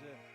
kırmızı.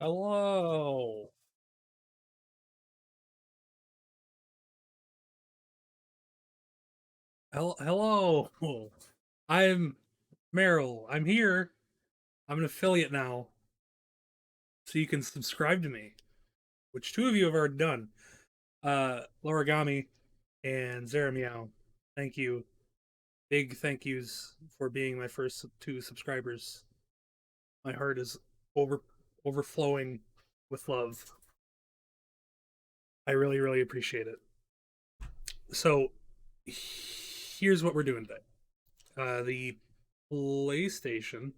Hello. Hello. I'm Meryl. I'm here. I'm an affiliate now, so you can subscribe to me, which two of you have already done. Lorigami and Zerameow. Thank you. Big thank yous for being my first two subscribers. My heart is overflowing with love. I really, really appreciate it. So here's what we're doing today. The PlayStation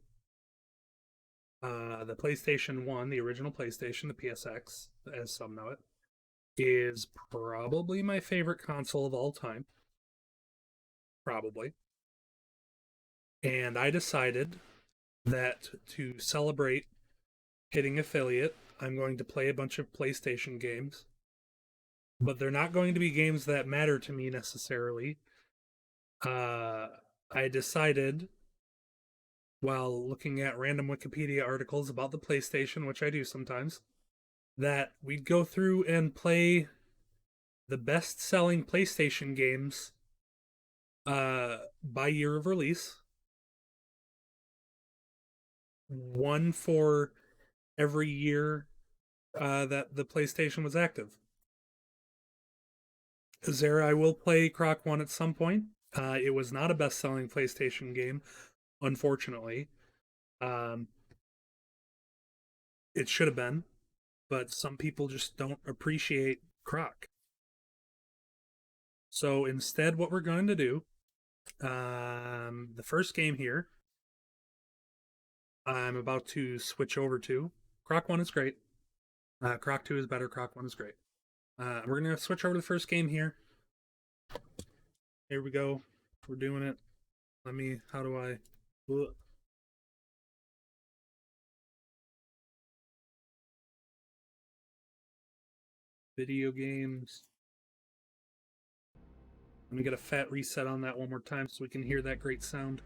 the PlayStation 1, the original PlayStation, the PSX, as some know it, is probably my favorite console of all time. Probably. And I decided that to celebrate hitting affiliate, I'm going to play a bunch of PlayStation games. But they're not going to be games that matter to me necessarily. I decided, while looking at random Wikipedia articles about the PlayStation, which I do sometimes, that we'd go through and play the best-selling PlayStation games by year of release. One for every year that the PlayStation was active. Zara, I will play Croc 1 at some point. It was not a best-selling PlayStation game, unfortunately. It should have been, but some people just don't appreciate Croc. So instead, what we're going to do, the first game here, I'm about to switch over to. Croc 1 is great. Croc 2 is better. Croc 1 is great. We're going to switch over to the first game here. Here we go. We're doing it. How do I... Ugh. Video games. Let me get a fat reset on that one more time so we can hear that great sound.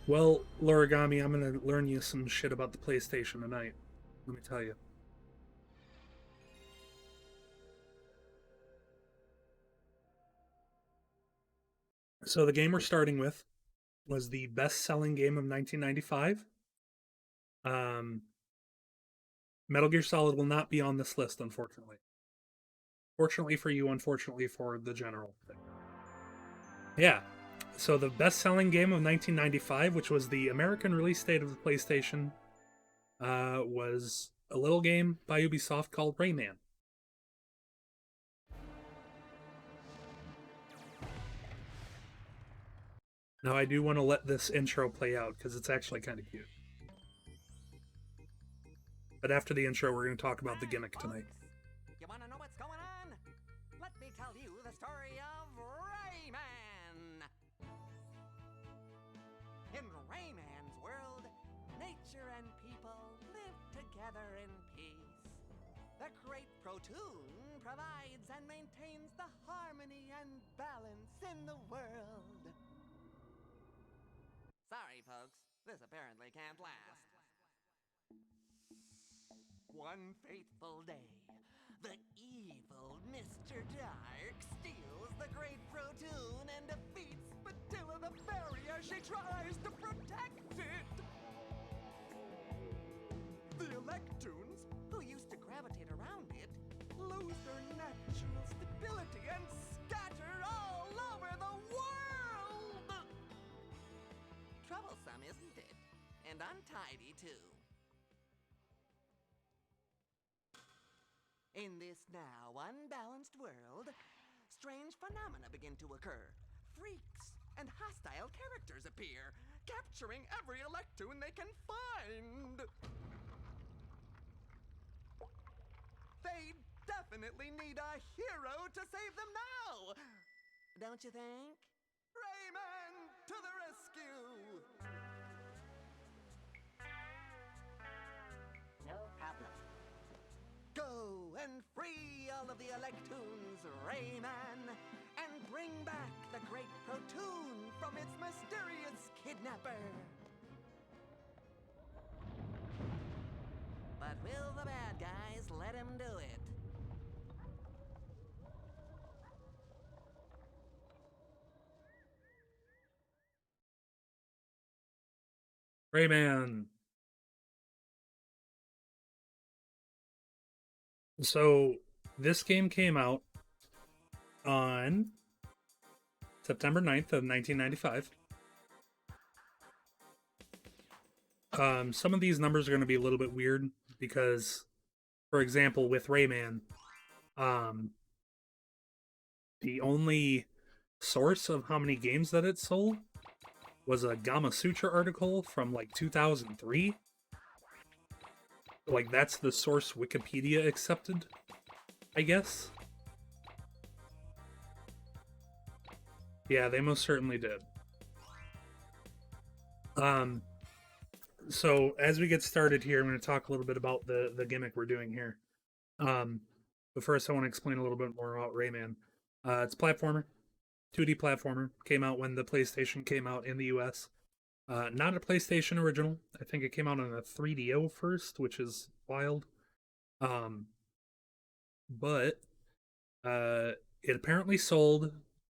Well, Lorigami, I'm going to learn you some shit about the PlayStation tonight. Let me tell you. So the game we're starting with was the best-selling game of 1995. Metal Gear Solid will not be on this list, unfortunately. Fortunately for you, unfortunately for the general thing. Yeah. So the best-selling game of 1995, which was the American release date of the PlayStation, was a little game by Ubisoft called Rayman. Now I do want to let this intro play out because it's actually kind of cute. But after the intro, we're going to talk about the gimmick tonight. You want to know what's going on? Let me tell you the story of Rayman. In Rayman's world, nature and people live together in peace. The great Protoon provides and maintains the harmony and balance in the world. Sorry, folks. This apparently can't last. One fateful day, the evil Mr. Dark steals the great Protoon and defeats Spatilla the Fairy as she tries to protect it. The Electoons, who used to gravitate around it, lose their natural stability and scatter all over the world. Troublesome, isn't it? And untidy, too. In this now unbalanced world, strange phenomena begin to occur. Freaks and hostile characters appear, capturing every Electoon they can find. They definitely need a hero to save them now! Don't you think? Rayman to the rescue! No problem. Go and free all of the Electoons, Rayman, and bring back the great Protoon from its mysterious kidnapper. But will the bad guys let him do it? Rayman. So this game came out on September 9th of 1995. Some of these numbers are going to be a little bit weird because, for example, with Rayman, um, the only source of how many games that it sold was a Gama Sutra article from like 2003. Like, that's the source Wikipedia accepted, I guess. Yeah, they most certainly did. So as we get started here, I'm going to talk a little bit about the gimmick we're doing here. But first, I want to explain a little bit more about Rayman. It's a platformer, 2D platformer. Came out when the PlayStation came out in the US. Not a PlayStation original. I think it came out on a 3DO first, which is wild. But it apparently sold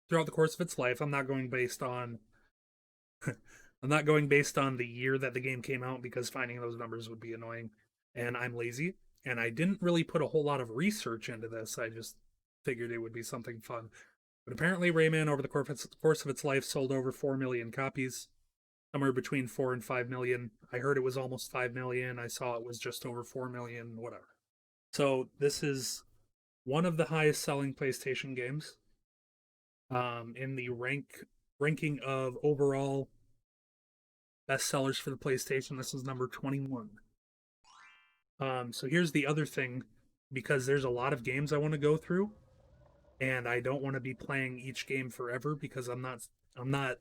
throughout the course of its life. I'm not going based on I'm not going based on the year that the game came out because finding those numbers would be annoying, and I'm lazy. And I didn't really put a whole lot of research into this. I just figured it would be something fun. But apparently, Rayman, over the course of its life, sold over 4 million copies, somewhere between 4 and 5 million. I heard it was almost 5 million. I saw it was just over 4 million, whatever. So, this is one of the highest selling PlayStation games in the ranking of overall bestsellers for the PlayStation. This is number 21. So here's the other thing, because there's a lot of games I want to go through, and I don't want to be playing each game forever because I'm not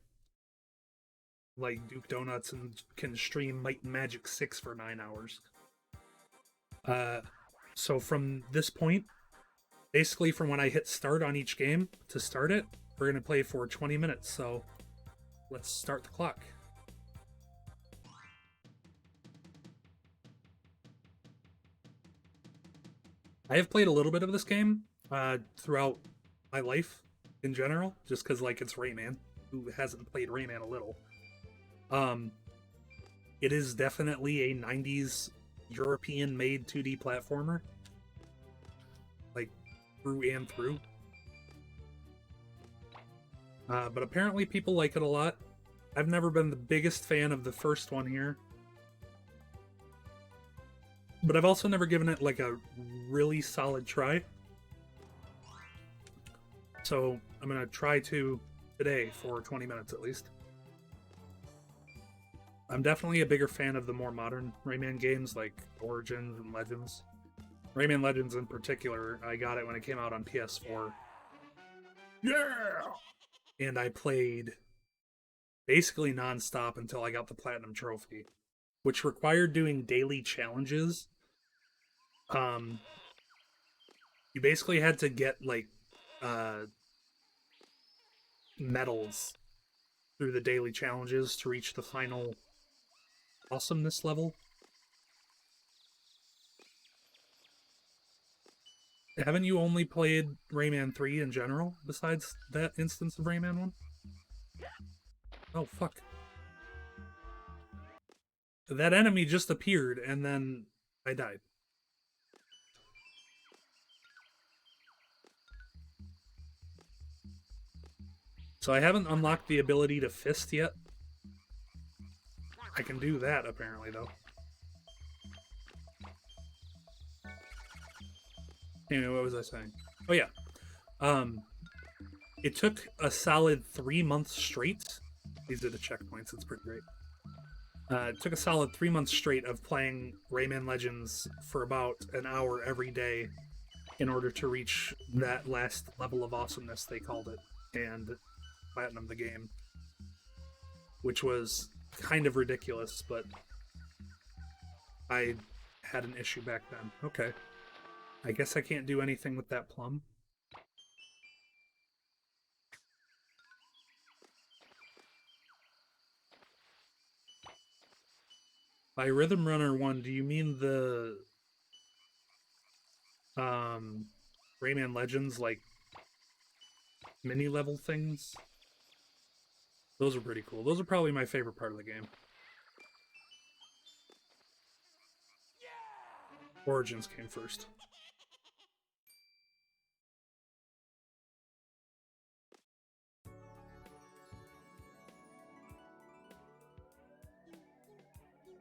like Duke Donuts and can stream Might and Magic 6 for 9 hours. So from this point, basically from when I hit start on each game to start it, we're going to play for 20 minutes. So let's start the clock. I have played a little bit of this game throughout my life in general, just because like it's Rayman. Who hasn't played Rayman a little? It is definitely a 90s European-made 2D platformer, like through and through. But apparently people like it a lot. I've never been the biggest fan of the first one here, but I've also never given it like a really solid try. So I'm gonna try to today for 20 minutes at least. I'm definitely a bigger fan of the more modern Rayman games like Origins and Legends. Rayman Legends in particular, I got it when it came out on PS4. Yeah! And I played basically nonstop until I got the Platinum Trophy, which required doing daily challenges. You basically had to get like medals through the daily challenges to reach the final awesomeness level. Haven't you only played Rayman 3 in general, besides that instance of Rayman 1? Oh, fuck. That enemy just appeared, and then I died. So I haven't unlocked the ability to fist yet. I can do that, apparently, though. Anyway, what was I saying? Oh, yeah. It took a solid 3 months straight. These are the checkpoints. It's pretty great. It took a solid 3 months straight of playing Rayman Legends for about an hour every day in order to reach that last level of awesomeness, they called it, and platinum the game, which was kind of ridiculous, but I had an issue back then. Okay. I guess I can't do anything with that plum. By Rhythm Runner 1, do you mean the Rayman Legends, like, mini level things. Those are pretty cool. Those are probably my favorite part of the game. Origins came first.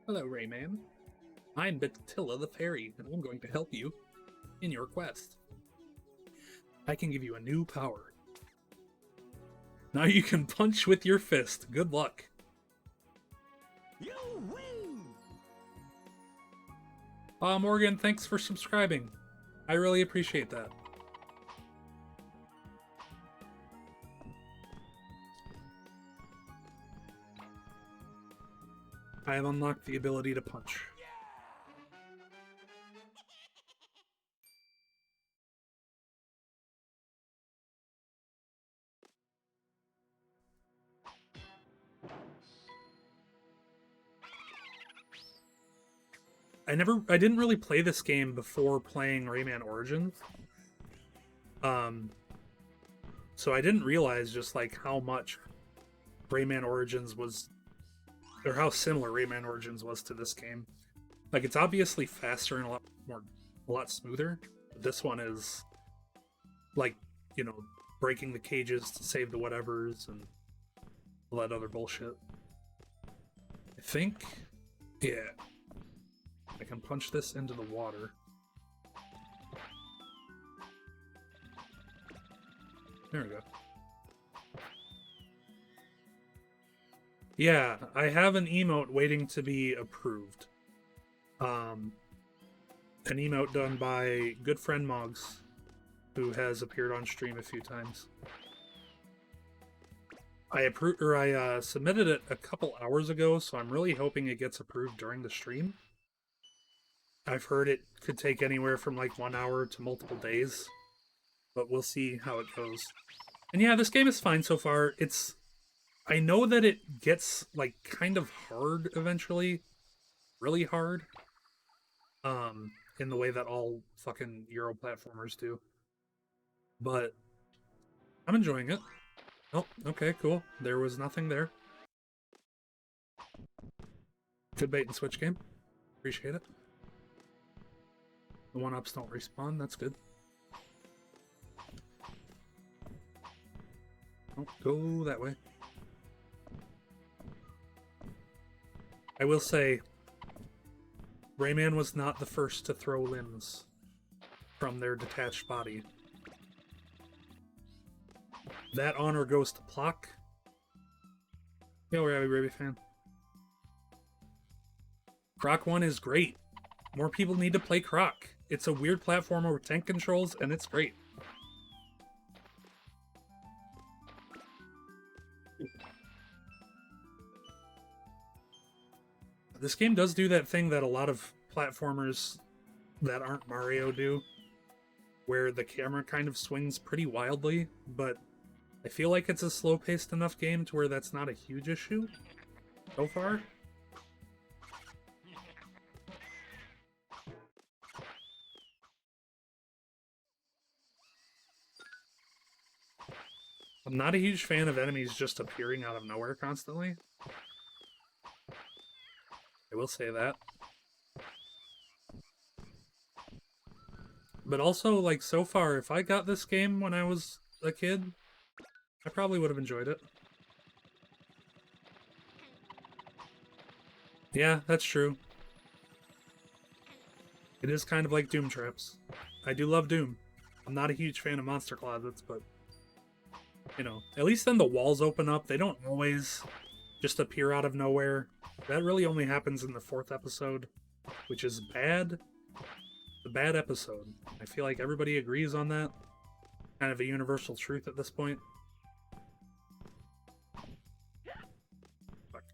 Hello, Rayman. I'm Bettilla the Fairy, and I'm going to help you in your quest. I can give you a new power. Now you can punch with your fist. Good luck. You win! Morgan, thanks for subscribing. I really appreciate that. I have unlocked the ability to punch. I didn't really play this game before playing Rayman Origins. So I didn't realize just like how much Rayman Origins was, or how similar Rayman Origins was to this game. Like, it's obviously faster and a lot smoother. But this one is like, you know, breaking the cages to save the whatevers and all that other bullshit. I think, yeah, I can punch this into the water. There we go. Yeah, I have an emote waiting to be approved. An emote done by good friend Moggs, who has appeared on stream a few times. I submitted it a couple hours ago, so I'm really hoping it gets approved during the stream. I've heard it could take anywhere from like 1 hour to multiple days, but we'll see how it goes. And yeah, this game is fine so far. I know that it gets like kind of hard eventually, really hard, in the way that all fucking Euro platformers do. But I'm enjoying it. Oh, okay, cool. There was nothing there. Good bait and switch game. Appreciate it. The one-ups don't respawn, that's good. Oh, go that way. I will say, Rayman was not the first to throw limbs from their detached body. That honor goes to Plock. Yo, Rabbit fan. Croc 1 is great. More people need to play Croc. It's a weird platformer with tank controls, and it's great. This game does do that thing that a lot of platformers that aren't Mario do, where the camera kind of swings pretty wildly, but I feel like it's a slow-paced enough game to where that's not a huge issue so far. I'm not a huge fan of enemies just appearing out of nowhere constantly. I will say that. But also, like, so far, if I got this game when I was a kid, I probably would have enjoyed it. Yeah, that's true. It is kind of like Doom traps. I do love Doom. I'm not a huge fan of monster closets, but, you know, at least then the walls open up. They don't always just appear out of nowhere. That really only happens in the 4th episode, which is bad. A bad episode. I feel like everybody agrees on that. Kind of a universal truth at this point. Fuck.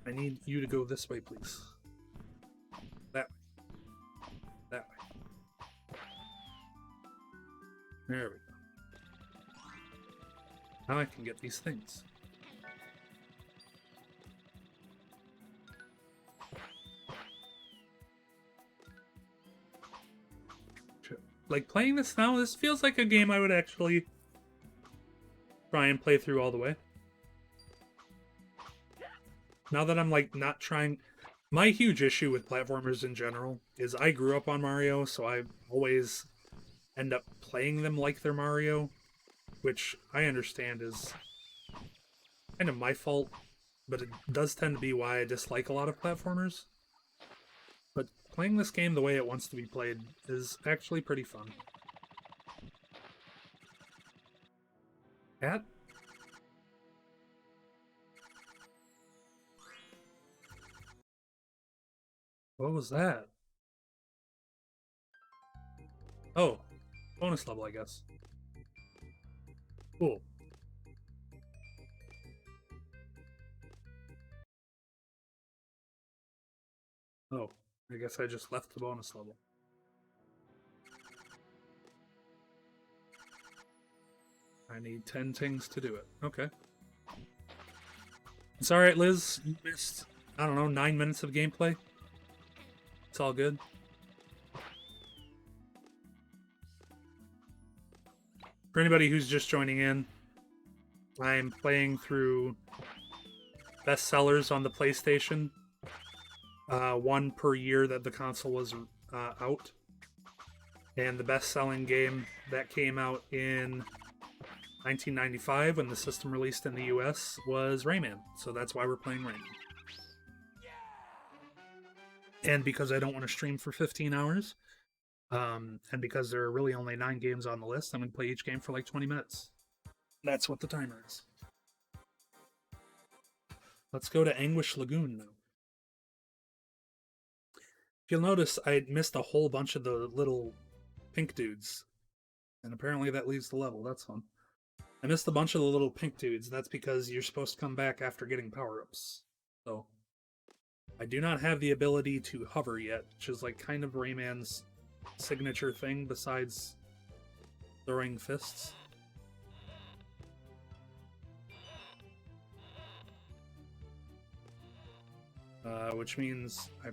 I need you to go this way, please. That way. That way. There we go. Now I can get these things. like playing this now, this feels like a game I would actually try and play through all the way. Now that I'm like not trying, my huge issue with platformers in general is I grew up on Mario, so I always end up playing them like they're Mario, which I understand is kind of my fault, but it does tend to be why I dislike a lot of platformers. But playing this game the way it wants to be played is actually pretty fun. Cat? What was that? Oh, bonus level, I guess. Cool. Oh, I guess I just left the bonus level. I need 10 things to do it. Okay. It's alright, Liz. You missed, I don't know, 9 minutes of gameplay. It's all good. For anybody who's just joining in, I'm playing through best sellers on the PlayStation. One per year that the console was out. And the best-selling game that came out in 1995 when the system released in the US was Rayman. So that's why we're playing Rayman. And because I don't want to stream for 15 hours, and because there are really only 9 games on the list, I'm going to play each game for like 20 minutes. That's what the timer is. Let's go to Anguish Lagoon now. If you'll notice, I missed a whole bunch of the little pink dudes. And apparently that leaves the level. That's fun. I missed a bunch of the little pink dudes. That's because you're supposed to come back after getting power-ups. So, I do not have the ability to hover yet, which is like kind of Rayman's signature thing besides throwing fists. Which means I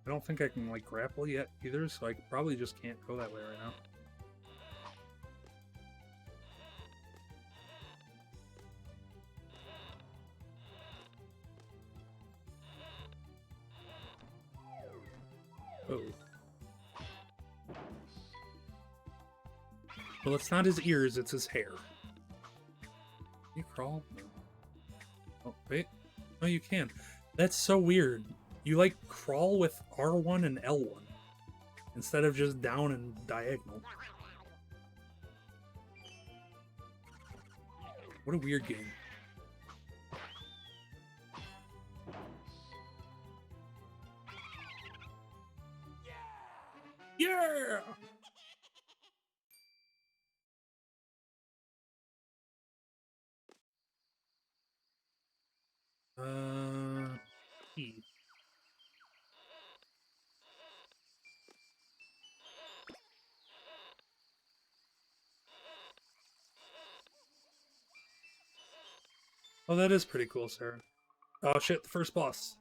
don't think I can like grapple yet either, so I probably just can't go that way right now. Oh. Well, it's not his ears, it's his hair. Can you crawl? No. Oh, wait. Oh, you can. That's so weird. You, like, crawl with R1 and L1 instead of just down and diagonal. What a weird game. Yeah! E. Oh, that is pretty cool, Sarah. Oh shit, the first boss.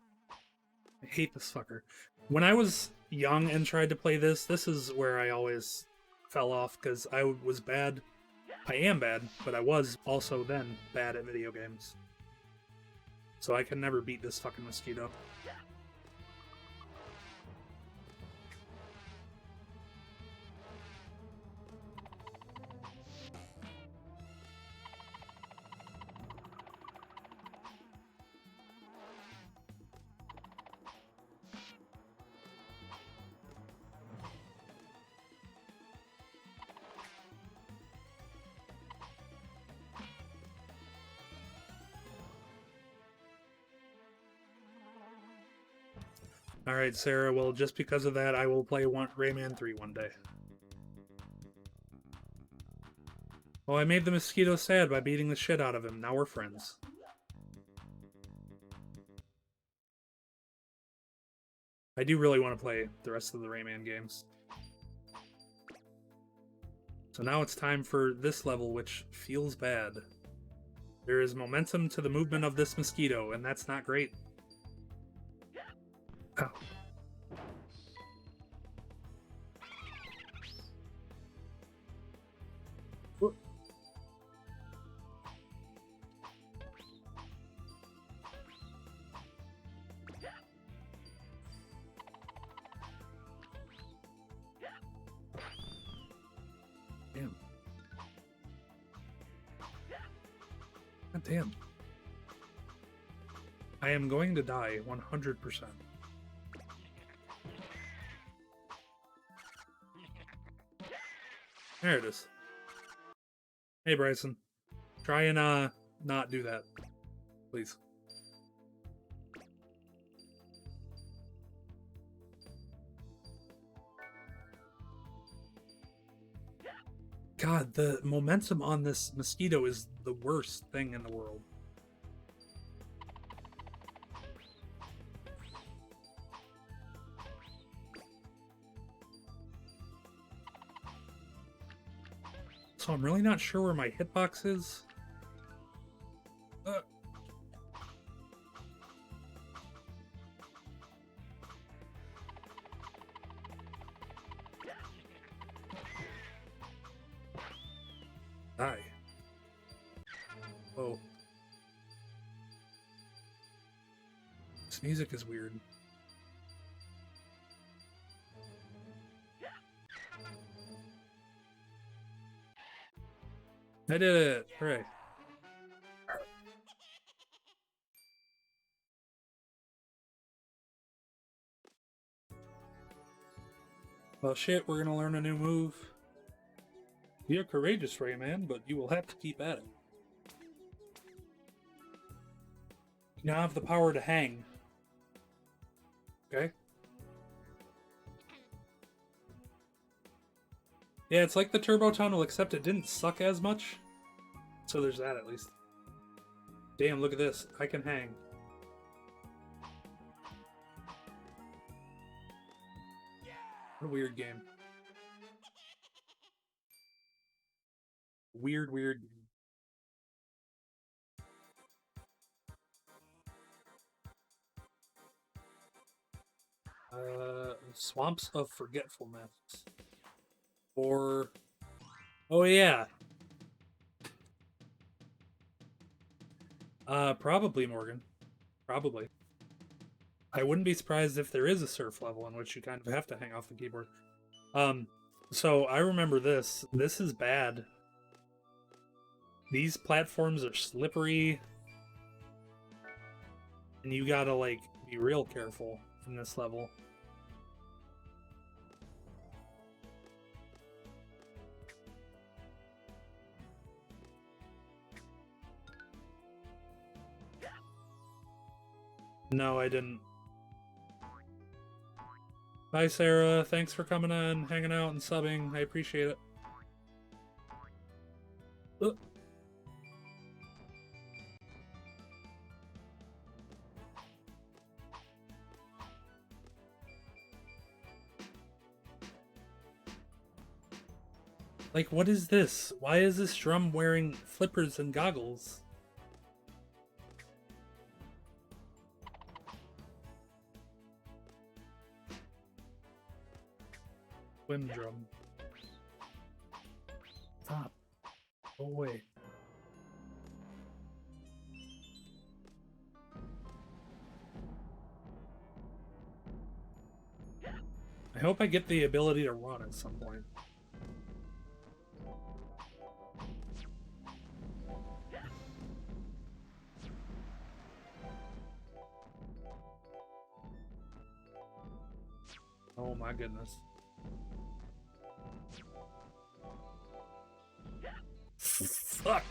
I hate this fucker. When I was young and tried to play this is where I always fell off, because I was bad. I am bad, but I was also then bad at video games. So I can never beat this fucking mosquito. Alright, Sarah, well, just because of that, I will play Rayman 3 one day. Well, I made the mosquito sad by beating the shit out of him. Now we're friends. I do really want to play the rest of the Rayman games. So now it's time for this level, which feels bad. There is momentum to the movement of this mosquito, and that's not great. Oh. Damn. God damn. I am going to die 100%. There it is. Hey, Bryson. Try and not do that, please. God, the momentum on this mosquito is the worst thing in the world. So I'm really not sure where my hitbox is. Die. Oh. This music is weird. I did it! Hooray. Well, shit, we're gonna learn a new move. You're courageous, Rayman, but you will have to keep at it. You now have the power to hang. Okay? Yeah, it's like the Turbo Tunnel, except it didn't suck as much. So there's that, at least. Damn, look at this. I can hang. What a weird game. Weird, weird. Swamps of Forgetfulness. Or... Oh, yeah. Probably, Morgan. Probably. I wouldn't be surprised if there is a surf level in which you kind of have to hang off the keyboard. So I remember this. This is bad. These platforms are slippery. And you gotta, like, be real careful in this level. No, I didn't. Bye, Sarah. Thanks for coming on, hanging out, and subbing. I appreciate it. Like, what is this? Why is this drum wearing flippers and goggles? Swim drum. Stop. Go away. I hope I get the ability to run at some point. Oh my goodness. Fuck.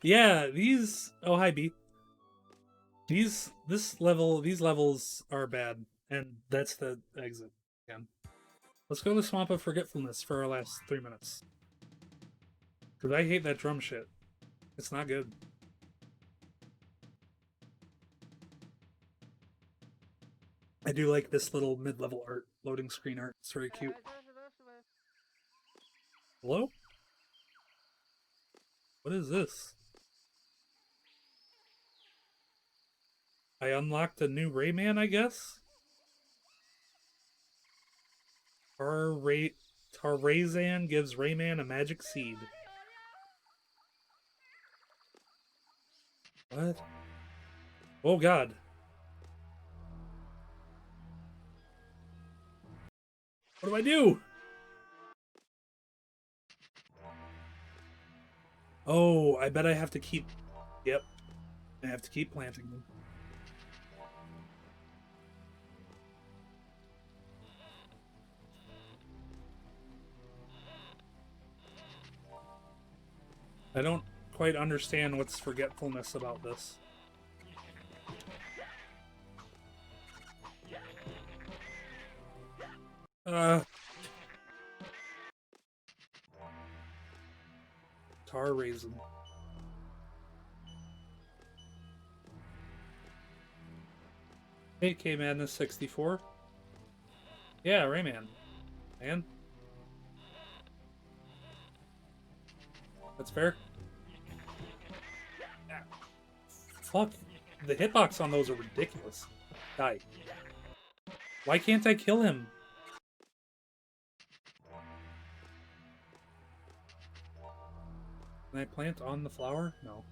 Yeah, these... Oh, hi, B. These levels are bad, and that's the exit again. Let's go to the Swamp of Forgetfulness for our last 3 minutes. Because I hate that drum shit. It's not good. I do like this little mid-level art, loading screen art. It's very cute. Hello? What is this? I unlocked a new Rayman, I guess? Tarzan gives Rayman a magic seed. What? Oh god. What do I do? Oh, I bet I have to keep... Yep. I have to keep planting them. I don't quite understand what's forgetfulness about this. Tar raisin. Hey, K Madness 64. Yeah, Rayman. Man. That's fair. Fuck. The hitbox on those are ridiculous. Die. Why can't I kill him? Can I plant on the flower? No.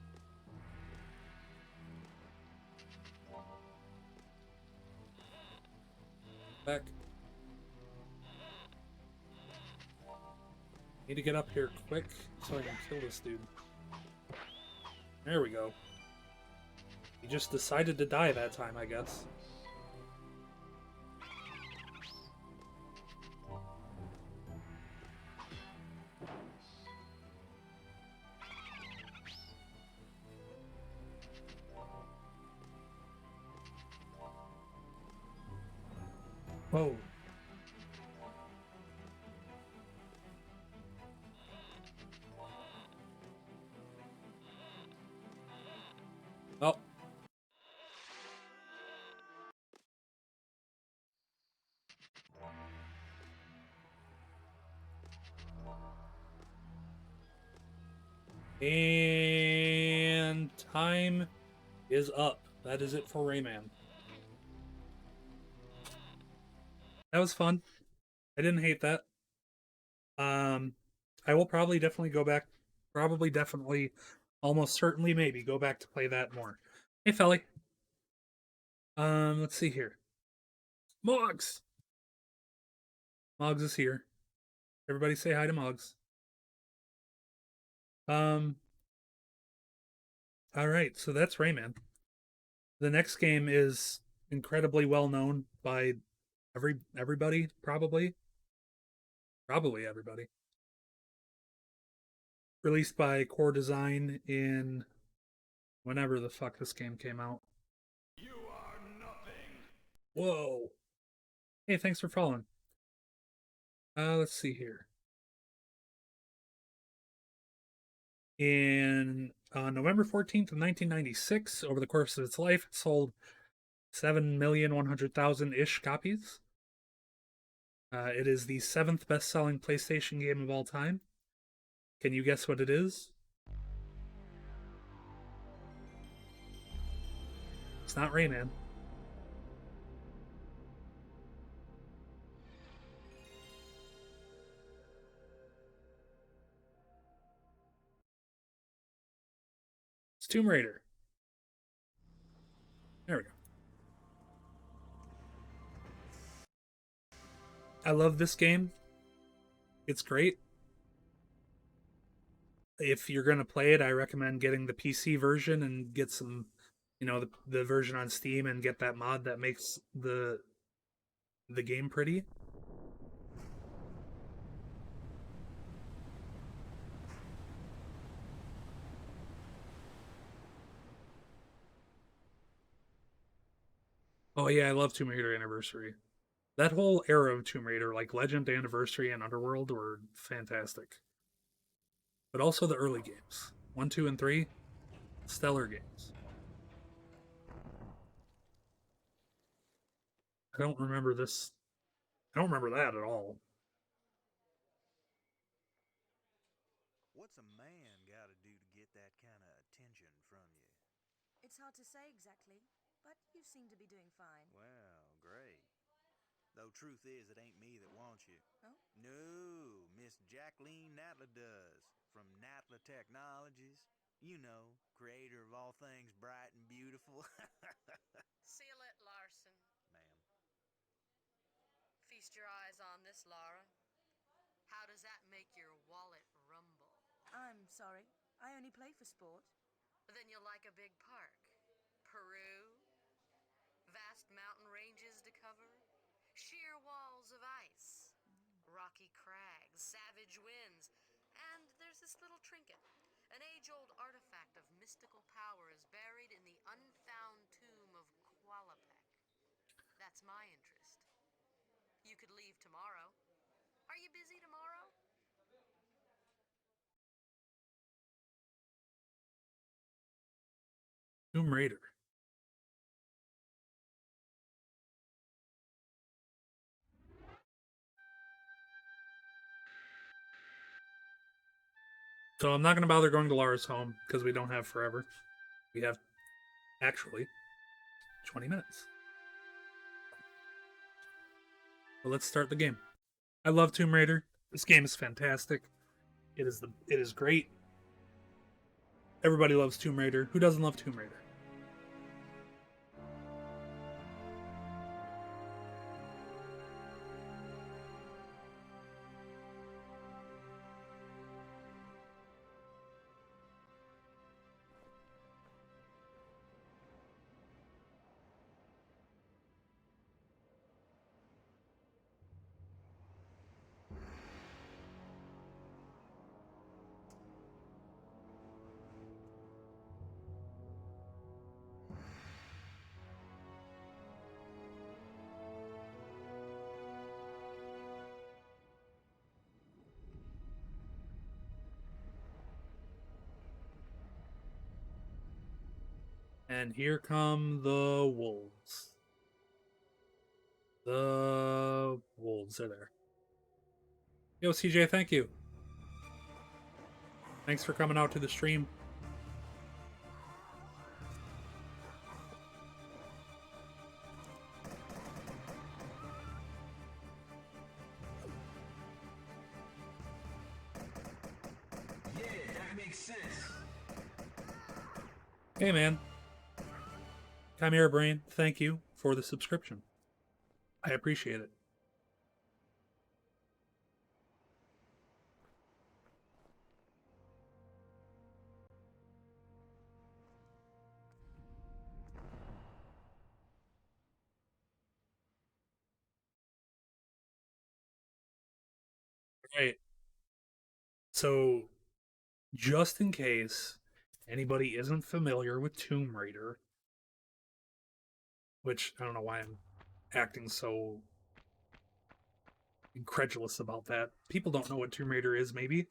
Back. Need to get up here quick so I can kill this dude. There we go. He just decided to die that time, I guess. Whoa. Oh. And time is up. That is it for Rayman. That was fun. I didn't hate that. I will probably definitely go back. Probably definitely, almost certainly maybe go back to play that more. Hey, Felly. Let's see here. Moggs! Moggs is here. Everybody say hi to Moggs. Alright, so that's Rayman. The next game is incredibly well known by everybody, probably. Probably everybody. Released by Core Design in whenever the fuck this game came out. You are nothing. Whoa. Hey, thanks for following. Let's see here. In November 14th of 1996, over the course of its life, it sold 7,100,000-ish copies. It is the 7th best-selling PlayStation game of all time. Can you guess what it is? It's not Rayman. It's Tomb Raider. There we go. I love this game. It's great. If you're going to play it, I recommend getting the PC version and get some, the version on Steam and get that mod that makes the game pretty. Oh yeah, I love Tomb Raider Anniversary. That whole era of Tomb Raider, like Legend, Anniversary, and Underworld, were fantastic. But also the early games, 1, 2, and 3, stellar games. I don't remember this. I don't remember that at all. What's a man gotta do to get that kind of attention from you? It's hard to say exactly, but you seem to be doing fine. Well, great. Though truth is, it ain't me that wants you. Oh? No, Miss Jacqueline Natla does. From Natla Technologies. You know, creator of all things bright and beautiful. Seal it, Larson. Ma'am. Feast your eyes on this, Laura. How does that make your wallet rumble? I'm sorry. I only play for sport. Then you'll like a big park. Peru? Vast mountain ranges to cover? Sheer walls of ice? Rocky crags, savage winds? And there's this little trinket. An age-old artifact of mystical powers buried in the unfound tomb of Qualapec. That's my interest. You could leave tomorrow. Are you busy tomorrow? Tomb Raider. So I'm not going to bother going to Lara's home because we don't have forever. We have, actually, 20 minutes. But let's start the game. I love Tomb Raider. This game is fantastic. It is great. Everybody loves Tomb Raider. Who doesn't love Tomb Raider? And here come the wolves. The wolves are there. Yo, CJ, thank you. Thanks for coming out to the stream. Yeah, that makes sense. Hey, man. Chimera Brain, thank you for the subscription. I appreciate it. Right. So, just in case anybody isn't familiar with Tomb Raider, which I don't know why I'm acting so incredulous about that. People don't know what Tomb Raider is, maybe.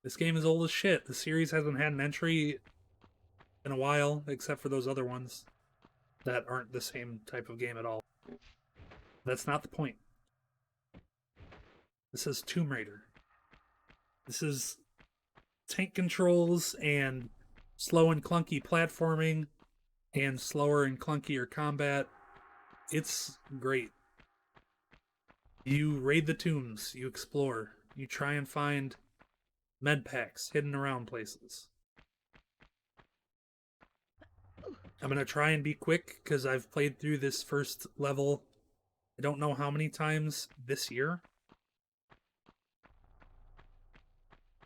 This game is old as shit. The series hasn't had an entry in a while, except for those other ones that aren't the same type of game at all. That's not the point. This is Tomb Raider. This is tank controls and slow and clunky platforming and slower and clunkier combat. It's great. You raid the tombs, you explore, you try and find med packs hidden around places. I'm going to try and be quick because I've played through this first level I don't know how many times this year.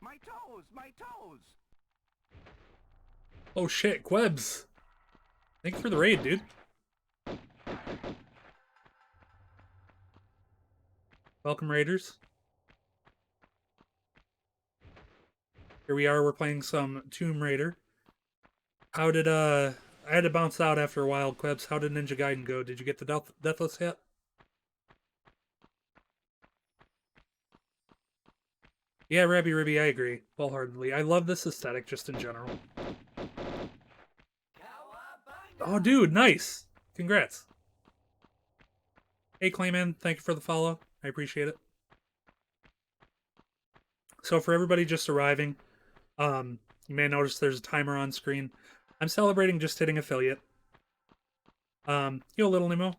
My toes, my toes. Oh shit, Quebs! Thank you for the raid, dude. Welcome, Raiders. Here we are, we're playing some Tomb Raider. How did, I had to bounce out after a while, Quebs. How did Ninja Gaiden go? Did you get the Deathless yet? Yeah, Rabby Ribby, I agree. Wholeheartedly. I love this aesthetic just in general. Oh, dude, nice! Congrats. Hey, Clayman, thank you for the follow. I appreciate it. So for everybody just arriving, you may notice there's a timer on screen. I'm celebrating just hitting affiliate. Yo, little Nemo.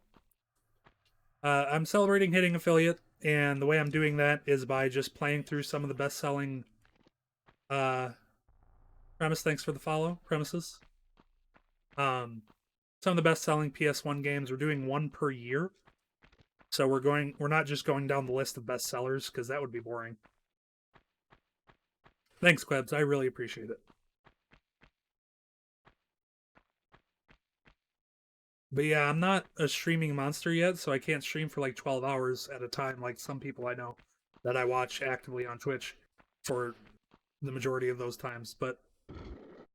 I'm celebrating hitting affiliate, and the way I'm doing that is by just playing through some of the best-selling premise. Thanks for the follow, premises. Some of the best-selling PS1 games. We're doing one per year, so we're not just going down the list of bestsellers because that would be boring. Thanks, Quebs. I really appreciate it. But yeah, I'm not a streaming monster yet, so I can't stream for like 12 hours at a time like some people I know that I watch actively on Twitch for the majority of those times. But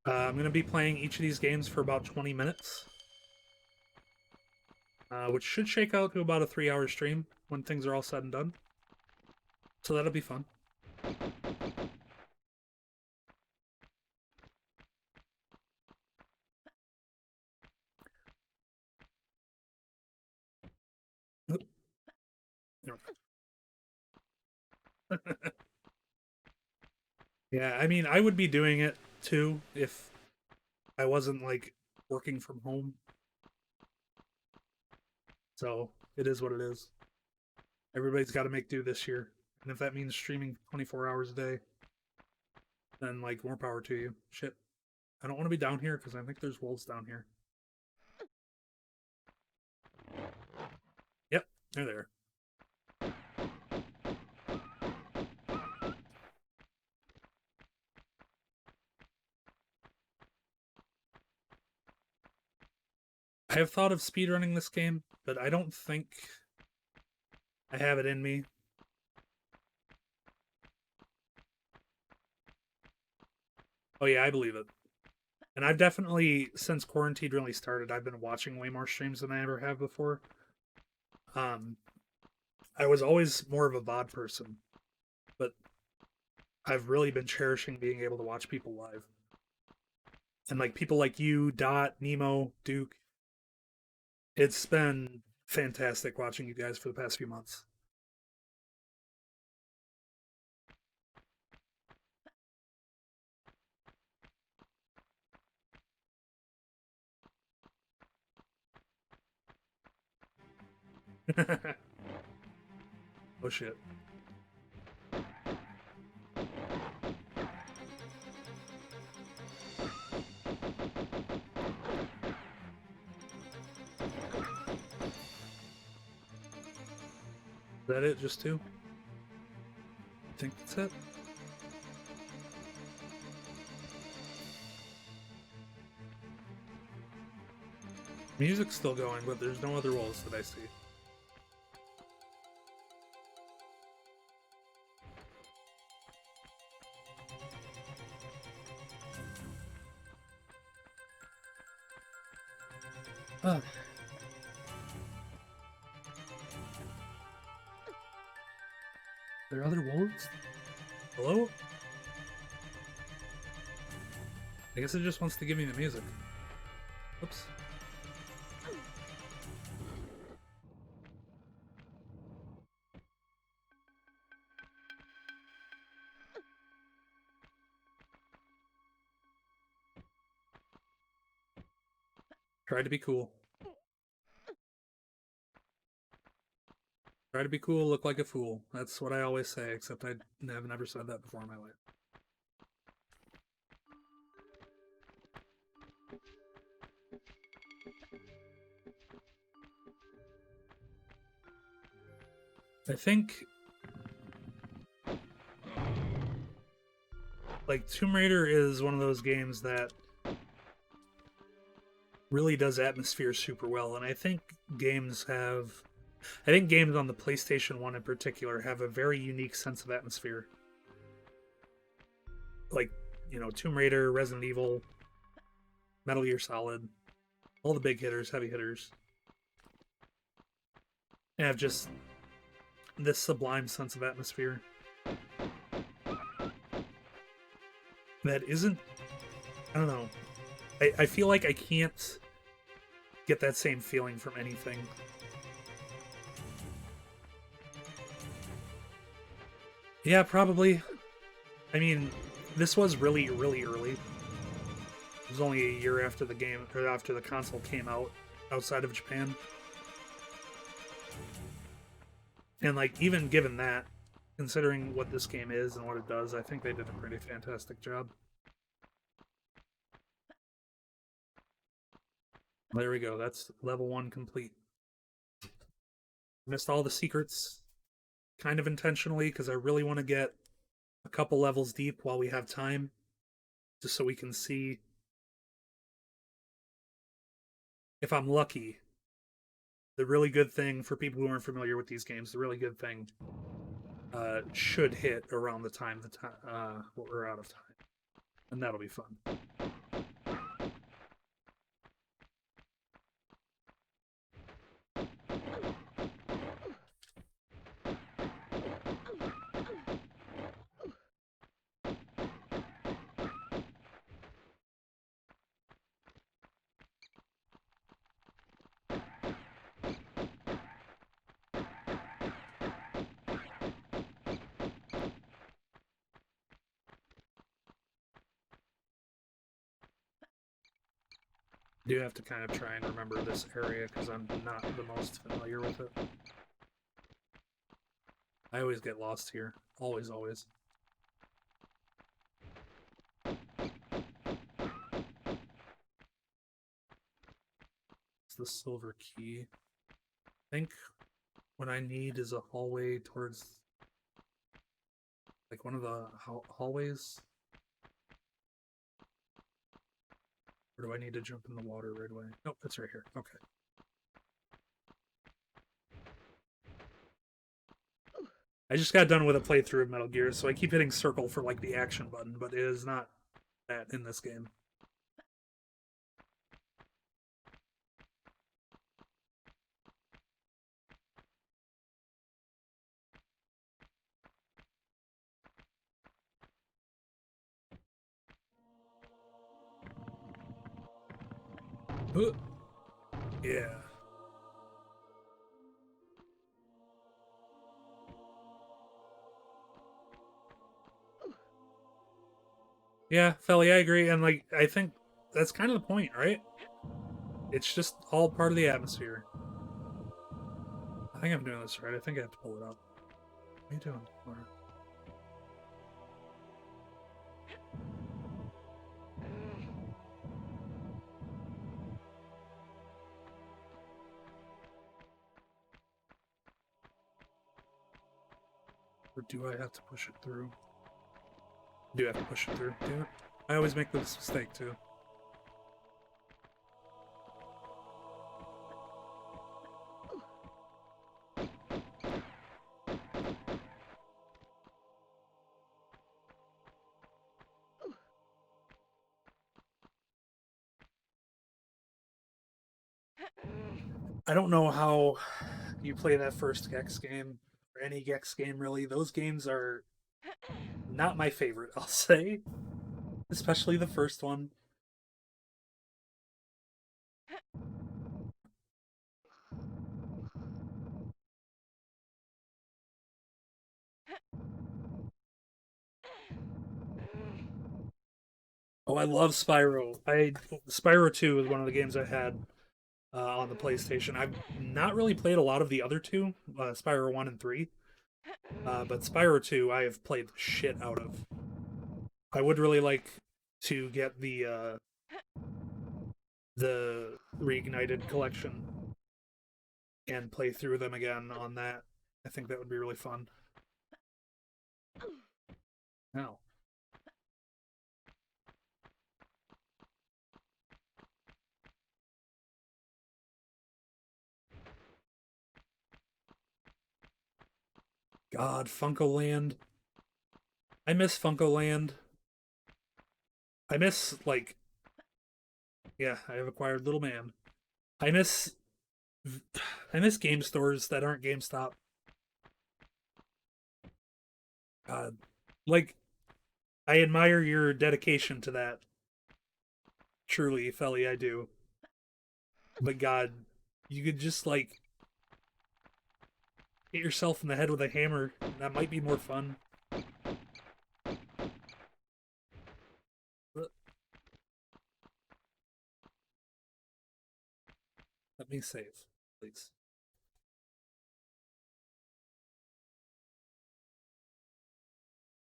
I'm going to be playing each of these games for about 20 minutes, which should shake out to about a 3-hour stream when things are all said and done. So that'll be fun. Yeah, I mean, I would be doing it too if I wasn't like working from home. So it is what it is. Everybody's got to make do this year. And if that means streaming 24 hours a day, then like more power to you. Shit. I don't want to be down here because I think there's wolves down here. Yep, they're there. I have thought of speedrunning this game, but I don't think I have it in me. Oh yeah, I believe it. And I've definitely, since quarantine really started, I've been watching way more streams than I ever have before. I was always more of a VOD person, but I've really been cherishing being able to watch people live. And like people like you, Dot, Nemo, Duke. It's been fantastic watching you guys for the past few months. Oh shit. Is that it? Just two? I think that's it. Music's still going, but there's no other roles that I see. Ah. There are other wolves? Hello? I guess it just wants to give me the music. Oops. Try to be cool. Try to be cool, look like a fool. That's what I always say, except I have never said that before in my life. I think like Tomb Raider is one of those games that really does atmosphere super well, and I think games on the PlayStation 1 in particular have a very unique sense of atmosphere. Like, you know, Tomb Raider, Resident Evil, Metal Gear Solid, all the big hitters, heavy hitters, have just this sublime sense of atmosphere that isn't, I don't know, I feel like I can't get that same feeling from anything. Yeah, probably. I mean, this was really, really early. It was only a year after the game, or after the console came out outside of Japan. And like even given that, considering what this game is and what it does, I think they did a pretty fantastic job. There we go. That's level 1 complete. Missed all the secrets kind of intentionally because I really want to get a couple levels deep while we have time, just so we can see if I'm lucky. The really good thing for people who aren't familiar with these games, the really good thing should hit around the time we're out of time, and that'll be fun. Do have to kind of try and remember this area because I'm not the most familiar with it. I always get lost here. Always, always. It's the silver key. I think what I need is a hallway towards, like, one of the hallways. Or do I need to jump in the water right away? Nope, it's right here. Okay. I just got done with a playthrough of Metal Gear, so I keep hitting circle for, like, the action button, but it is not that in this game. Yeah. Yeah, Felly, I agree, and like I think that's kind of the point, right? It's just all part of the atmosphere. I think I'm doing this right. I think I have to pull it up. What are you doing, Laura? Or do I have to push it through? I do have to push it through. Damn it. I always make this mistake too. I don't know how you play that first Gex game, or any Gex game really. Those games are not my favorite, I'll say. Especially the first one. Oh, I love Spyro. Spyro 2 is one of the games I had on the PlayStation. I've not really played a lot of the other two, Spyro 1 and 3. But Spyro 2 I have played the shit out of. I would really like to get the Reignited collection and play through them again on that. I think that would be really fun. Now, God, Funko Land. I miss Funko Land. I miss, like, yeah, I have acquired Little Man. I miss I miss game stores that aren't GameStop. God. Like, I admire your dedication to that. Truly, Felly, I do. But God, you could just, like, hit yourself in the head with a hammer. That might be more fun. But let me save, please.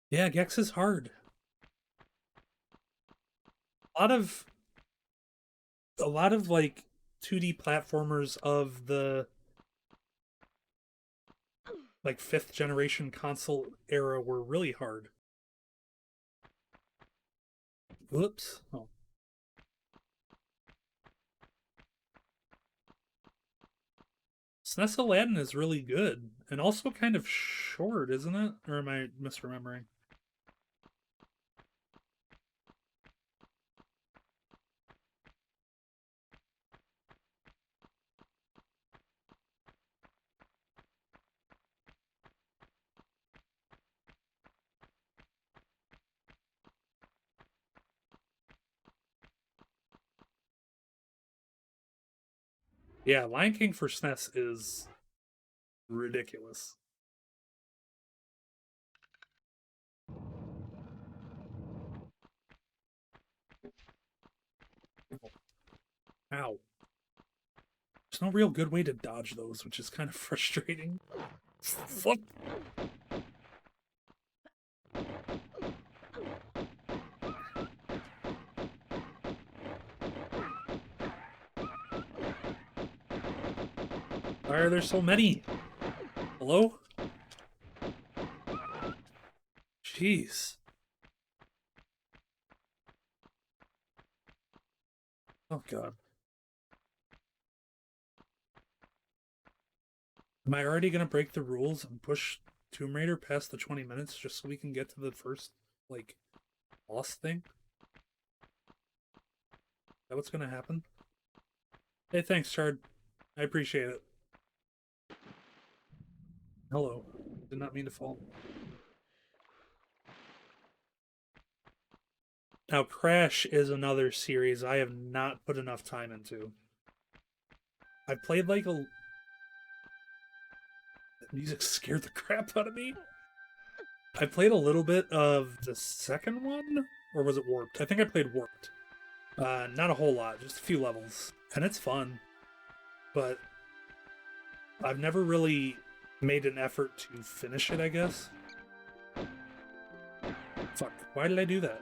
Yeah, Gex is hard. A lot of like 2D platformers of the like 5th generation console era were really hard. Whoops. Oh. SNES Aladdin is really good and also kind of short, isn't it? Or am I misremembering? Yeah, Lion King for SNES is ridiculous. Ow. There's no real good way to dodge those, which is kind of frustrating. Fuck. Why are there so many? Hello? Jeez. Oh god. Am I already gonna break the rules and push Tomb Raider past the 20 minutes just so we can get to the first, like, boss thing? Is that what's gonna happen? Hey, thanks, Chard. I appreciate it. Hello. Did not mean to fall. Now, Crash is another series I have not put enough time into. I've played like a... That music scared the crap out of me. I played a little bit of the second one, or was it Warped? I think I played Warped. Not a whole lot, just a few levels. And it's fun, but I've never really made an effort to finish it, I guess. Fuck, why did I do that?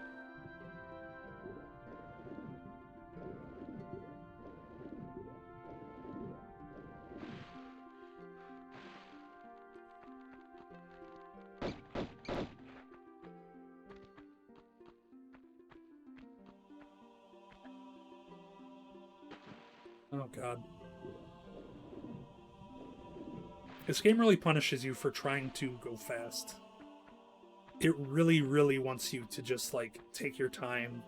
Oh god. This game really punishes you for trying to go fast. It really, really wants you to just, like, take your time,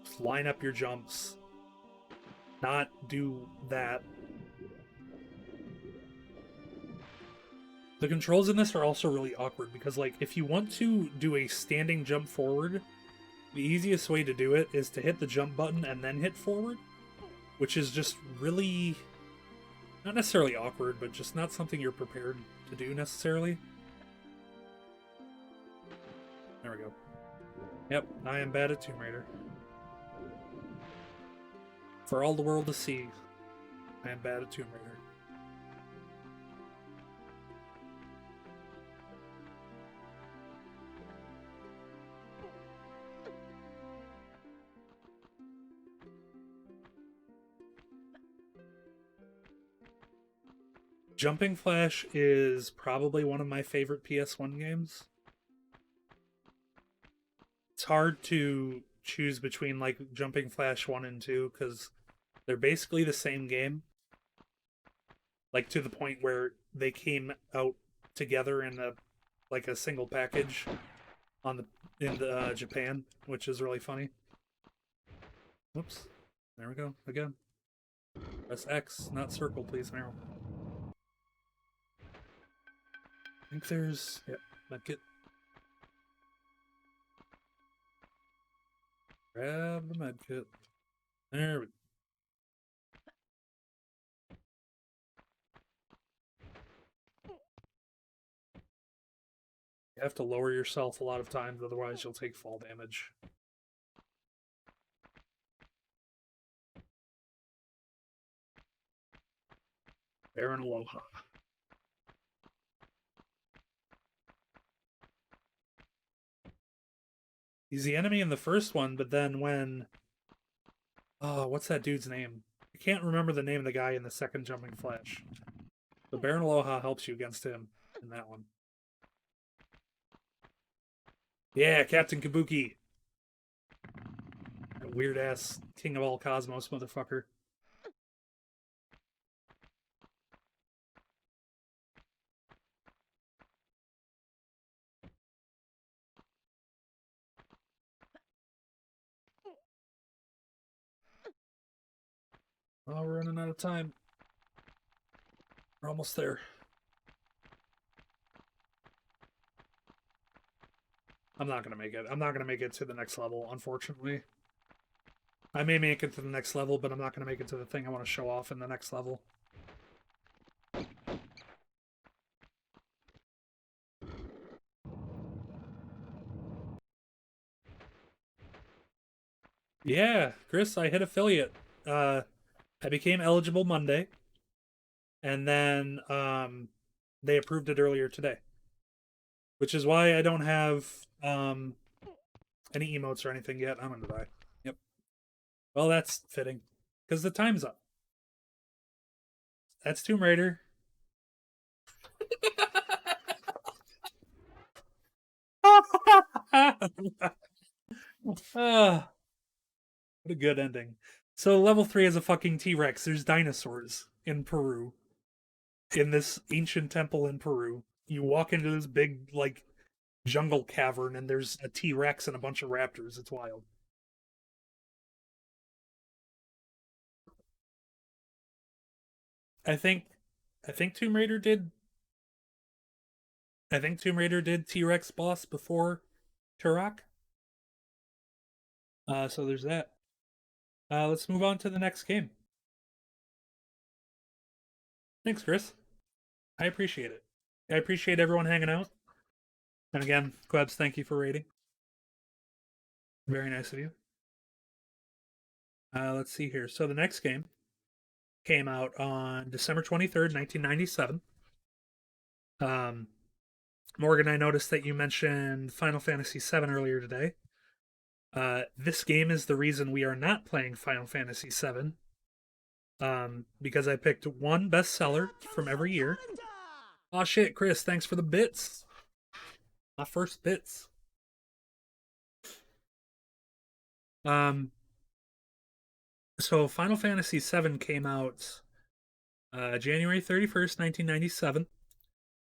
just line up your jumps, not do that. The controls in this are also really awkward because, like, if you want to do a standing jump forward, the easiest way to do it is to hit the jump button and then hit forward, which is just really not necessarily awkward, but just not something you're prepared to do necessarily. There we go. Yep, I am bad at Tomb Raider. For all the world to see, I am bad at Tomb Raider. Jumping Flash is probably one of my favorite PS1 games. It's hard to choose between like Jumping Flash 1 and 2 because they're basically the same game. Like to the point where they came out together in a single package on the Japan, which is really funny. Whoops. There we go. Again. Press X, not circle, please, Meryl. I think there's... Yep, medkit. Grab the medkit. There we go. You have to lower yourself a lot of times, otherwise you'll take fall damage. Baron Aloha. He's the enemy in the first one, but then when... Oh, what's that dude's name? I can't remember the name of the guy in the second Jumping Flash. But Baron Aloha helps you against him in that one. Yeah, Captain Kabuki. That weird-ass King of all Cosmos motherfucker. Oh, we're running out of time. We're almost there. I'm not gonna make it. I'm not gonna make it to the next level, unfortunately. I may make it to the next level, but I'm not gonna make it to the thing I want to show off in the next level. Yeah, Chris, I hit affiliate. I became eligible Monday, and then they approved it earlier today, which is why I don't have any emotes or anything yet. I'm gonna die. Yep. Well, that's fitting, because the time's up. That's Tomb Raider. What a good ending. So level 3 is a fucking T-Rex. There's dinosaurs in Peru. In this ancient temple in Peru. You walk into this big, like, jungle cavern and there's a T-Rex and a bunch of raptors. It's wild. I think Tomb Raider did T-Rex boss before Turok. So there's that. Let's move on to the next game. Thanks, Chris. I appreciate it. I appreciate everyone hanging out. And again, Quebs, thank you for rating. Very nice of you. Let's see here. So the next game came out on December 23rd, 1997. Morgan, I noticed that you mentioned Final Fantasy VII earlier today. This game is the reason we are not playing Final Fantasy VII. Because I picked one bestseller from every year. Aw shit, Chris, thanks for the bits. My first bits. So Final Fantasy VII came out January 31st, 1997.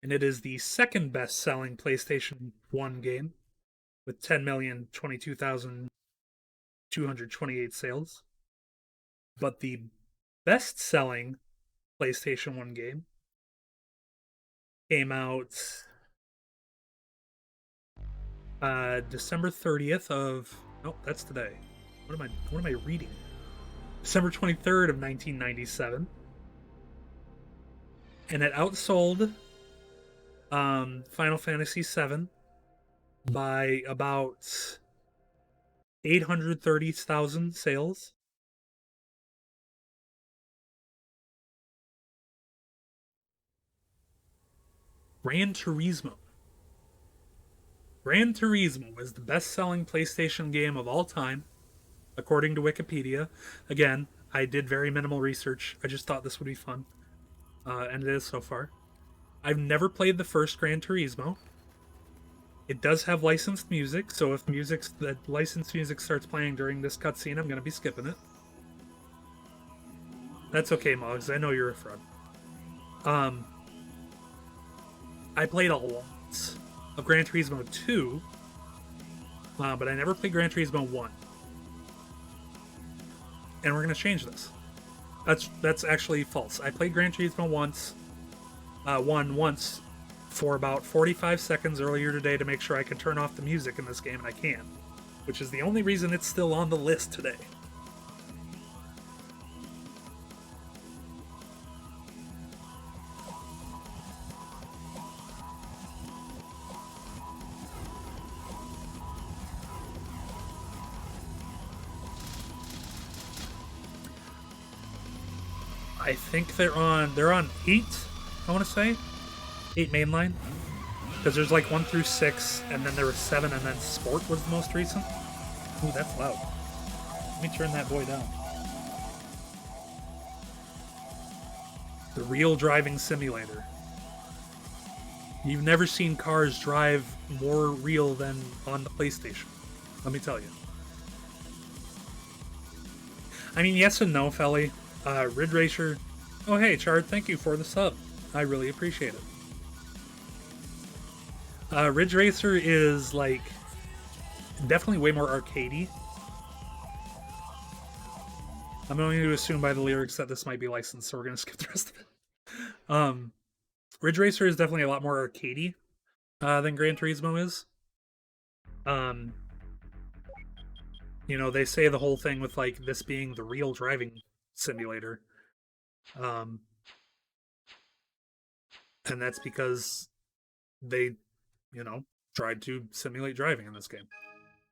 And it is the second best-selling PlayStation 1 game with 10,022,228 sales. But the best-selling PlayStation 1 game came out December 30th of... Oh, that's today. What am I reading? December 23rd of 1997. And it outsold Final Fantasy VII by about 830,000 sales. Gran Turismo. Gran Turismo is the best-selling PlayStation game of all time, according to Wikipedia. Again, I did very minimal research. I just thought this would be fun. And it is so far. I've never played the first Gran Turismo. It does have licensed music, so if that licensed music starts playing during this cutscene, I'm going to be skipping it. That's okay, Moggs. I know you're a fraud. I played a lot of Gran Turismo 2, but I never played Gran Turismo 1. And we're going to change this. That's actually false. I played Gran Turismo once for about 45 seconds earlier today to make sure I could turn off the music in this game, and I can. Which is the only reason it's still on the list today. I think they're on 8, I want to say. 8 mainline. Because there's like 1 through 6, and then there was 7, and then Sport was the most recent. Ooh, that's loud. Let me turn that boy down. The real driving simulator. You've never seen cars drive more real than on the PlayStation. Let me tell you. I mean, yes and no, Felly. Ridge Racer. Oh, hey, Chard, thank you for the sub. I really appreciate it. Ridge Racer is, like, definitely way more arcadey. I'm going to assume by the lyrics that this might be licensed, so we're going to skip the rest of it. Ridge Racer is definitely a lot more arcadey than Gran Turismo is. You know, they say the whole thing with, like, this being the real driving simulator. And that's because they, you know, tried to simulate driving in this game.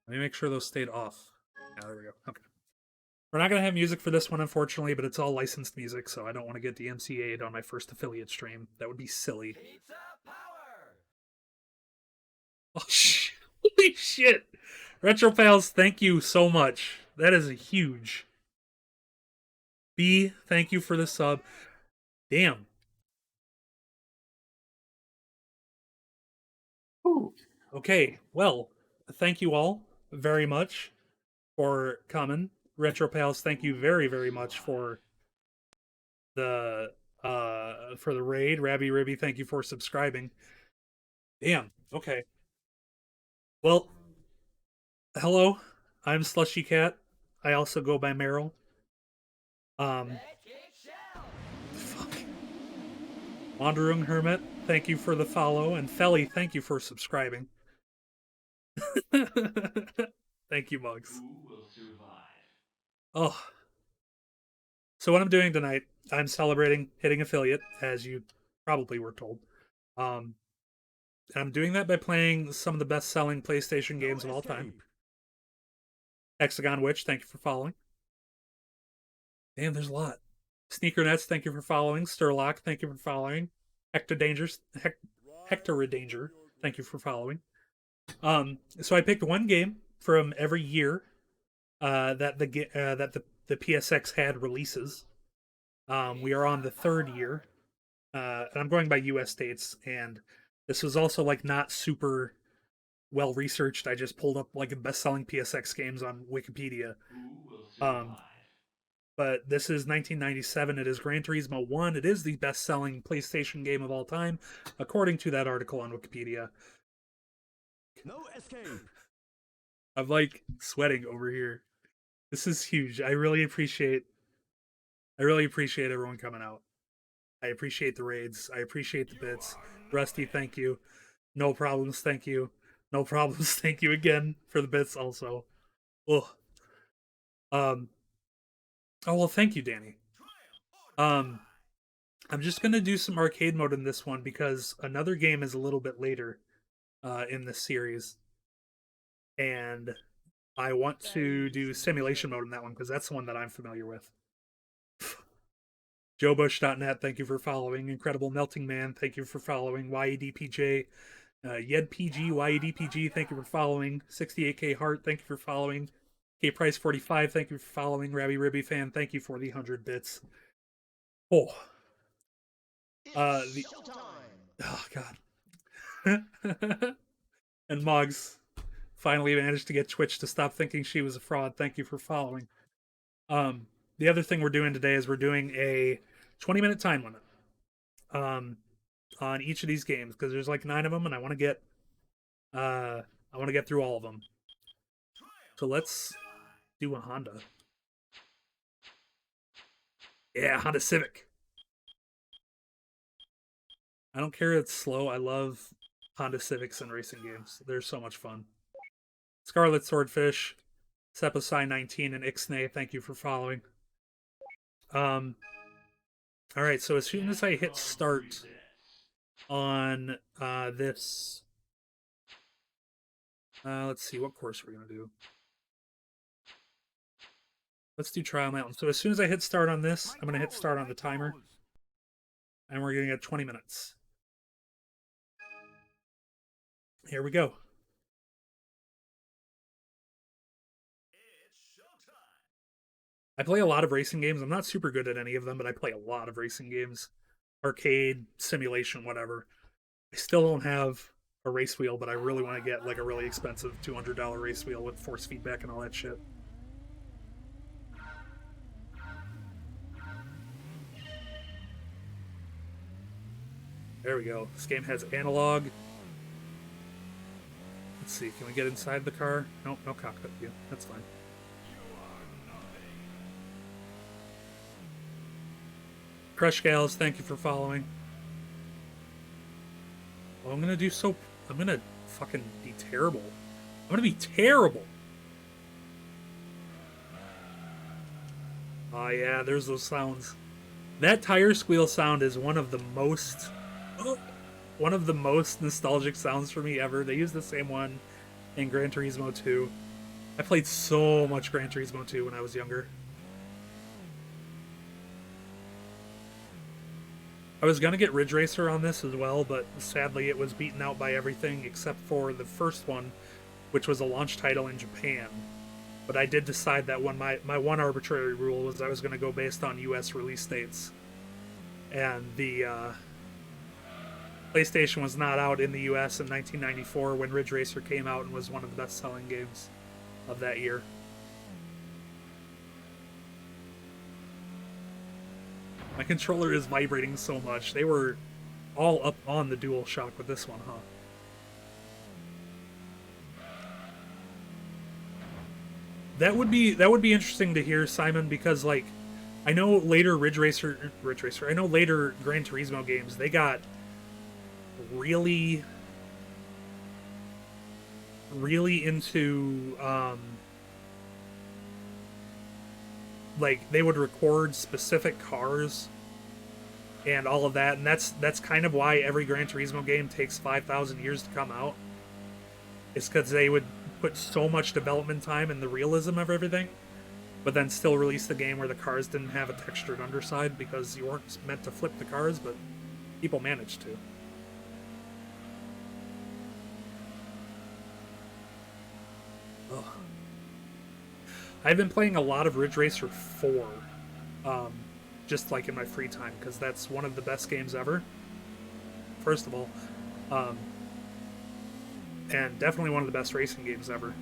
Let me make sure those stayed off. Yeah, there we go. Okay. We're not going to have music for this one, unfortunately, but it's all licensed music, so I don't want to get DMCA'd on my first affiliate stream. That would be silly. Pizza power! Oh, shit. Holy shit. Retro Pals, thank you so much. That is a huge. B, thank you for the sub. Damn. Ooh. Okay, well, thank you all very much for coming. Retro Pals, thank you very, very much for the raid. Rabby Ribby, thank you for subscribing. Damn. Okay. Well, hello. I'm Slushy Cat. I also go by Meryl. Fuck. Wandering Hermit, thank you for the follow, and Felly, thank you for subscribing. Thank you, Mugs. Who will survive? Oh. So what I'm doing tonight, I'm celebrating hitting affiliate, as you probably were told. I'm doing that by playing some of the best-selling PlayStation games of all time. Hexagon Witch, thank you for following. Damn, there's a lot. Sneaker Nets, thank you for following. Sturlock, thank you for following. Hector Danger, thank you for following. So I picked one game from every year that the PSX had releases. We are on the 3rd year, and I'm going by U.S. states. And this was also like not super well researched. I just pulled up like the best-selling PSX games on Wikipedia. Who will survive? But this is 1997. It is Gran Turismo 1. It is the best-selling PlayStation game of all time, according to that article on Wikipedia. No escape. I'm like sweating over here. This is huge. I really appreciate everyone coming out. I appreciate the raids. I appreciate the bits. Rusty, thank you. No problems, thank you. No problems, thank you again for the bits also. Ugh. Oh well, thank you, Danny. I'm just gonna do some arcade mode in this one because another game is a little bit later in this series, and I want to do simulation mode in that one because that's the one that I'm familiar with. JoeBush.net, thank you for following. Incredible Melting Man, thank you for following. YEDPJ, YedPG, YEDPG, thank you for following. 68K Heart, thank you for following. K Price 45, thank you for following. Rabby Ribby Fan, thank you for the 100 bits. Oh. Oh, God. And Mugs finally managed to get Twitch to stop thinking she was a fraud. Thank you for following. The other thing we're doing today is we're doing a 20-minute time limit on each of these games because there's like 9 of them, and I want to get through all of them. So let's do a Honda. Yeah, Honda Civic. I don't care if it's slow. I love Honda Civics and racing games. They're so much fun. Scarlet Swordfish, Seposai 19, and Ixnay, thank you for following. All right, so as soon as I hit start on this, let's see what course we're gonna do. Let's do Trial Mountain. So as soon as I hit start on this, I'm gonna hit start on the timer, and we're gonna get 20 minutes. Here we go. I play a lot of racing games. I'm not super good at any of them, but I play a lot of racing games. Arcade, simulation, whatever. I still don't have a race wheel, but I really want to get like a really expensive $200 race wheel with force feedback and all that shit. There we go. This game has analog. Let's see, can we get inside the car? Nope, no cockpit view. That's fine. Crush Gals, thank you for following. Oh, I'm gonna fucking be terrible. I'm gonna be terrible. Oh yeah, there's those sounds. That tire squeal sound is one of the most nostalgic sounds for me ever. They use the same one in Gran Turismo 2. I played so much Gran Turismo 2 when I was younger. I was gonna get Ridge Racer on this as well, but sadly it was beaten out by everything except for the first one, which was a launch title in Japan. But I did decide that my one arbitrary rule was I was gonna go based on US release dates. And the PlayStation was not out in the US in 1994 when Ridge Racer came out and was one of the best-selling games of that year. My controller is vibrating so much. They were all up on the DualShock with this one, huh? That would be interesting to hear, Simon, because like I know later Ridge Racer, I know later Gran Turismo games, they got really into like they would record specific cars and all of that, and that's kind of why every Gran Turismo game takes 5,000 years to come out. It's because they would put so much development time in the realism of everything, but then still release the game where the cars didn't have a textured underside because you weren't meant to flip the cars, but people managed to. Ugh. I've been playing a lot of Ridge Racer 4, just like in my free time, because that's one of the best games ever, first of all. And definitely one of the best racing games ever.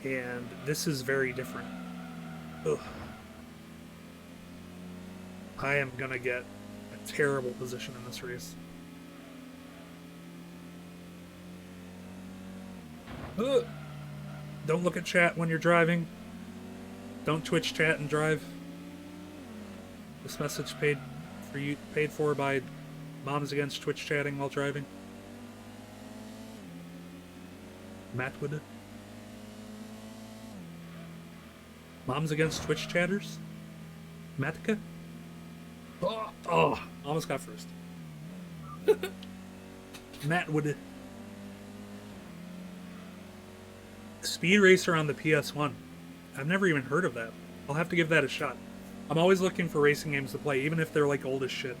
And this is very different. Ugh. I am gonna get a terrible position in this race. Ugh. Don't look at chat when you're driving. Don't Twitch chat and drive. This message paid for by Moms Against Twitch chatting while driving. Matt would. Moms Against Twitch chatters. Matka. Oh, almost got first. Matt would. Speed Racer on the PS1. I've never even heard of that. I'll have to give that a shot. I'm always looking for racing games to play, even if they're like old as shit.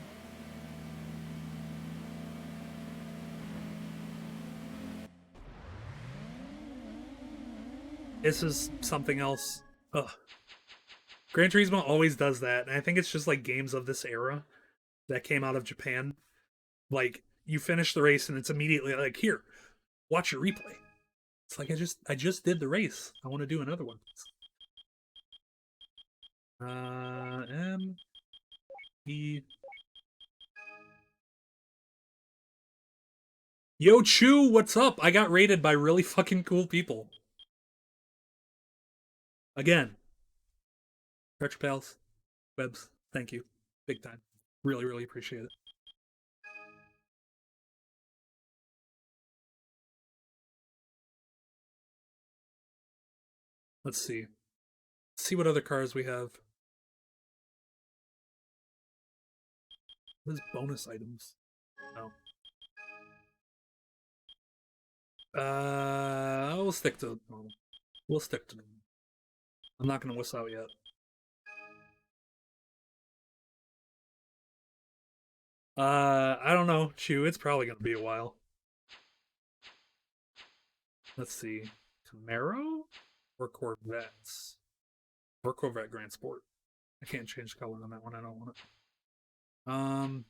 This is something else. Ugh. Gran Turismo always does that, and I think it's just like games of this era that came out of Japan. Like, you finish the race and it's immediately like, here, watch your replay. It's like I just did the race. I want to do another one. M E Yo Chu, what's up? I got rated by really fucking cool people. Again. Retro Pals, Webs, thank you. Big time. Really, really appreciate it. Let's see. Let's see what other cars we have. What is bonus items? No. We'll stick to normal. We'll stick to normal. I'm not gonna wuss out yet. I don't know, Chew. It's probably gonna be a while. Let's see, Camaro or Corvettes or Corvette Grand Sport. I can't change color on that one. I don't want it.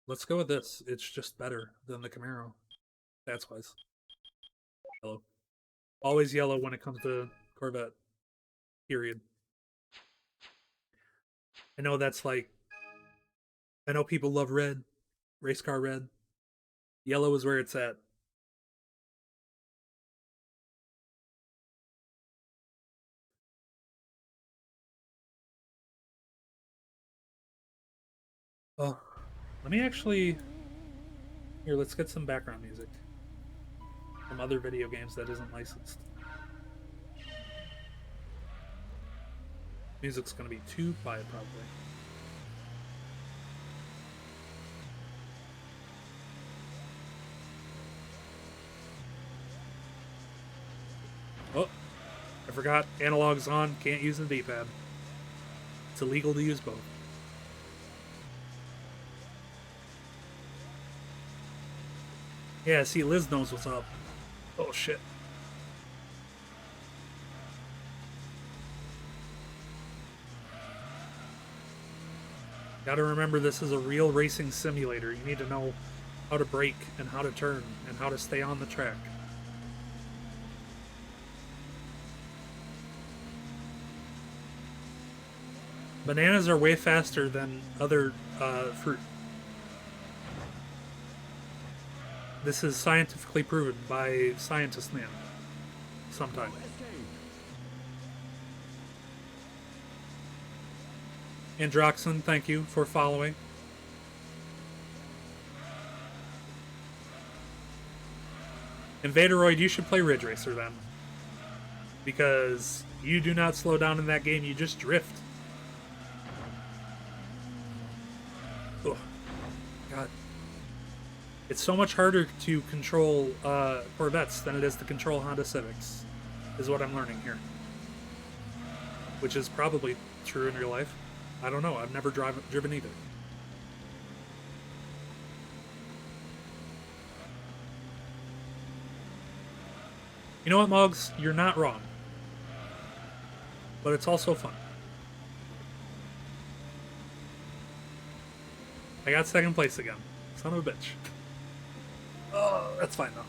Let's go with this. It's just better than the Camaro. That's wise. Yellow. Always yellow when it comes to Corvette. Period. I know that's like. I know people love red, race car red. Yellow is where it's at. Oh, let me actually. Here, let's get some background music from other video games that isn't licensed. Music's gonna be too quiet, probably. Oh, I forgot. Analog's on. Can't use the D-pad. It's illegal to use both. Yeah, see, Liz knows what's up. Oh, shit. Gotta remember, this is a real racing simulator. You need to know how to brake and how to turn and how to stay on the track. Bananas are way faster than other fruit. This is scientifically proven by scientists, man. Sometime. Androxon, thank you for following. Invaderoid, you should play Ridge Racer then. Because you do not slow down in that game, you just drift. Ugh. God. It's so much harder to control Corvettes than it is to control Honda Civics, is what I'm learning here. Which is probably true in real life. I don't know. I've never driven either. You know what, Moggs? You're not wrong. But it's also fun. I got second place again. Son of a bitch. Oh, that's fine though.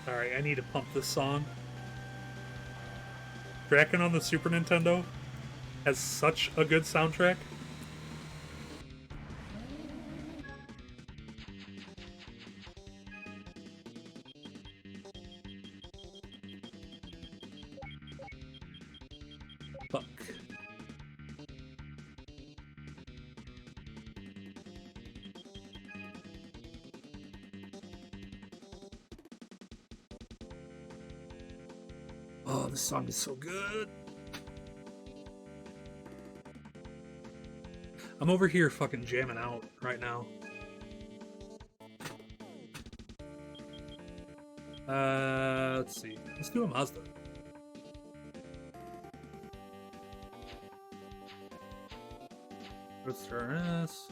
Alright, I need to pump this song. Draken on the Super Nintendo has such a good soundtrack. Fuck. Oh, this song is so good. I'm over here fucking jamming out right now. Let's see. Let's do a Mazda. Let's turn this.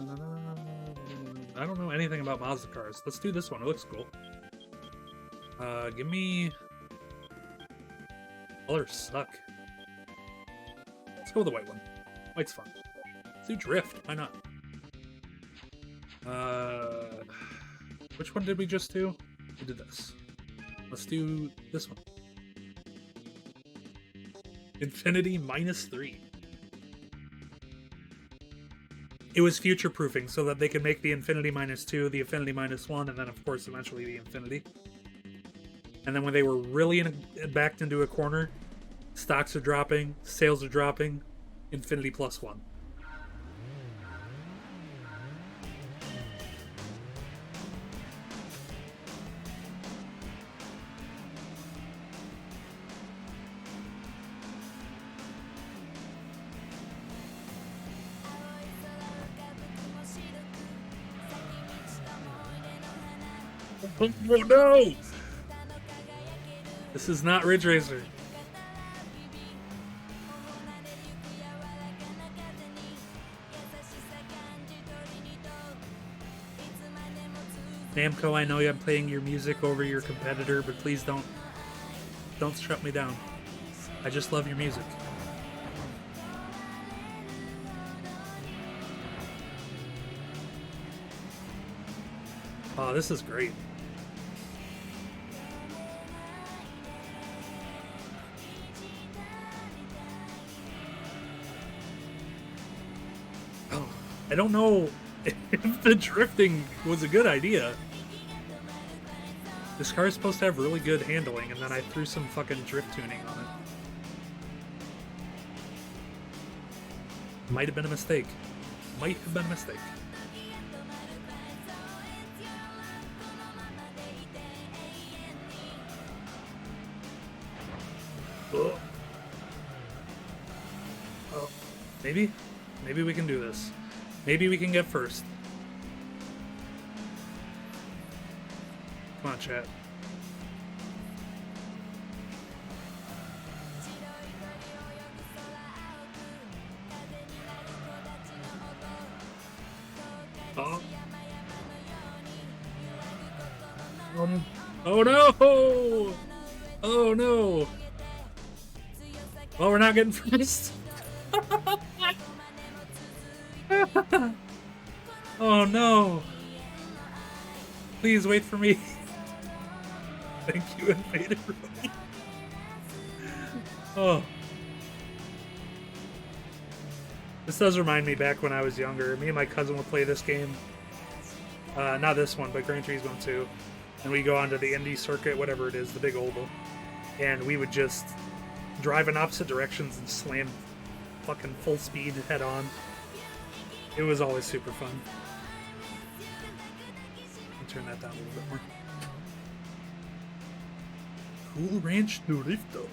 I don't know anything about Mazda cars. Let's do this one. It looks cool. Give me... Colors suck. Let's go with the white one. White's fun. Let's do drift. Why not? Which one did we just do? We did this. Let's do this one. Infinity -3. It was future-proofing so that they could make the Infinity -2, the Infinity -1, and then, of course, eventually the Infinity. And then when they were really backed into a corner, stocks are dropping, sales are dropping, Infinity +1. Oh no! This is not Ridge Racer. Namco, I know I'm playing your music over your competitor, but please don't shut me down. I just love your music. Oh, this is great. Oh, I don't know if the drifting was a good idea. This car is supposed to have really good handling, and then I threw some fucking drift tuning on it. Might have been a mistake. Might have been a mistake. Oh. Oh. Maybe we can do this. Maybe we can get first. Come on, chat. Oh. Oh no! Oh no! Well, we're not getting first. Oh no! Please wait for me. Thank you, Invader. Oh. This does remind me back when I was younger. Me and my cousin would play this game. Not this one, but Gran Turismo 2. And we go onto the Indy circuit, whatever it is, the big oval. And we would just drive in opposite directions and slam fucking full speed head on. It was always super fun. Let me turn that down a little bit more. Cool Ranch Dorito.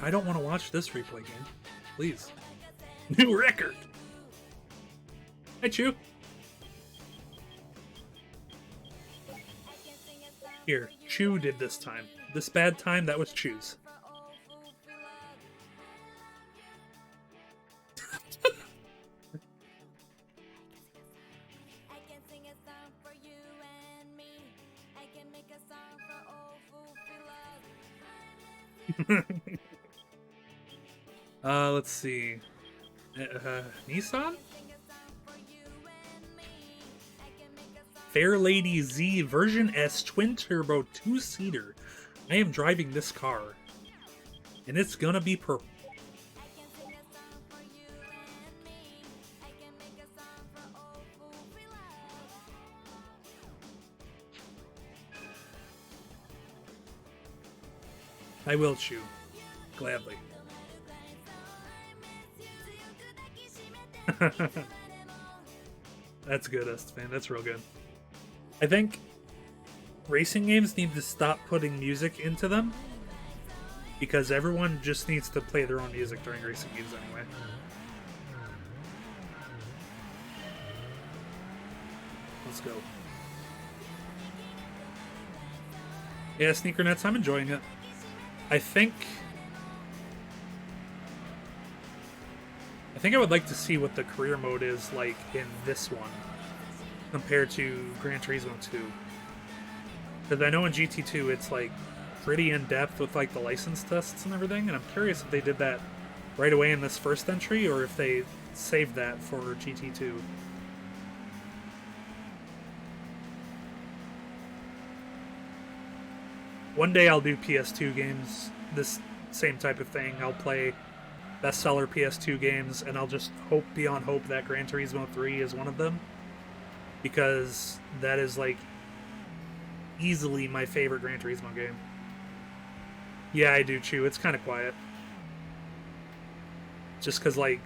I don't want to watch this replay game. Please. New record. Hi, Chew. Here, Chew did this time. This bad time, that was Chew's. Let's see. Nissan? Fair Lady Z version S twin turbo 2-seater. I am driving this car. And it's gonna be purple. I will chew. Gladly. That's good, man. That's real good. I think racing games need to stop putting music into them because everyone just needs to play their own music during racing games anyway. Let's go. Yeah, Sneaker Nets, I'm enjoying it. I think I would like to see what the career mode is like in this one compared to Gran Turismo 2. Because I know in GT2 it's like pretty in-depth with like the license tests and everything, and I'm curious if they did that right away in this first entry or if they saved that for GT2. One day I'll do PS2 games, this same type of thing. I'll play bestseller PS2 games, and I'll just hope beyond hope that Gran Turismo 3 is one of them. Because that is, like, easily my favorite Gran Turismo game. Yeah, I do, Chew. It's kind of quiet. Just because, like,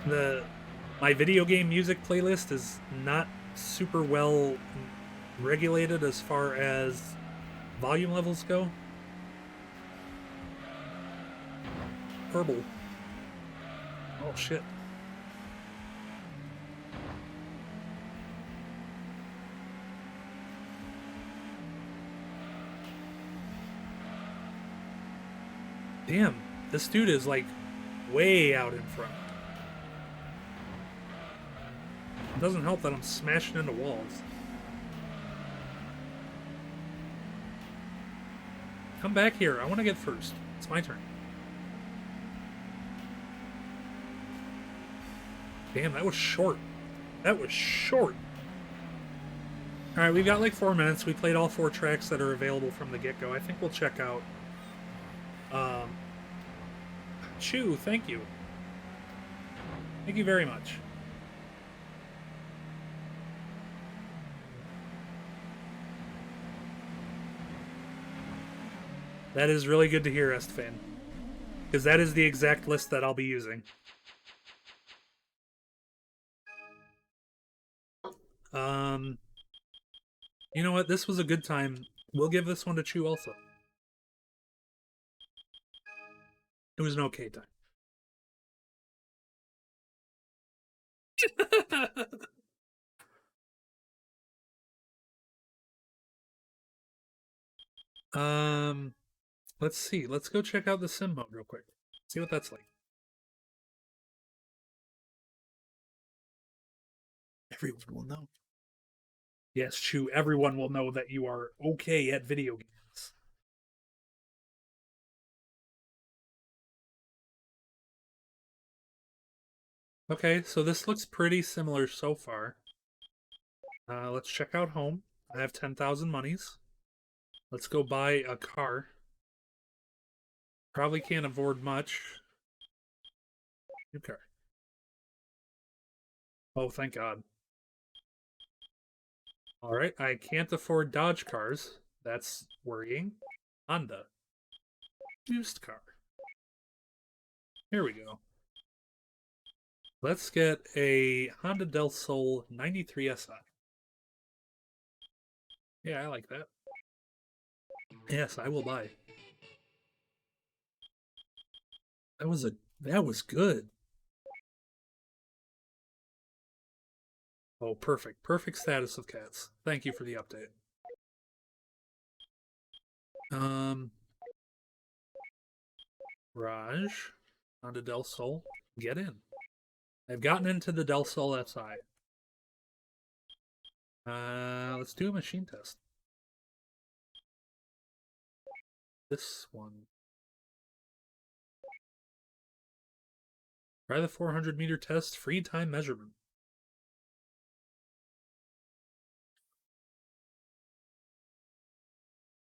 my video game music playlist is not super well regulated as far as volume levels go. Herbal. Oh shit. Damn, this dude is like way out in front. It doesn't help that I'm smashing into walls. Come back here. I want to get first. It's my turn. Damn, that was short. That was short. Alright, we've got like 4 minutes. We played all 4 tracks that are available from the get-go. I think we'll check out... Chew, thank you. Thank you very much. That is really good to hear, Estfan. Because that is the exact list that I'll be using. You know what? This was a good time. We'll give this one to Chew also. It was an okay time. Let's see. Let's go check out the sim mode real quick. See what that's like. Everyone will know. Yes, Chew, everyone will know that you are okay at video games. Okay, so this looks pretty similar so far. Let's check out home. I have 10,000 monies. Let's go buy a car. Probably can't afford much. New car. Oh, thank God. Alright, I can't afford Dodge cars. That's worrying. Honda. Used car. Here we go. Let's get a Honda Del Sol 93 SI. Yeah, I like that. Yes, I will buy. That was good. Oh, perfect. Perfect status of cats. Thank you for the update. Raj, Honda Del Sol, get in. I've gotten into the Del Sol SI. Let's do a machine test. This one. Try the 400-meter test, free time measurement.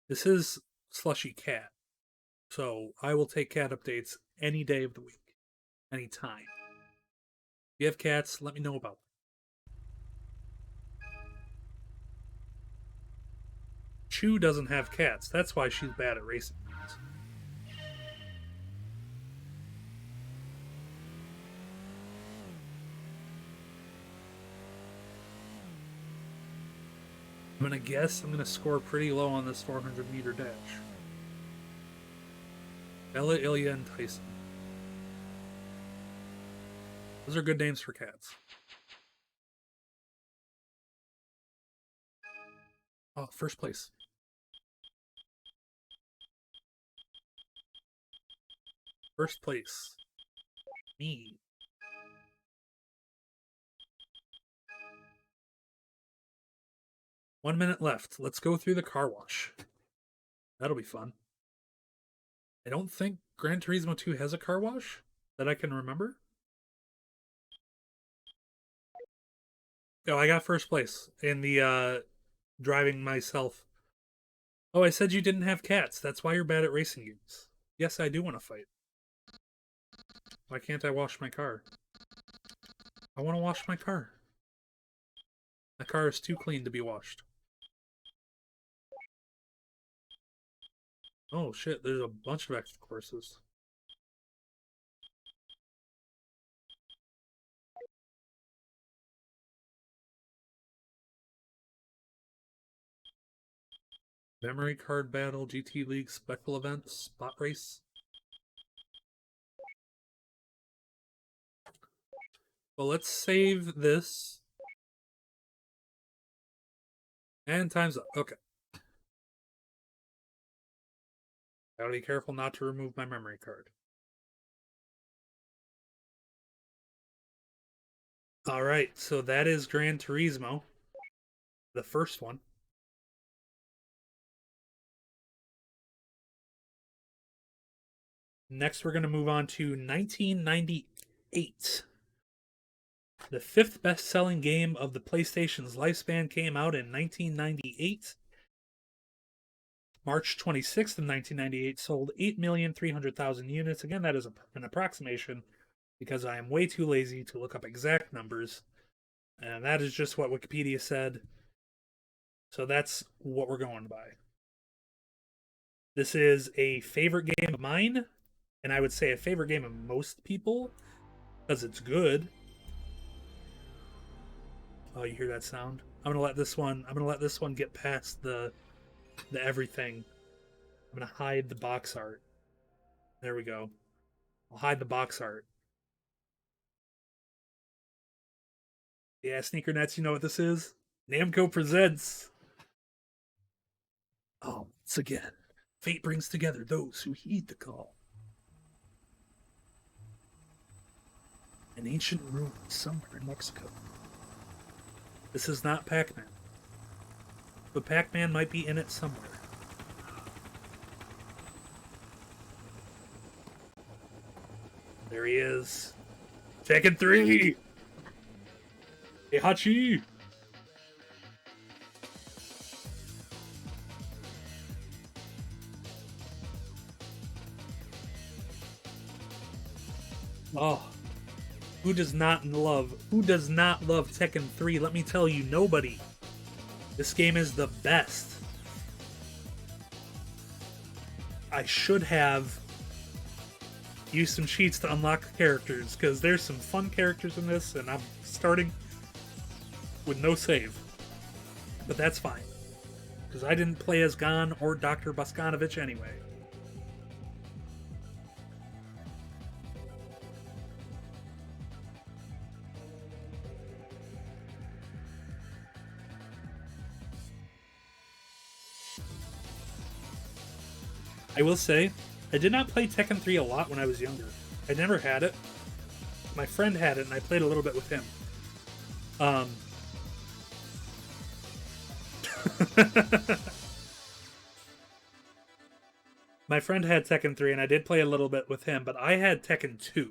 This is Slushy Cat, so I will take cat updates any day of the week, anytime. If you have cats, let me know about them. Chew doesn't have cats, that's why she's bad at racing games. I'm gonna guess I'm gonna score pretty low on this 400-meter dash. Bella, Ilya, and Tyson. Those are good names for cats. Oh, first place. First place. Me. One minute left. Let's go through the car wash. That'll be fun. I don't think Gran Turismo 2 has a car wash that I can remember. Oh, I got first place in the driving myself. Oh, I said you didn't have cats. That's why you're bad at racing games. Yes, I do want to fight. Why can't I wash my car? I want to wash my car. My car is too clean to be washed. Oh shit, there's a bunch of extra courses. Memory card battle, GT League, Speckle event, spot race. Well, let's save this. And time's up. Okay. Gotta be careful not to remove my memory card. Alright, so that is Gran Turismo. The first one. Next, we're going to move on to 1998. The fifth best-selling game of the PlayStation's lifespan came out in 1998. March 26th of 1998 sold 8,300,000 units. Again, that is an approximation because I am way too lazy to look up exact numbers. And that is just what Wikipedia said. So that's what we're going by. This is a favorite game of mine, and I would say a favorite game of most people because it's good. Oh, you hear that sound? I'm gonna let this one get past the everything. I'm gonna hide the box art. There we go. I'll hide the box art. Yeah, Sneaker Nets, you know what this is? Namco presents. Oh, once again, fate brings together those who heed the call. An ancient ruin somewhere in Mexico. This is not Pac-Man. But Pac-Man might be in it somewhere. There he is. Tekken 3! Hey, Hachi! Oh. Who does not love Tekken 3? Let me tell you, nobody. This game is the best. I should have used some cheats to unlock characters, because there's some fun characters in this, and I'm starting with no save. But that's fine, because I didn't play as Gon or Dr. Boskanovich anyway. I will say, I did not play Tekken 3 a lot when I was younger. I never had it. My friend had it, and I played a little bit with him. My friend had Tekken 3, and I did play a little bit with him, but I had Tekken 2.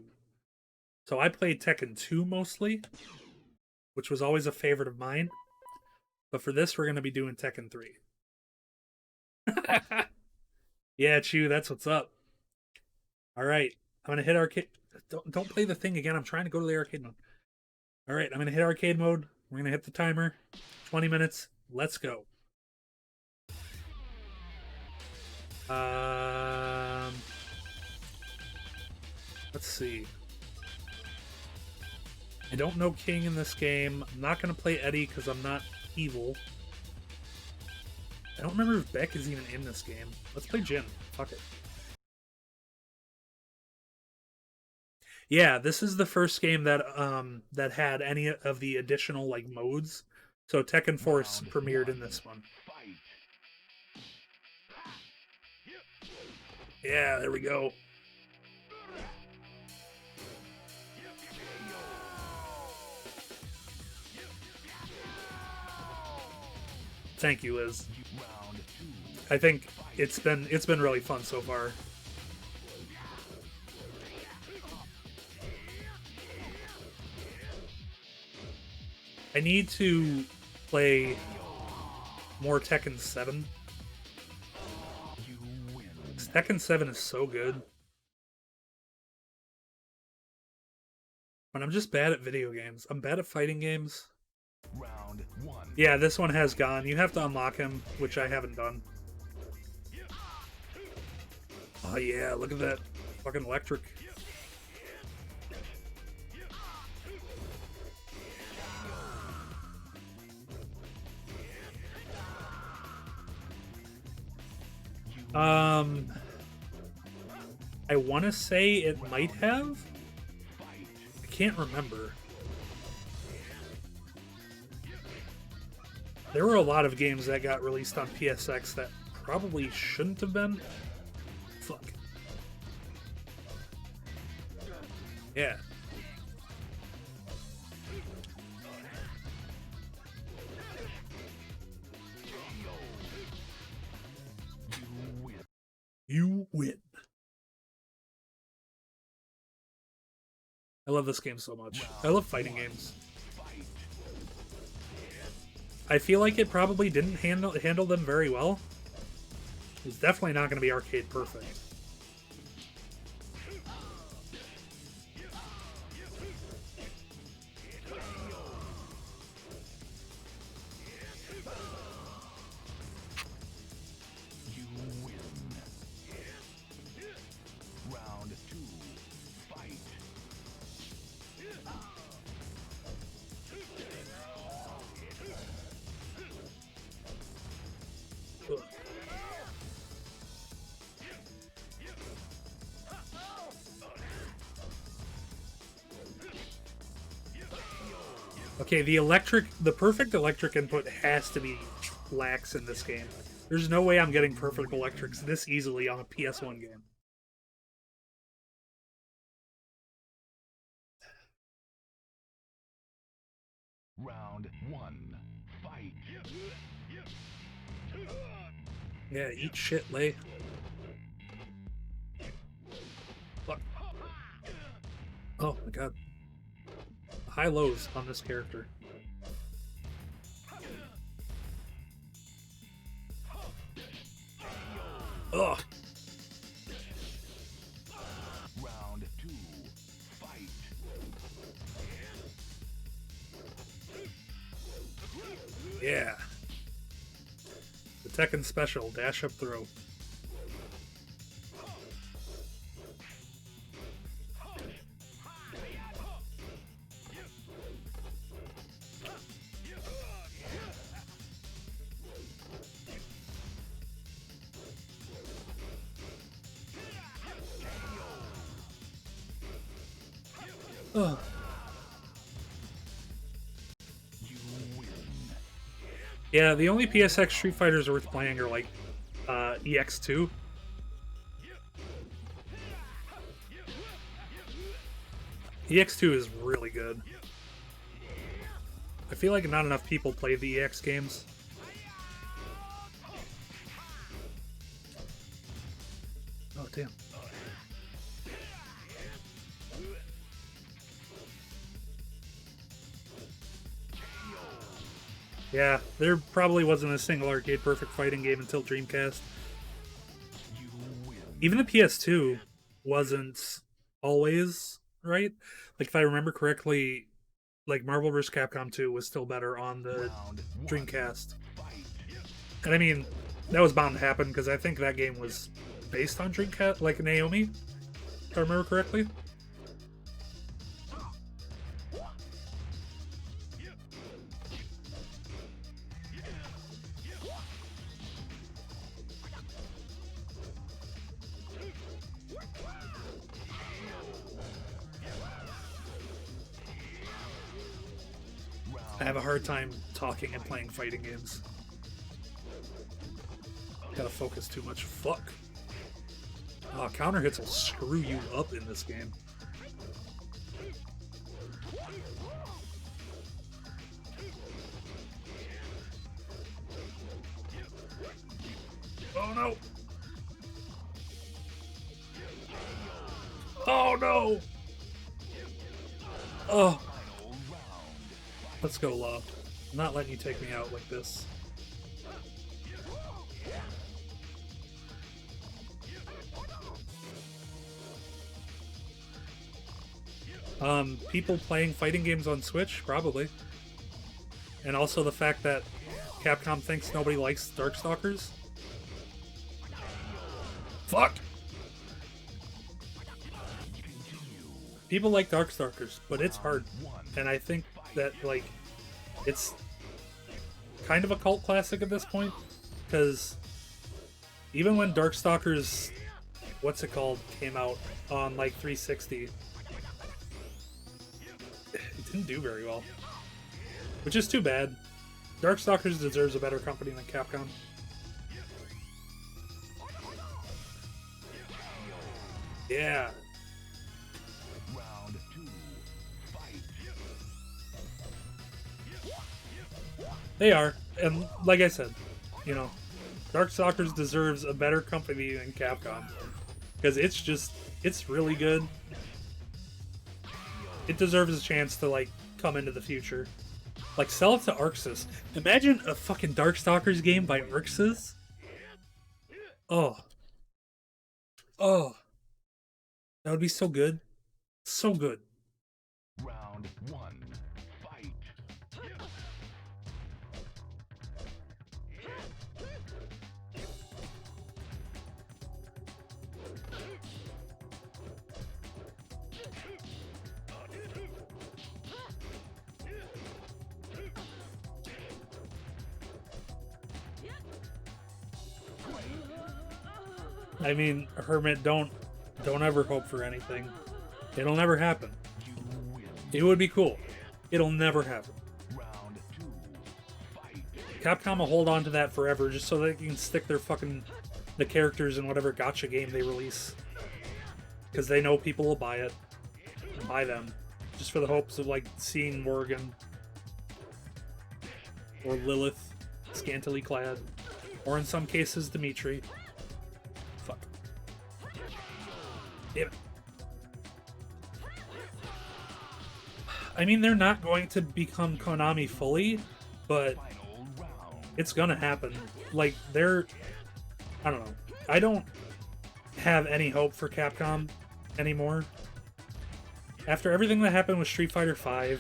So I played Tekken 2 mostly, which was always a favorite of mine. But for this, we're going to be doing Tekken 3. Yeah, Chew, that's what's up. Alright, I'm going to hit arcade... Don't play the thing again, I'm trying to go to the arcade mode. Alright, I'm going to hit arcade mode. We're going to hit the timer. 20 minutes. Let's go. Let's see. I don't know King in this game. I'm not going to play Eddie because I'm not evil. I don't remember if Beck is even in this game. Let's play Jin. Fuck it. Yeah, this is the first game that that had any of the additional like modes. So Tekken Force premiered in this one. Yeah, there we go. Thank you, Liz. I think it's been really fun so far. I need to play more Tekken 7. Tekken 7 is so good. But I'm just bad at video games. I'm bad at fighting games. Round 1. Yeah, this one has Gon. You have to unlock him, which I haven't done. Oh yeah, look at that. Fucking electric. I want to say it might have. I can't remember. There were a lot of games that got released on PSX that probably shouldn't have been fuck. Yeah. You win. I love this game so much. I love fighting games. I feel like it probably didn't handle them very well. It's definitely not going to be arcade perfect. You win. Round 2. Fight. Ugh. Okay, the perfect electric input has to be lax in this game. There's no way I'm getting perfect electrics this easily on a PS1 game. Round 1. Fight. Yeah, eat shit, Lay. Fuck. Oh my god. High lows on this character. Ugh. Round 2. Fight. Yeah. The Tekken special, dash up throw. Ugh. You win. Yeah, the only PSX Street Fighters worth playing are like EX2. EX2 is really good. I feel like not enough people play the EX games. Oh, damn. Yeah, there probably wasn't a single arcade perfect fighting game until Dreamcast. You win. Even the PS2 wasn't always right. Like, if I remember correctly, like Marvel vs. Capcom 2 was still better on the Round 1. Dreamcast. Fight. And I mean, that was bound to happen because I think that game was based on Dreamcast, like Naomi, if I remember correctly. I have a hard time talking and playing fighting games. Gotta focus too much. Fuck. Oh, counter hits will screw you up in this game. Oh no! Oh no! Oh! Let's go, Law. I'm not letting you take me out like this. People playing fighting games on Switch? Probably. And also the fact that Capcom thinks nobody likes Darkstalkers? Fuck! People like Darkstalkers, but it's hard. And I think that, like, it's kind of a cult classic at this point. Because even when Darkstalkers, what's it called, came out on, like, 360, it didn't do very well. Which is too bad. Darkstalkers deserves a better company than Capcom. Yeah. Round 2. Fight. They are. And like I said, you know, Darkstalkers deserves a better company than Capcom. Because it's really good. It deserves a chance to, like, come into the future. Like, sell it to Arxis. Imagine a fucking Darkstalkers game by Arxis. Oh. Oh. That would be so good. So good. Round 1. Fight. I mean, Hermit, don't ever hope for anything. It'll never happen. You win. It would be cool. It'll never happen. Round 2. Fight. Capcom will hold on to that forever just so they can stick their the characters in whatever gacha game they release. Because they know people will buy it. And buy them. Just for the hopes of, like, seeing Morgan. Or Lilith. Scantily clad. Or in some cases, Dimitri. Fuck. Damn it. I mean, they're not going to become Konami fully, but Final round. it's gonna happen. Like, I don't know. I don't have any hope for Capcom anymore. After everything that happened with Street Fighter V,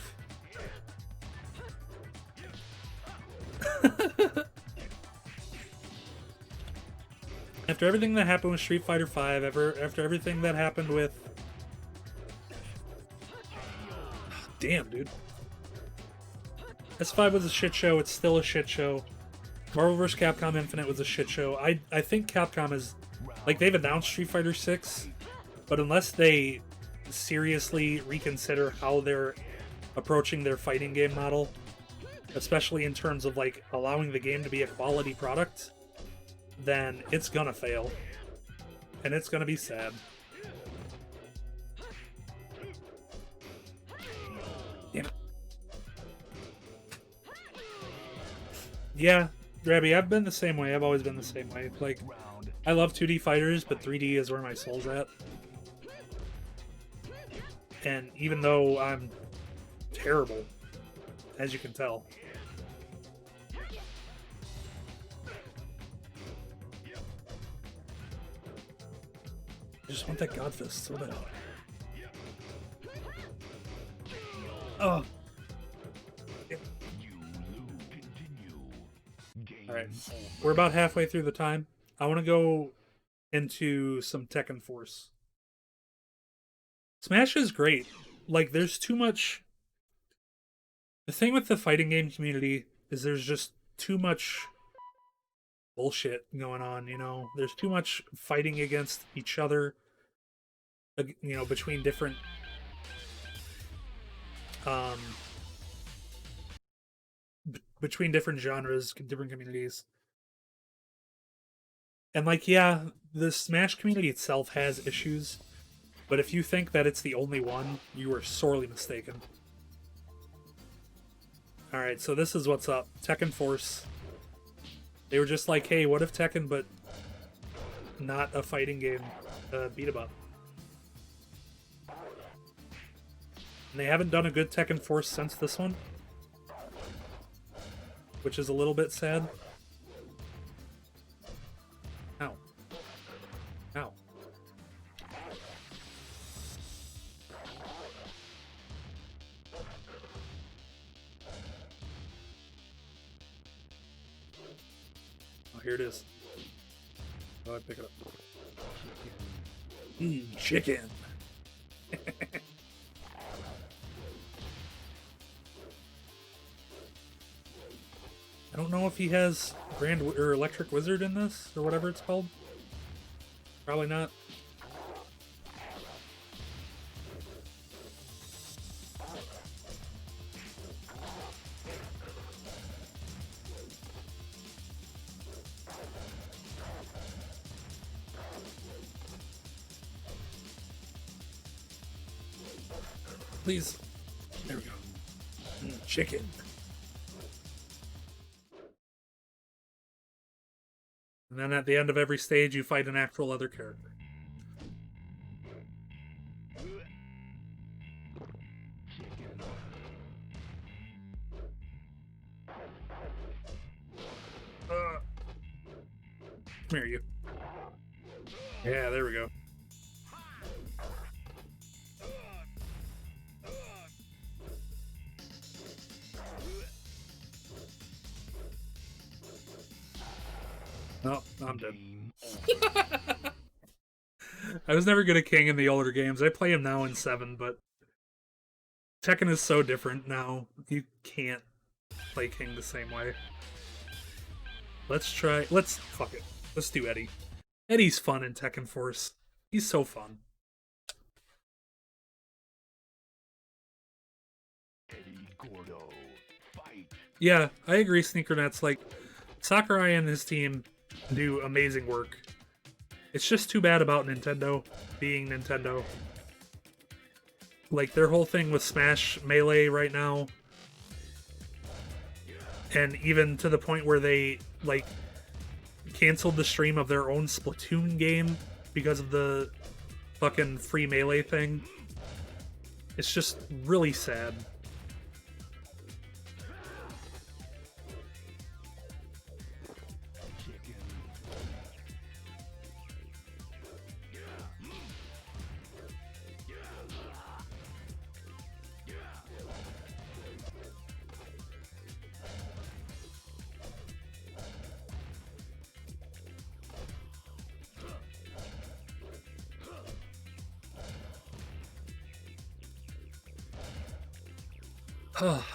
after everything that happened with Street Fighter V, after everything that happened with... Damn, dude. S5 was a shit show. It's still a shit show. Marvel vs. Capcom Infinite was a shit show. I think Capcom is... Like, they've announced Street Fighter 6, but unless they seriously reconsider how they're approaching their fighting game model, especially in terms of, like, allowing the game to be a quality product, then it's gonna fail. And it's gonna be sad. Damn it. Yeah, Grabby, I've been the same way. I've always been the same way. Like, Round. I love 2D fighters, but 3D is where my soul's at. And even though I'm terrible, as you can tell, I just want that Godfist so bad. Oh. You lose. Continue. Game Alright. over. We're about halfway through the time. I want to go into some Tekken Force. Smash is great. Like, there's too much... The thing with the fighting game community is there's just too much bullshit going on, you know? There's too much fighting against each other, you know, between different... between different genres, different communities. And, like, yeah, the Smash community itself has issues, but if you think that it's the only one, you are sorely mistaken. Alright, so this is what's up. Tekken Force. They were just like, hey, what if Tekken, but not a fighting game, beat 'em up. And they haven't done a good Tekken Force since this one, which is a little bit sad. Ow. Ow. Oh, here it is. Oh, I pick it up. Chicken. I don't know if he has or Electric Wizard in this, or whatever it's called. Probably not. Please. There we go. Chicken. And then at the end of every stage, you fight an actual other character. Come here, you. Yeah, there we go. Oh, I'm dead. I was never good at King in the older games. I play him now in 7, but Tekken is so different now. You can't play King the same way. Fuck it. Let's do Eddie. Eddie's fun in Tekken Force. He's so fun. Eddie Gordo, fight. Yeah, I agree, Sneakernets. Like, Sakurai and his team do amazing work. It's just too bad about Nintendo being Nintendo. Like, their whole thing with Smash Melee right now, and even to the point where they, like, canceled the stream of their own Splatoon game because of the fucking free Melee thing. It's just really sad.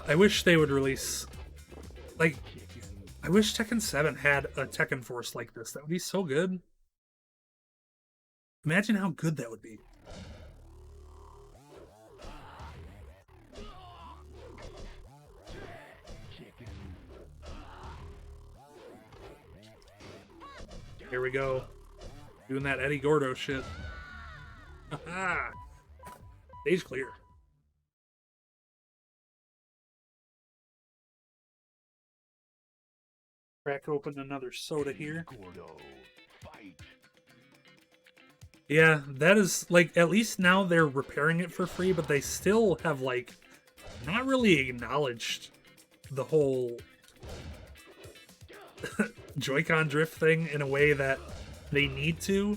I wish they would release, like, I wish Tekken 7 had a Tekken Force like this. That would be so good. Imagine how good that would be. Here we go. Doing that Eddie Gordo shit. Haha. Stage clear. Crack open another soda here. Gordo, fight. Yeah, that is, like, at least now they're repairing it for free, but they still have, like, not really acknowledged the whole Joy-Con drift thing in a way that they need to.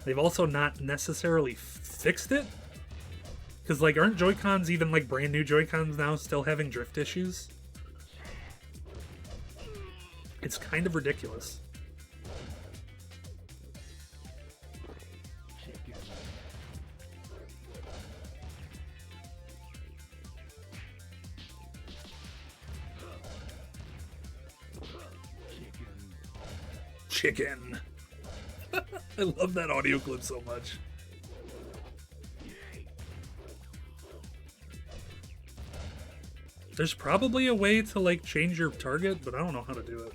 They've also not necessarily fixed it. Because, like, aren't Joy-Cons, even, like, brand new Joy-Cons now, still having drift issues? It's kind of ridiculous. Chicken. I love that audio clip so much. There's probably a way to, like, change your target, but I don't know how to do it.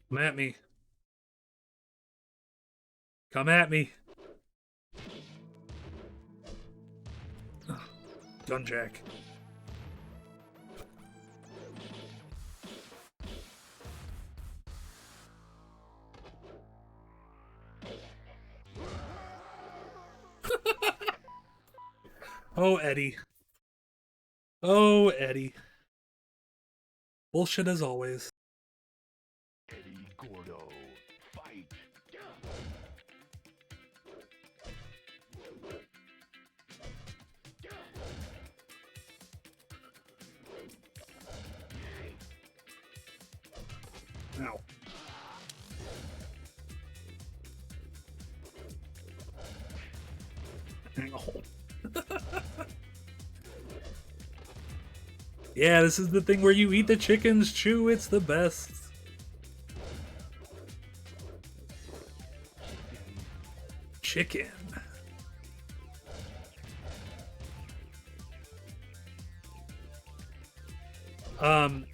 Come at me. Come at me. Oh, Gunjack. Oh, Eddie. Oh, Eddie. Bullshit as always. Eddie Gordo, fight. Ow. Ow. Yeah, this is the thing where you eat the chickens, chew, it's the best. Chicken.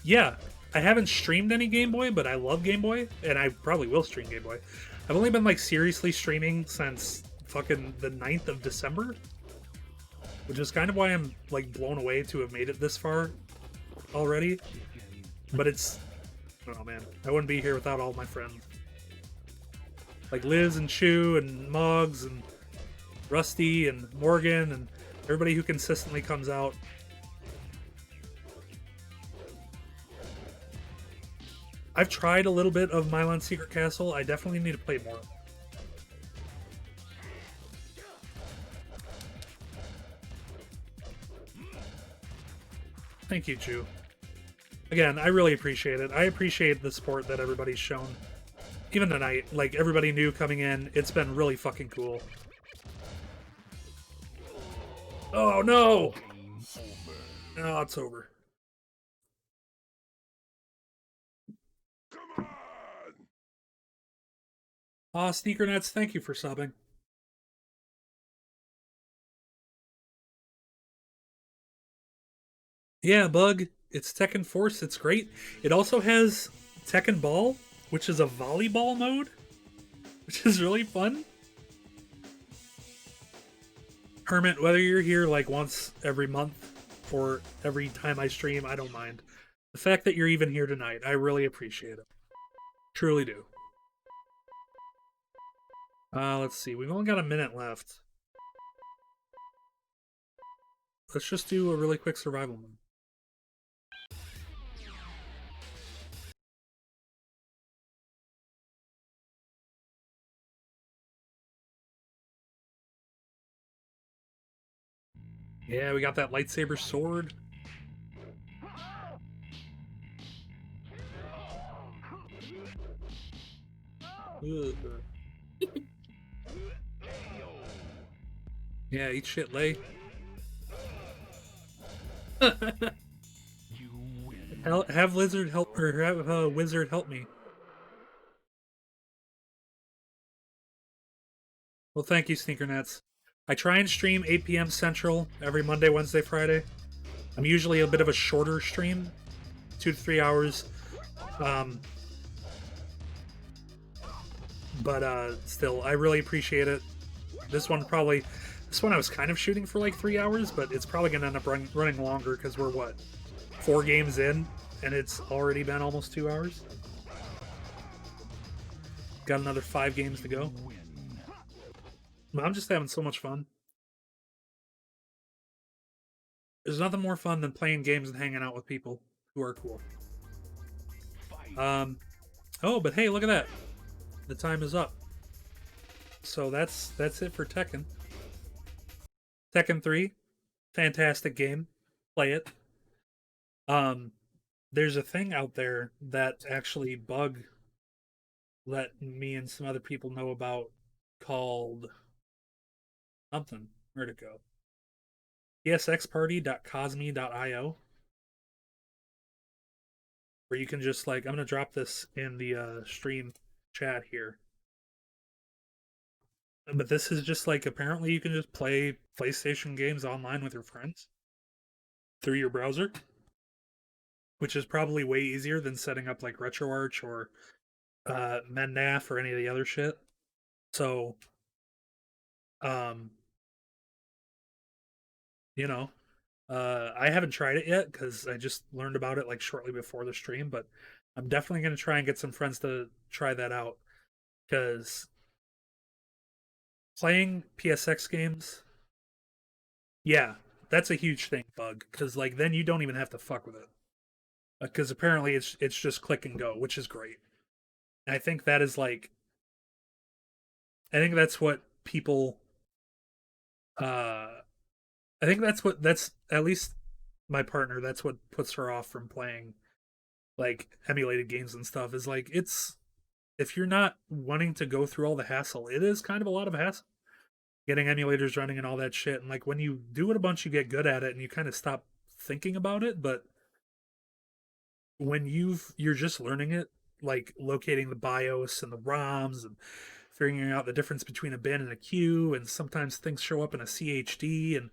Yeah, I haven't streamed any Game Boy, but I love Game Boy, and I probably will stream Game Boy. I've only been like seriously streaming since fucking the 9th of December, which is kind of why I'm like blown away to have made it this far already. But it's, oh man, I wouldn't be here without all my friends. Like Liz and Chew and Moggs and Rusty and Morgan and everybody who consistently comes out. I've tried a little bit of Milon Secret Castle. I definitely need to play more. Thank you, Chew. Again, I really appreciate it. I appreciate the support that everybody's shown. Even tonight, like everybody new coming in, it's been really fucking cool. Oh no! No, it's over. Come on! Aw, Sneaker Nets, thank you for subbing. Yeah, Bug. It's Tekken Force. It's great. It also has Tekken Ball, which is a volleyball mode, which is really fun. Hermit, whether you're here like once every month or every time I stream, I don't mind. The fact that you're even here tonight, I really appreciate it. Truly do. Let's see. We've only got a minute left. Let's just do a really quick survival mode. Yeah, we got that lightsaber sword. Ugh. Yeah, eat shit, Lay. You win. Have Lizard help, or have Wizard help me. Well, thank you, Sneaker Nets. I try and stream 8 p.m. Central every Monday, Wednesday, Friday. I'm usually a bit of a shorter stream, 2 to 3 hours. But still, I really appreciate it. This one I was kind of shooting for like 3 hours, but it's probably gonna end up running longer because we're what, 4 games in, and it's already been almost 2 hours. Got another 5 games to go. I'm just having so much fun. There's nothing more fun than playing games and hanging out with people who are cool. Oh, but hey, look at that. The time is up. So that's it for Tekken. Tekken 3, fantastic game. Play it. There's a thing out there that actually Bug let me and some other people know about called something. Where'd it go? psxparty.cosme.io, where you can just like, I'm gonna drop this in the stream chat here. But this is just like, apparently you can just play PlayStation games online with your friends through your browser, which is probably way easier than setting up like RetroArch or MenNaf or any of the other shit. So, you know, I haven't tried it yet because I just learned about it like shortly before the stream, but I'm definitely going to try and get some friends to try that out because playing PSX games, yeah, that's a huge thing, Bug, because like then you don't even have to fuck with it because apparently it's just click and go, which is great. And I think that is like, I think that's what people, I think that's at least my partner. That's what puts her off from playing like emulated games and stuff. Is like it's, if you're not wanting to go through all the hassle, it is kind of a lot of hassle getting emulators running and all that shit. And like when you do it a bunch, you get good at it and you kind of stop thinking about it. But when you're just learning it, like locating the BIOS and the ROMs and figuring out the difference between a bin and a queue, and sometimes things show up in a CHD, and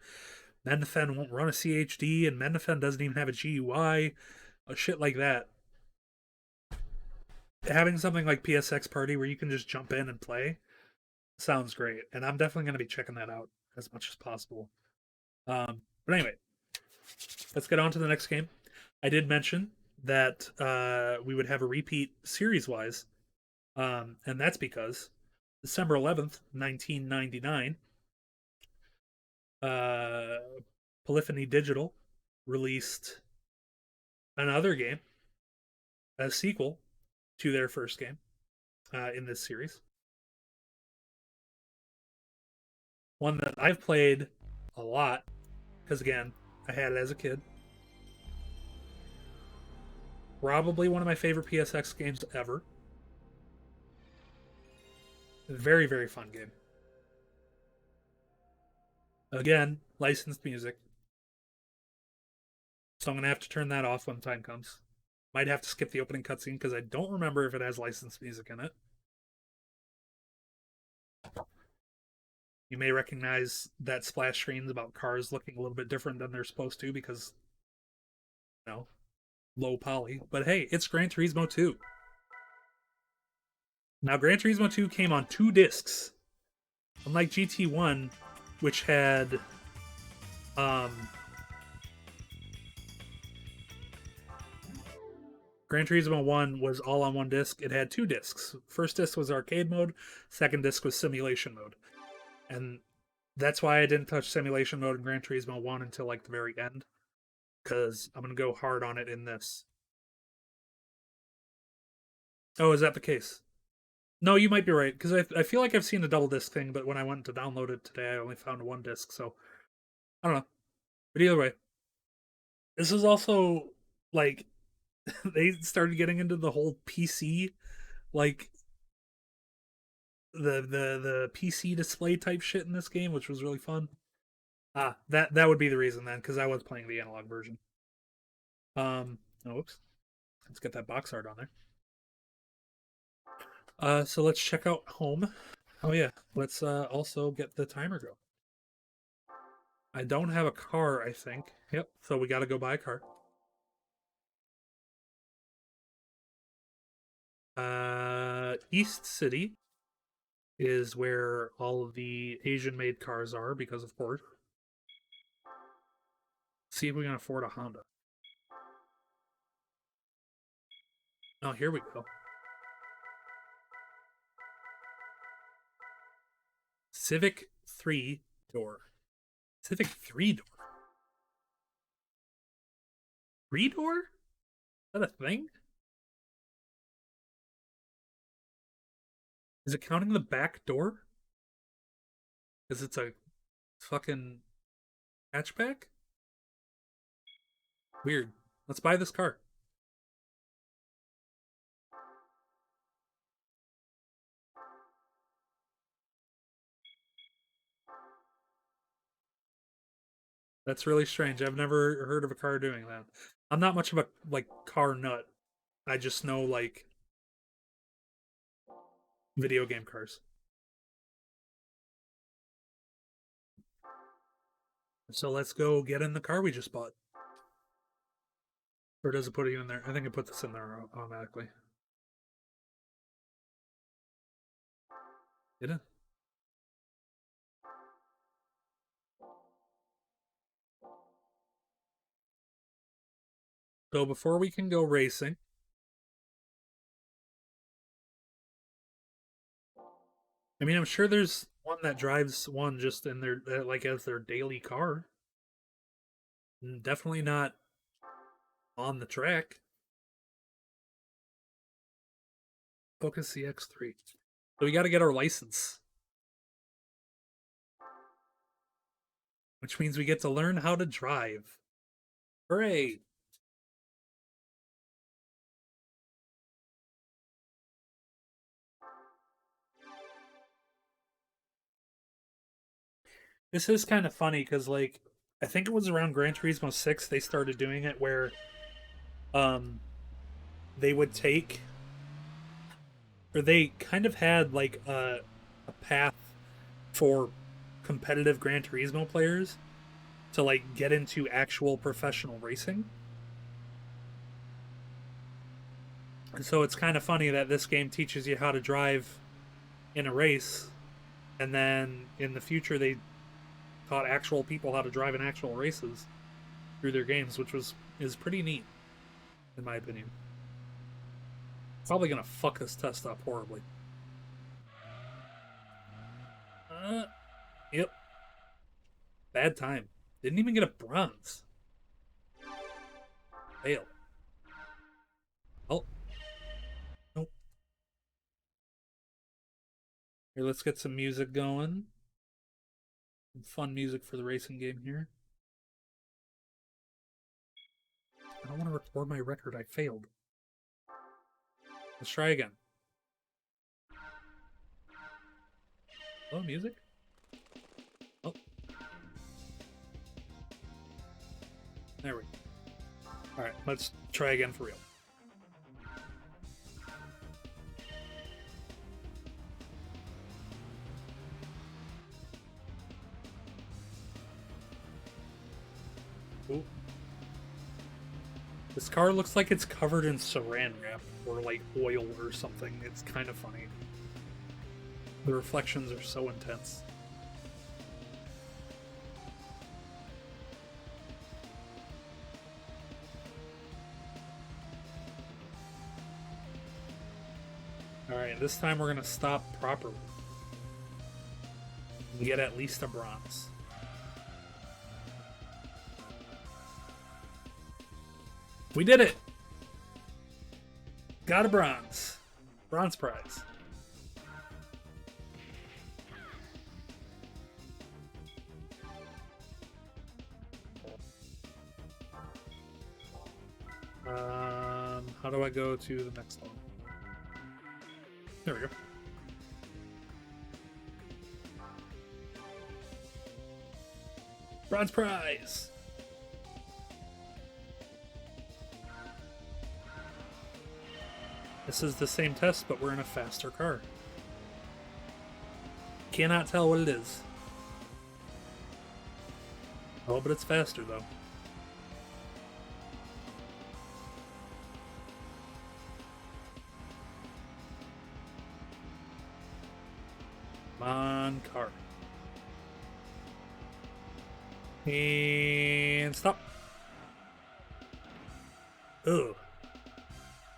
Mendefen won't run a CHD, and Mendefen doesn't even have a GUI, shit like that. Having something like PSX Party where you can just jump in and play sounds great, and I'm definitely going to be checking that out as much as possible. But anyway, let's get on to the next game. I did mention that we would have a repeat series-wise, and that's because December 11th, 1999, Polyphony Digital released another game, a sequel to their first game in this series. One that I've played a lot, because again, I had it as a kid. Probably one of my favorite PSX games ever. Very, very fun game. Again, licensed music. So I'm going to have to turn that off when the time comes. Might have to skip the opening cutscene because I don't remember if it has licensed music in it. You may recognize that splash screens about cars looking a little bit different than they're supposed to because, you know, low poly. But hey, it's Gran Turismo 2. Now, Gran Turismo 2 came on 2 discs. Unlike GT1, which had Gran Turismo 1 was all on 1 disc. It had 2 discs. First disc was arcade mode, second disc was simulation mode. And that's why I didn't touch simulation mode in Gran Turismo 1 until like the very end, because I'm going to go hard on it in this. Oh, is that the case? No, you might be right, because I feel like I've seen the double disc thing, but when I went to download it today, I only found 1 disc, so I don't know. But either way, this is also like they started getting into the whole PC, like the PC display type shit in this game, which was really fun. That would be the reason then, because I was playing the analog version. Oh, whoops. Let's get that box art on there. So let's check out home. Oh yeah, let's also get the timer go. I don't have a car, I think. Yep, so we gotta go buy a car. East City is where all of the Asian-made cars are, because of course. See if we can afford a Honda. Oh, here we go. Civic 3-door. Civic 3-door? 3-door? Is that a thing? Is it counting the back door? Because it's a fucking hatchback? Weird. Let's buy this car. That's really strange. I've never heard of a car doing that. I'm not much of a like car nut. I just know like video game cars. So let's go get in the car we just bought. Or does it put you in there? I think it put this in there automatically. Did it? So before we can go racing, I mean, I'm sure there's one that drives one just in their like as their daily car. Definitely not on the track. Focus CX3. So we got to get our license, which means we get to learn how to drive. Hooray! This is kind of funny because, like, I think it was around Gran Turismo 6 they started doing it where, they would take, or they kind of had like a path for competitive Gran Turismo players to like get into actual professional racing. And so it's kind of funny that this game teaches you how to drive in a race, and then in the future they taught actual people how to drive in actual races through their games, which is pretty neat, in my opinion. Probably gonna fuck this test up horribly. Yep. Bad time. Didn't even get a bronze. Fail. Oh. Nope. Here, let's get some music going. Some fun music for the racing game here. I don't want to record my record. I failed. Let's try again. Oh, music? Oh. There we go. Alright, let's try again for real. Ooh. This car looks like it's covered in saran wrap or like oil or something. It's kind of funny. The reflections are so intense. Alright, this time we're gonna stop properly. And get at least a bronze. We did it! Got a bronze. Bronze prize. How do I go to the next one? There we go. Bronze prize! This is the same test, but we're in a faster car. Cannot tell what it is. Oh, but it's faster, though. Come on, car. And stop. Ugh.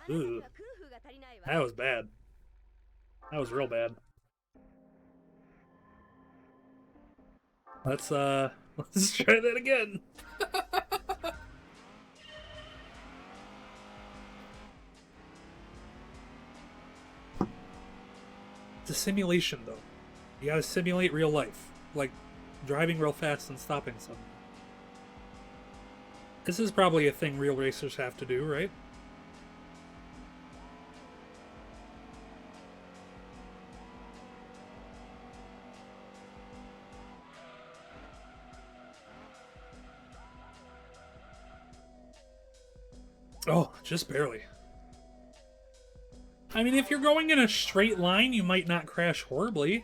Ooh. That was bad. That was real bad. Let's try that again. It's a simulation, though. You gotta simulate real life. Like driving real fast and stopping something. This is probably a thing real racers have to do, right? Oh, just barely. I mean, if you're going in a straight line, you might not crash horribly.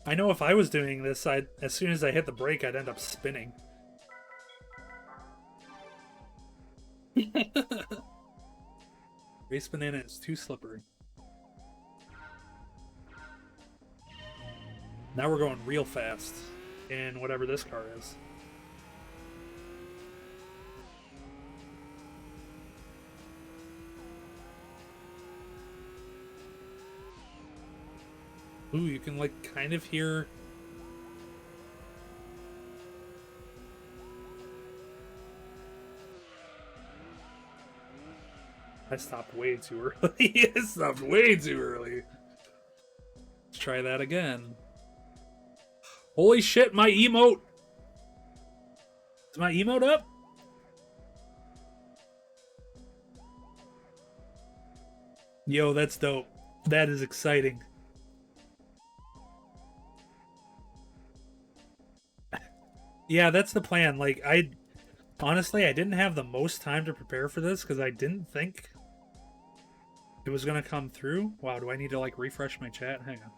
I know if I was doing this, as soon as I hit the brake, I'd end up spinning. Race banana is too slippery. Now we're going real fast in whatever this car is. Ooh, you can like kind of hear. I stopped way too early. I stopped way too early. Let's try that again. Holy shit, my emote! Is my emote up? Yo, that's dope. That is exciting. Yeah, that's the plan. Like, honestly, I didn't have the most time to prepare for this because I didn't think It was gonna come through? Wow, do I need to like refresh my chat? Hang on.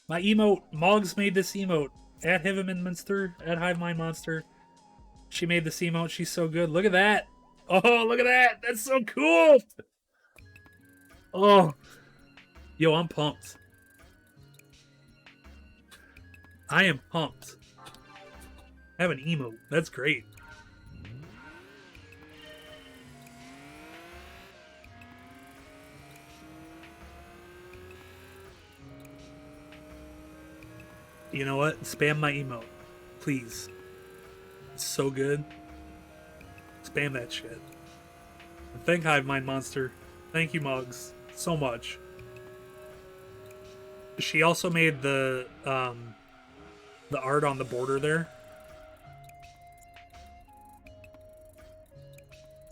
My emote! Moggs made this emote. At Hiveminmonster, at Hivemind Monster. She made this emote. She's so good. Look at that! Oh, look at that! That's so cool! Oh. Yo, I'm pumped. I am pumped. I have an emote. That's great. You know what? Spam my emote. Please. It's so good. Spam that shit. And thank Hivemind Monster. Thank you, Mugs. So much. She also made the art on the border there.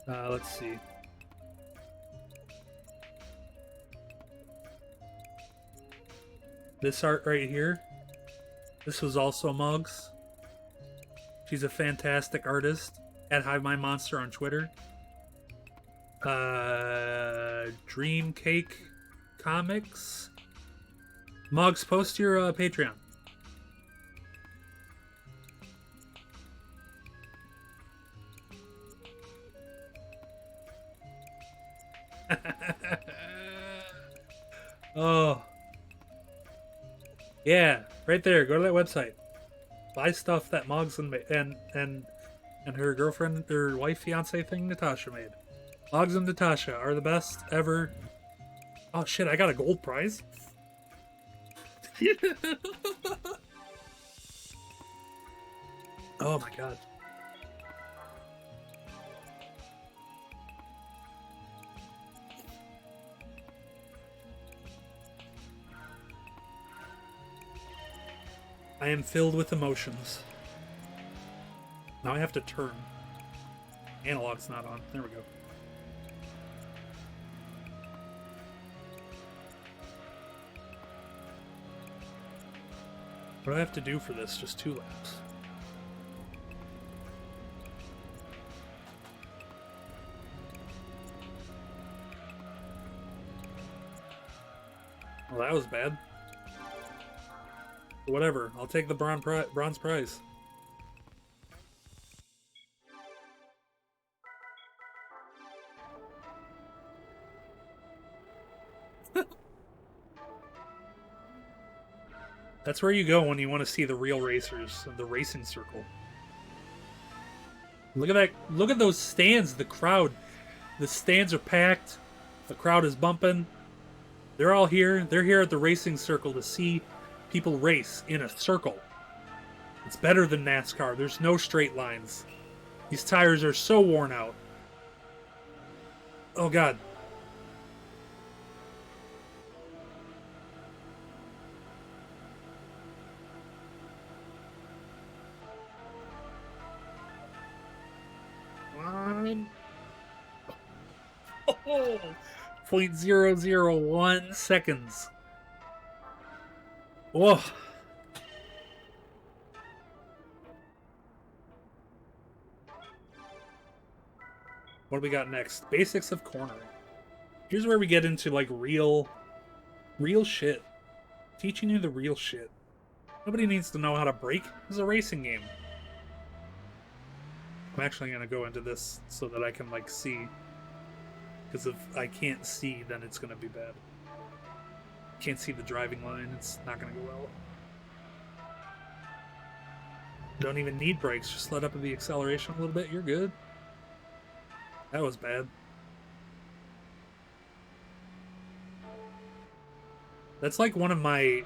Let's see. This art right here. This was also Mugs. She's a fantastic artist. At Hivemind Monster on Twitter. Dream Cake Comics. Mugs, post your Patreon. Oh. Yeah, right there. Go to that website. Buy stuff that Mugs and her girlfriend, her wife, fiance thing, Natasha made. Mugs and Natasha are the best ever. Oh shit! I got a gold prize. Oh my god. I am filled with emotions. Now I have to turn. Analog's not on. There we go. What do I have to do for this? Just 2 laps. Well, that was bad. But whatever. I'll take the bronze prize. That's where you go when you want to see the real racers, the racing circle. Look at that. Look at those stands, the crowd. The stands are packed. The crowd is bumping. They're all here. They're here at the racing circle to see people race in a circle. It's better than NASCAR. There's no straight lines. These tires are so worn out. Oh, God. Oh, 0.001 seconds. Whoa. What do we got next? Basics of cornering. Here's where we get into like real shit. Teaching you the real shit. Nobody needs to know how to brake. This is a racing game. I'm actually gonna go into this so that I can like see. Because if I can't see, then it's gonna be bad. Can't see the driving line, it's not gonna go well. Don't even need brakes, just let up the acceleration a little bit, you're good. That was bad. That's like one of my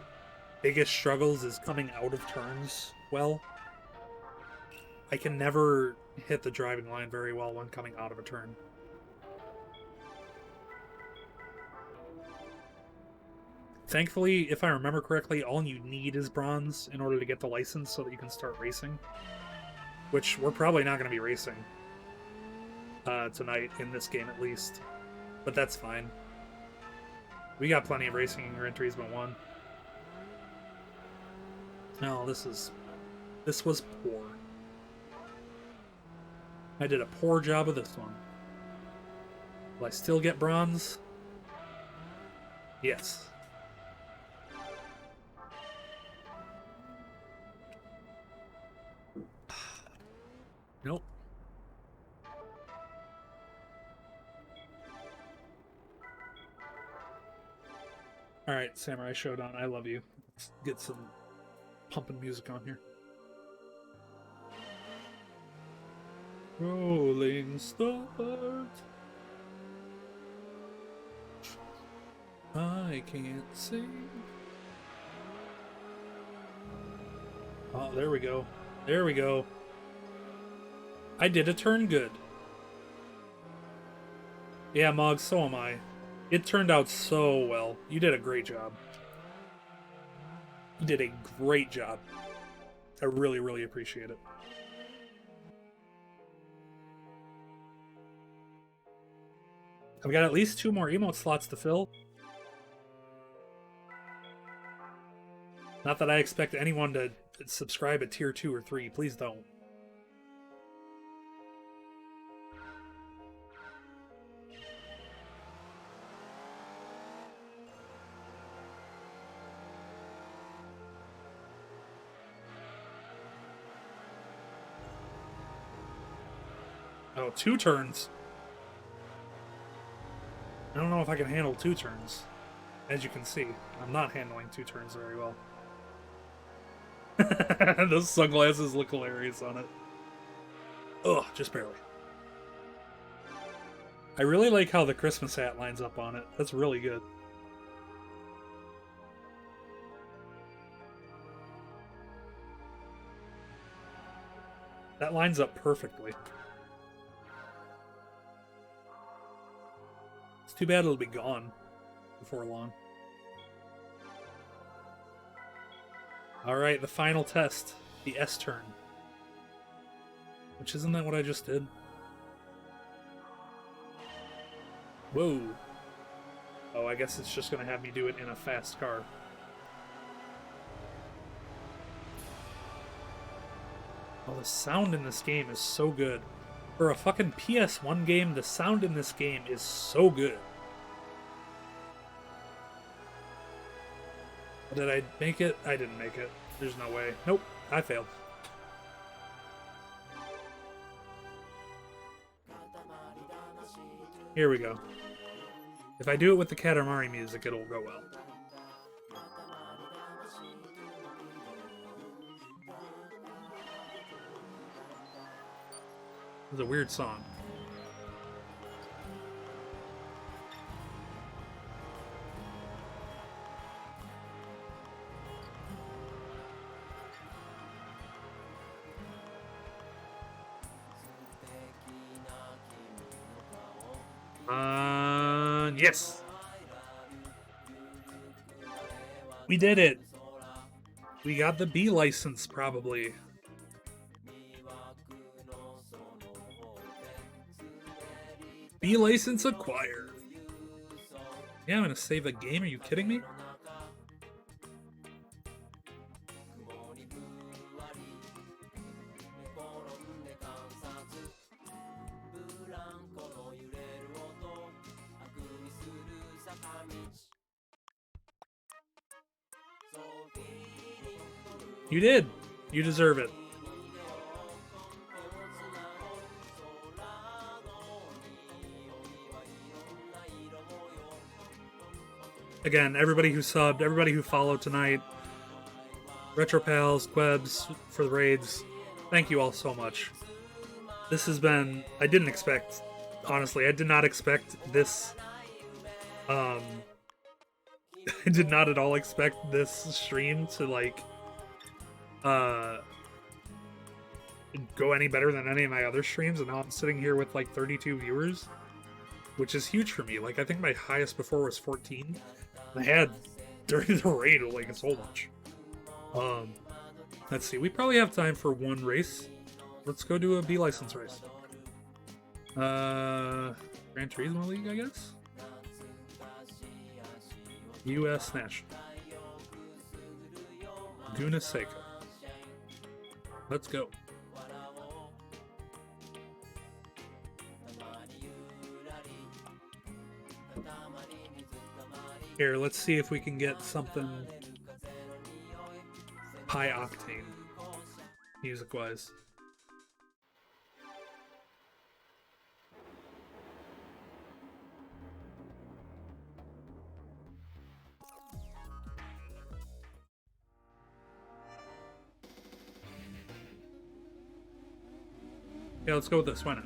biggest struggles is coming out of turns well. I can never hit the driving line very well when coming out of a turn. Thankfully, if I remember correctly, all you need is bronze in order to get the license so that you can start racing. Which we're probably not going to be racing tonight, in this game at least. But that's fine. We got plenty of racing in Gran Turismo 1. No, this was poor. I did a poor job of this one. Will I still get bronze? Yes. Nope. Alright, Samurai Showdown, I love you. Let's get some pumping music on here. Rolling start. I can't see. Oh, there we go. There we go. I did a turn good. Yeah, Mog, so am I. It turned out so well. You did a great job. You did a great job. I really, really appreciate it. I've got at least 2 more emote slots to fill. Not that I expect anyone to subscribe at tier 2 or 3. Please don't. Oh, 2 turns. I don't know if I can handle 2 turns. As you can see, I'm not handling 2 turns very well. Those sunglasses look hilarious on it. Ugh, just barely. I really like how the Christmas hat lines up on it. That's really good. That lines up perfectly. It's too bad it'll be gone before long. Alright, the final test. The S turn. Which, isn't that what I just did? Whoa. Oh, I guess it's just gonna have me do it in a fast car. Oh, the sound in this game is so good. For a fucking PS1 game, the sound in this game is so good. Did I make it? I didn't make it. There's no way. Nope, I failed. Here we go. If I do it with the Katamari music, it'll go well. It's a weird song. Yes! We did it! We got the B license, probably. B license acquired. Yeah, I'm gonna save a game. Are you kidding me? You did. You deserve it. Again, everybody who subbed, everybody who followed tonight, Retro Pals, Quebs, for the raids, thank you all so much. This has been... I didn't expect... Honestly, I did not expect this... I did not at all expect this stream to, like... go any better than any of my other streams, and now I'm sitting here with, like, 32 viewers, which is huge for me. Like, I think my highest before was 14. I had during the raid like so much. Let's see. We probably have time for one race. Let's go do a B license race. Gran Turismo League, I guess. U.S. National. Guna Seika. Let's go. Here, let's see if we can get something high octane, music-wise. Yeah, let's go with this. Why not?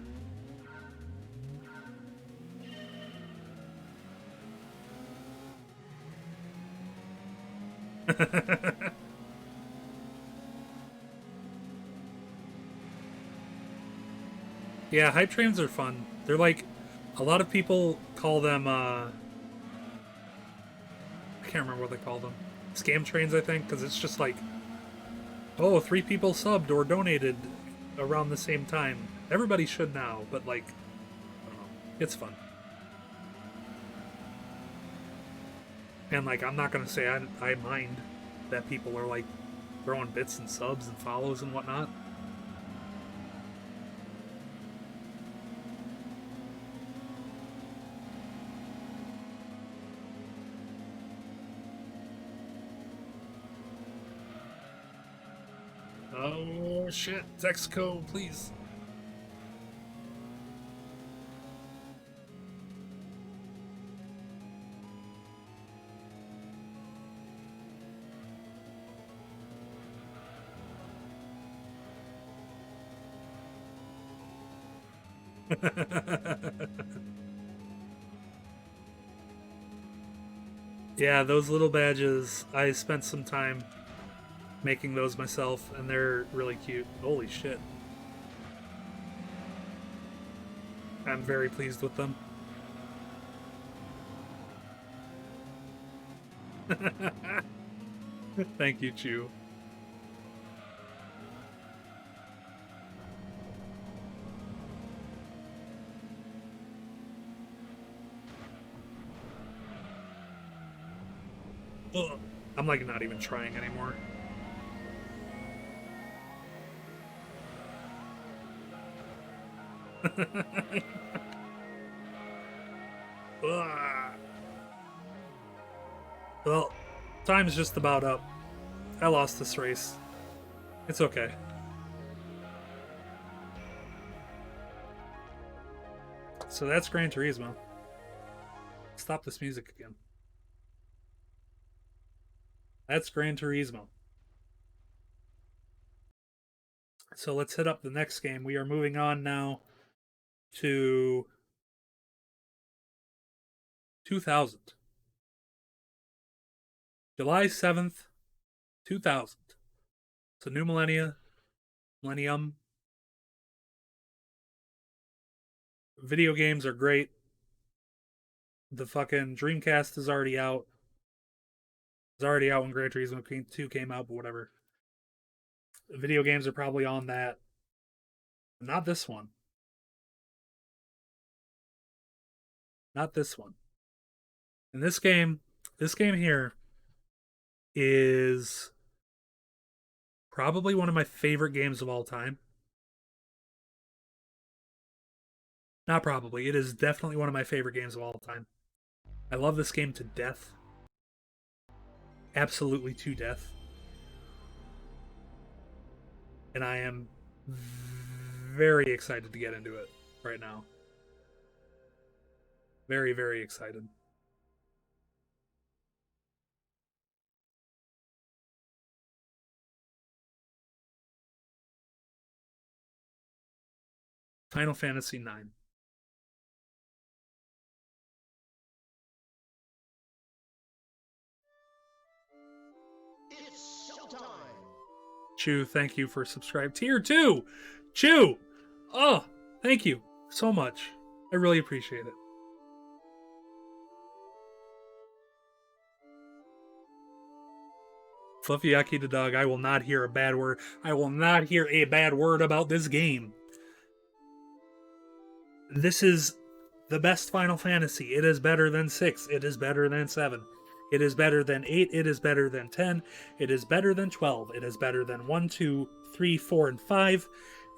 Yeah, hype trains are fun. They're like, a lot of people call them, I can't remember what they call them. Scam trains, I think, because it's just like, oh, 3 people subbed or donated around the same time. Everybody should now, but like, I don't know. It's fun. And like, I'm not gonna say I mind that people are like throwing bits and subs and follows and whatnot. Oh shit, Texco, please. Yeah, those little badges, I spent some time making those myself, and they're really cute. Holy shit. I'm very pleased with them. Thank you, Chew. Ugh. I'm like not even trying anymore. Well, time's just about up. I lost this race. It's okay. So that's Gran Turismo. Stop this music again. That's Gran Turismo. So let's hit up the next game. We are moving on now to 2000. July 7th, 2000. It's a new millennium. Video games are great. The fucking Dreamcast is already out. It's already out when Gran Turismo 2 came out, but whatever. The video games are probably on that. Not this one. Not this one. And this game here is probably one of my favorite games of all time. Not probably. It is definitely one of my favorite games of all time. I love this game to death. Absolutely to death. And I am very excited to get into it right now. Very, very excited. Final Fantasy IX. It's showtime. Chew, thank you for subscribing. Tier 2! Chew! Oh, thank you so much. I really appreciate it. Fluffy Aki the dog, I will not hear a bad word. I will not hear a bad word about this game. This is the best Final Fantasy. It is better than 6. It is better than 7. It is better than 8. It is better than 10. It is better than 12. It is better than 1, 2, 3, 4, and 5.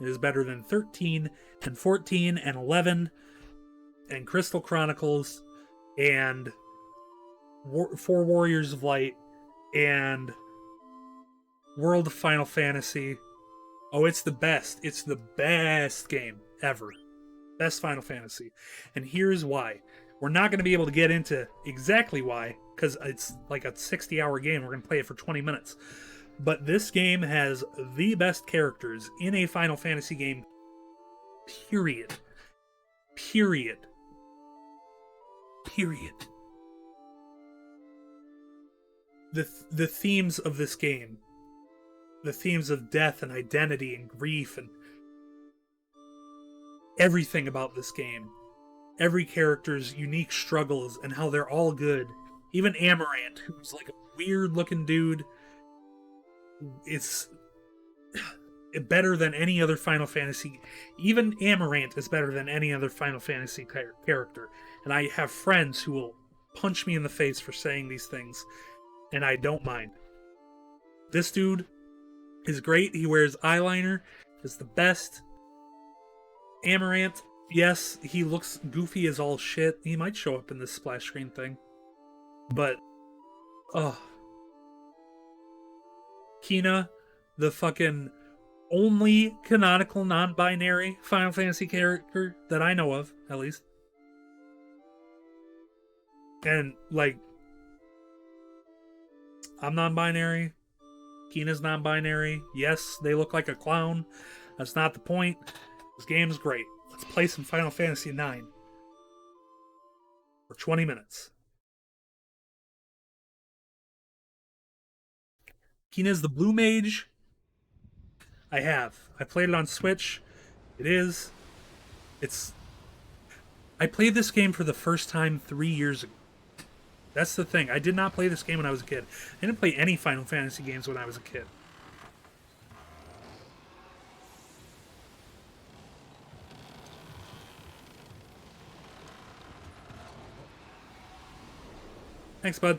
It is better than 13 and 14 and 11 and Crystal Chronicles and 4 Warriors of Light, and World of Final Fantasy. Oh, it's the best. It's the best game ever. Best Final Fantasy. And here's why. We're not going to be able to get into exactly why, because it's like a 60-hour game. We're going to play it for 20 minutes. But this game has the best characters in a Final Fantasy game. Period. Period. Period. The themes of this game, the themes of death and identity and grief and everything about this game, every character's unique struggles and how they're all good. Even Amaranth, who's like a weird looking dude, is better than any other Final Fantasy. Even Amaranth is better than any other Final Fantasy character. And I have friends who will punch me in the face for saying these things, and I don't mind. This dude is great. He wears eyeliner, is the best. Amaranth, yes, he looks goofy as all shit. He might show up in this splash screen thing. But, Kina, the fucking only canonical non-binary Final Fantasy character that I know of, at least. And, like, I'm non-binary. Kina's non-binary. Yes, they look like a clown. That's not the point. This game's great. Let's play some Final Fantasy IX for 20 minutes. Kina's the blue mage. I played it on Switch. It's... I played this game for the first time 3 years ago. That's the thing. I did not play this game when I was a kid. I didn't play any Final Fantasy games when I was a kid. Thanks, bud.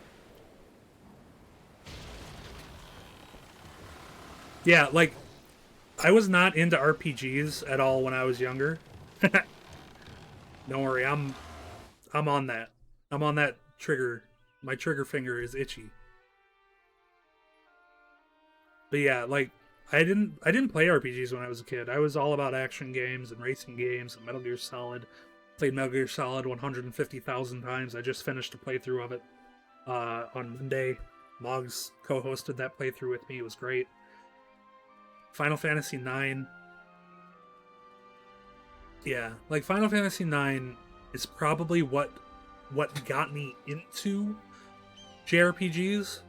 Yeah, like, I was not into RPGs at all when I was younger. Don't worry, I'm on that. I'm on that trigger. My trigger finger is itchy. But yeah, like, I didn't play RPGs when I was a kid. I was all about action games and racing games and Metal Gear Solid. Played Metal Gear Solid 150,000 times. I just finished a playthrough of it on Monday. Moggs co-hosted that playthrough with me. It was great. Final Fantasy IX. Yeah, like Final Fantasy IX is probably what got me into JRPGs.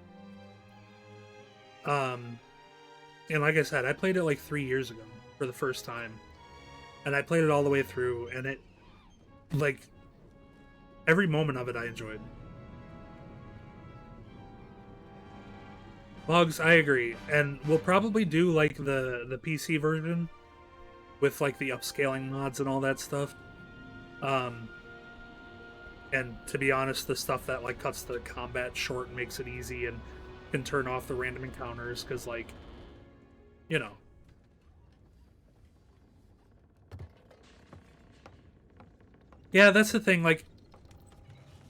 And like I said, I played it like 3 years ago for the first time. And I played it all the way through, and it, like, every moment of it I enjoyed. Mugs, I agree. And we'll probably do, like, the PC version with, like, the upscaling mods and all that stuff. And to be honest, the stuff that, like, cuts the combat short and makes it easy and can turn off the random encounters, because, like, you know. Yeah, that's the thing, like,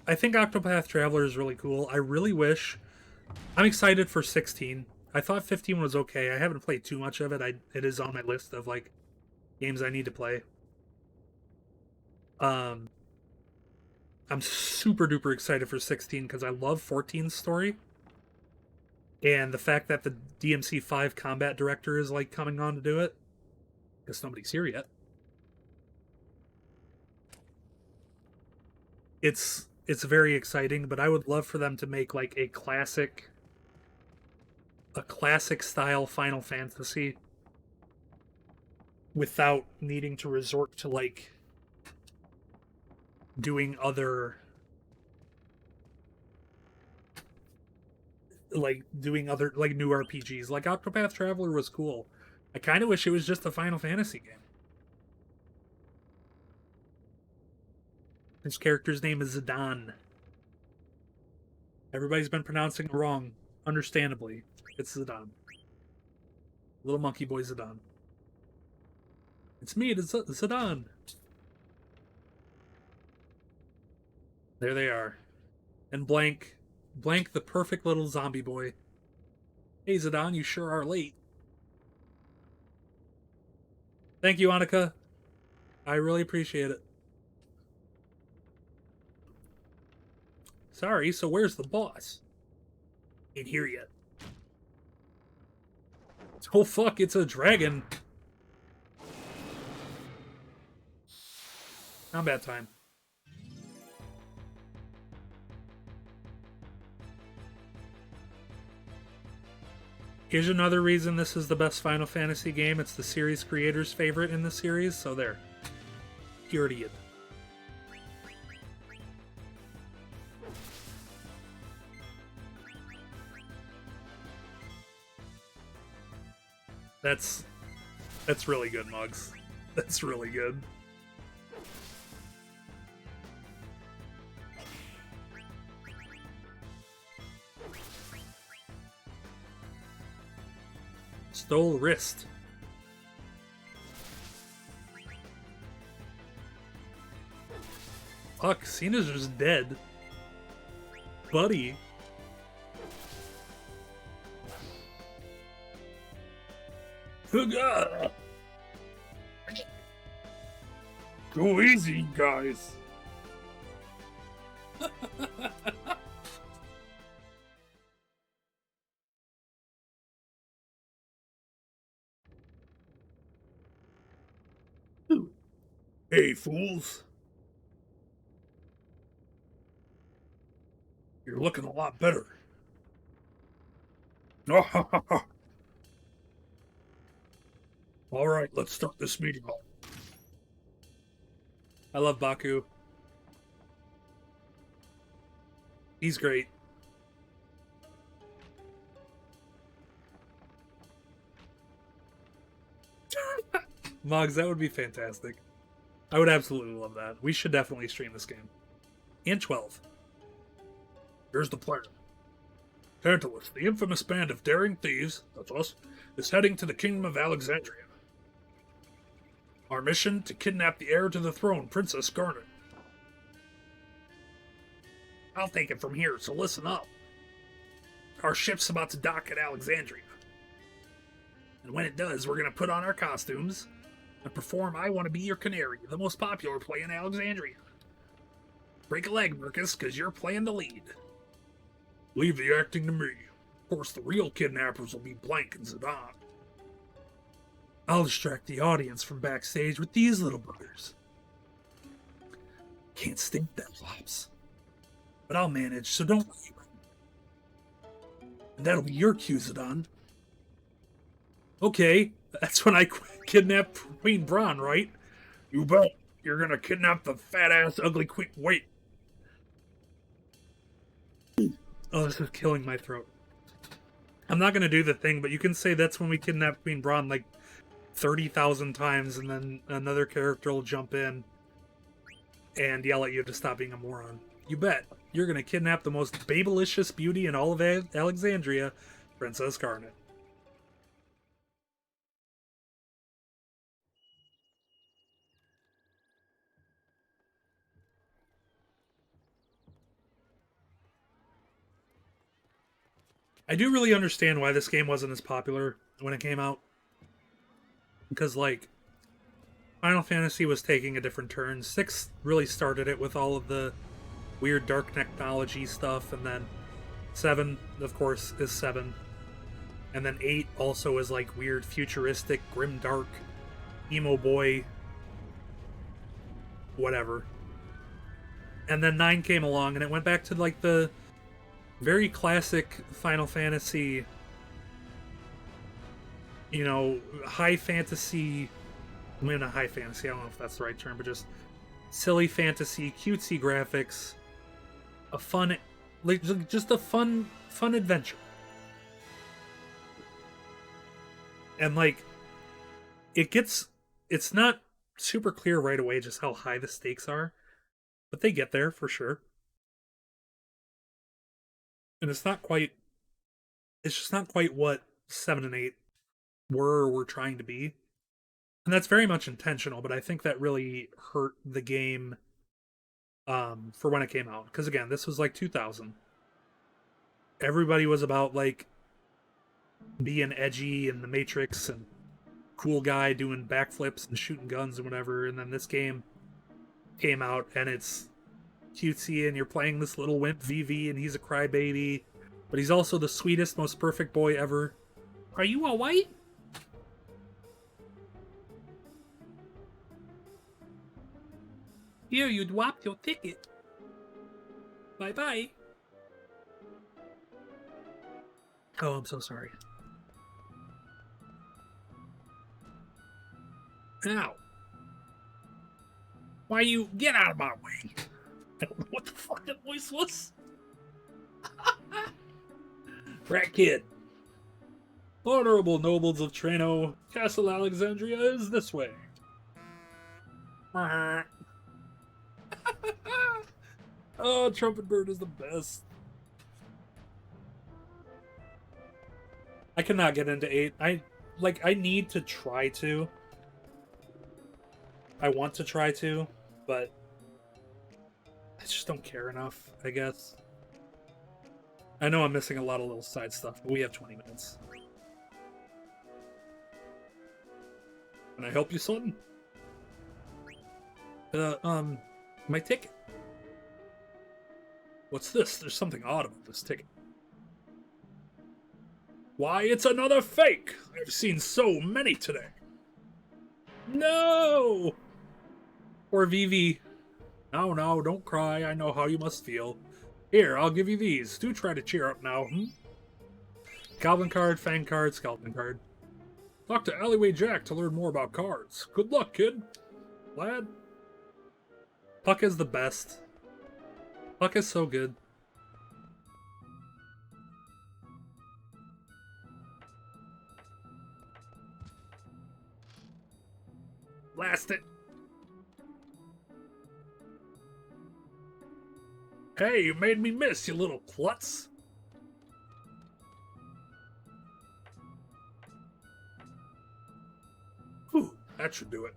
I think Octopath Traveler is really cool. I really wish... I'm excited for 16. I thought 15 was okay. I haven't played too much of it. It is on my list of, like, games I need to play. I'm super duper excited for 16 because I love 14's story. And the fact that the DMC5 combat director is, like, coming on to do it. Guess nobody's here yet. It's very exciting, but I would love for them to make, like, a classic style Final Fantasy without needing to resort to, like, doing other new RPGs. Like, Octopath Traveler was cool. I kind of wish it was just a Final Fantasy game. His character's name is Zidane. Everybody's been pronouncing it wrong, understandably. It's Zidane. Little monkey boy Zidane. It's me, it's Zidane. There they are. And Blank, blank the perfect little zombie boy. Hey, Zidane, you sure are late. Thank you, Annika. I really appreciate it. Sorry, so where's the boss? Ain't here yet. Oh fuck, it's a dragon. Combat time. Here's another reason this is the best Final Fantasy game. It's the series creator's favorite in the series, so there. Period. That's really good, Mugs. That's really good. Stole wrist. Fuck, Cena's just dead. Buddy. Go easy, guys. Hey, fools. You're looking a lot better. All right, let's start this meeting off. I love Baku. He's great. Mugs, that would be fantastic. I would absolutely love that. We should definitely stream this game. And 12. Here's the plan. Tantalus, the infamous band of daring thieves, that's us, is heading to the Kingdom of Alexandria. Our mission, to kidnap the heir to the throne, Princess Garnet. I'll take it from here, so listen up. Our ship's about to dock at Alexandria. And when it does, we're going to put on our costumes and perform I Want to Be Your Canary, the most popular play in Alexandria. Break a leg, Marcus, because you're playing the lead. Leave the acting to me. Of course, the real kidnappers will be Blank and Zidane. I'll distract the audience from backstage with these little buggers. Can't stink that flops. But I'll manage, so don't worry. And that'll be your cue, Zidane. Okay, that's when I kidnap Queen Braun, right? You bet. You're gonna kidnap the fat-ass, ugly queen. Wait. Oh, this is killing my throat. I'm not gonna do the thing, but you can say that's when we kidnap Queen Braun like 30,000 times, and then another character will jump in and yell at you to stop being a moron. You bet. You're gonna kidnap the most babylicious beauty in all of Alexandria, Princess Garnet. I do really understand why this game wasn't as popular when it came out. Because, like, Final Fantasy was taking a different turn. 6 really started it with all of the weird dark technology stuff, and then 7, of course, is 7. And then 8 also is, like, weird, futuristic, grim dark, emo boy, whatever. And then 9 came along, and it went back to, like, the very classic Final Fantasy, you know, high fantasy, I mean, not high fantasy, I don't know if that's the right term, but just silly fantasy, cutesy graphics, a fun, like, just a fun adventure. And, like, it's not super clear right away just how high the stakes are, but they get there for sure. And it's just not quite what 7 and 8 were trying to be. And that's very much intentional, but I think that really hurt the game for when it came out. Because again, this was like 2000. everybody was about like being edgy in the Matrix and cool guy doing backflips and shooting guns and whatever. And then this game came out and it's cutesy and you're playing this little wimp VV and he's a crybaby, but he's also the sweetest, most perfect boy ever. Are you all white? Here, you dropped your ticket. Bye-bye. Oh, I'm so sorry. Ow. Why you... Get out of my way. I don't know what the fuck that voice was. Rat Kid. Honorable nobles of Treno, Castle Alexandria is this way. Oh, Trumpet Bird is the best. I cannot get into 8. I need to try to. I want to try to, but I just don't care enough, I guess. I know I'm missing a lot of little side stuff, but we have 20 minutes. Can I help you, son? My ticket. What's this? There's something odd about this ticket. Why, it's another fake! I've seen so many today. No! Or Vivi. No, no, don't cry. I know how you must feel. Here, I'll give you these. Do try to cheer up now, Goblin card, Fang card, Skeleton card. Talk to Alleyway Jack to learn more about cards. Good luck, kid. Lad. Puck is the best. Puck is so good. Blast it. Hey, you made me miss, you little klutz. Whew, that should do it.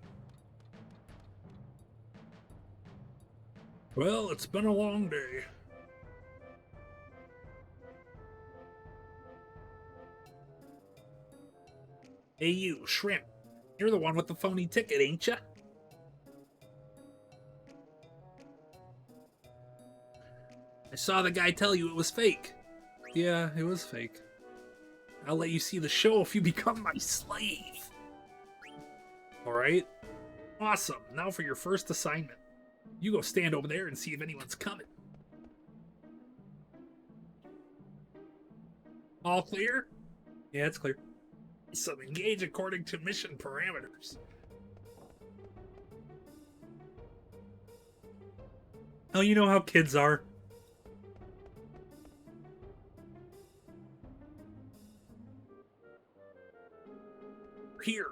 Well, it's been a long day. Hey you, Shrimp. You're the one with the phony ticket, ain't ya? I saw the guy tell you it was fake. Yeah, it was fake. I'll let you see the show if you become my slave. Alright. Awesome. Now for your first assignment. You go stand over there and see if anyone's coming. All clear? Yeah, it's clear. So engage according to mission parameters. Oh, you know how kids are. Here.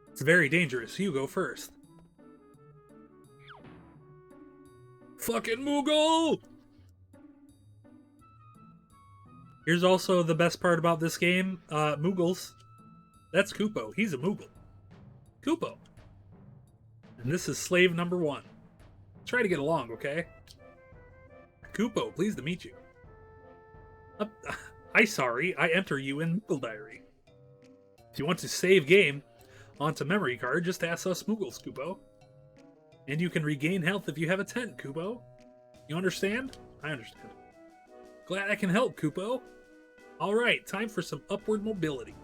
It's very dangerous. You go first. Fucking Moogle! Here's also the best part about this game. Moogles. That's Koopo. He's a Moogle. Koopo. And this is slave number 1. Try to get along, okay? Koopo, pleased to meet you. Sorry, I enter you in Moogle Diary. If you want to save game onto memory card, just ask us Moogles, Koopo. And you can regain health if you have a 10, Koopo. You understand? I understand. Glad I can help, Koopo. Alright, time for some upward mobility.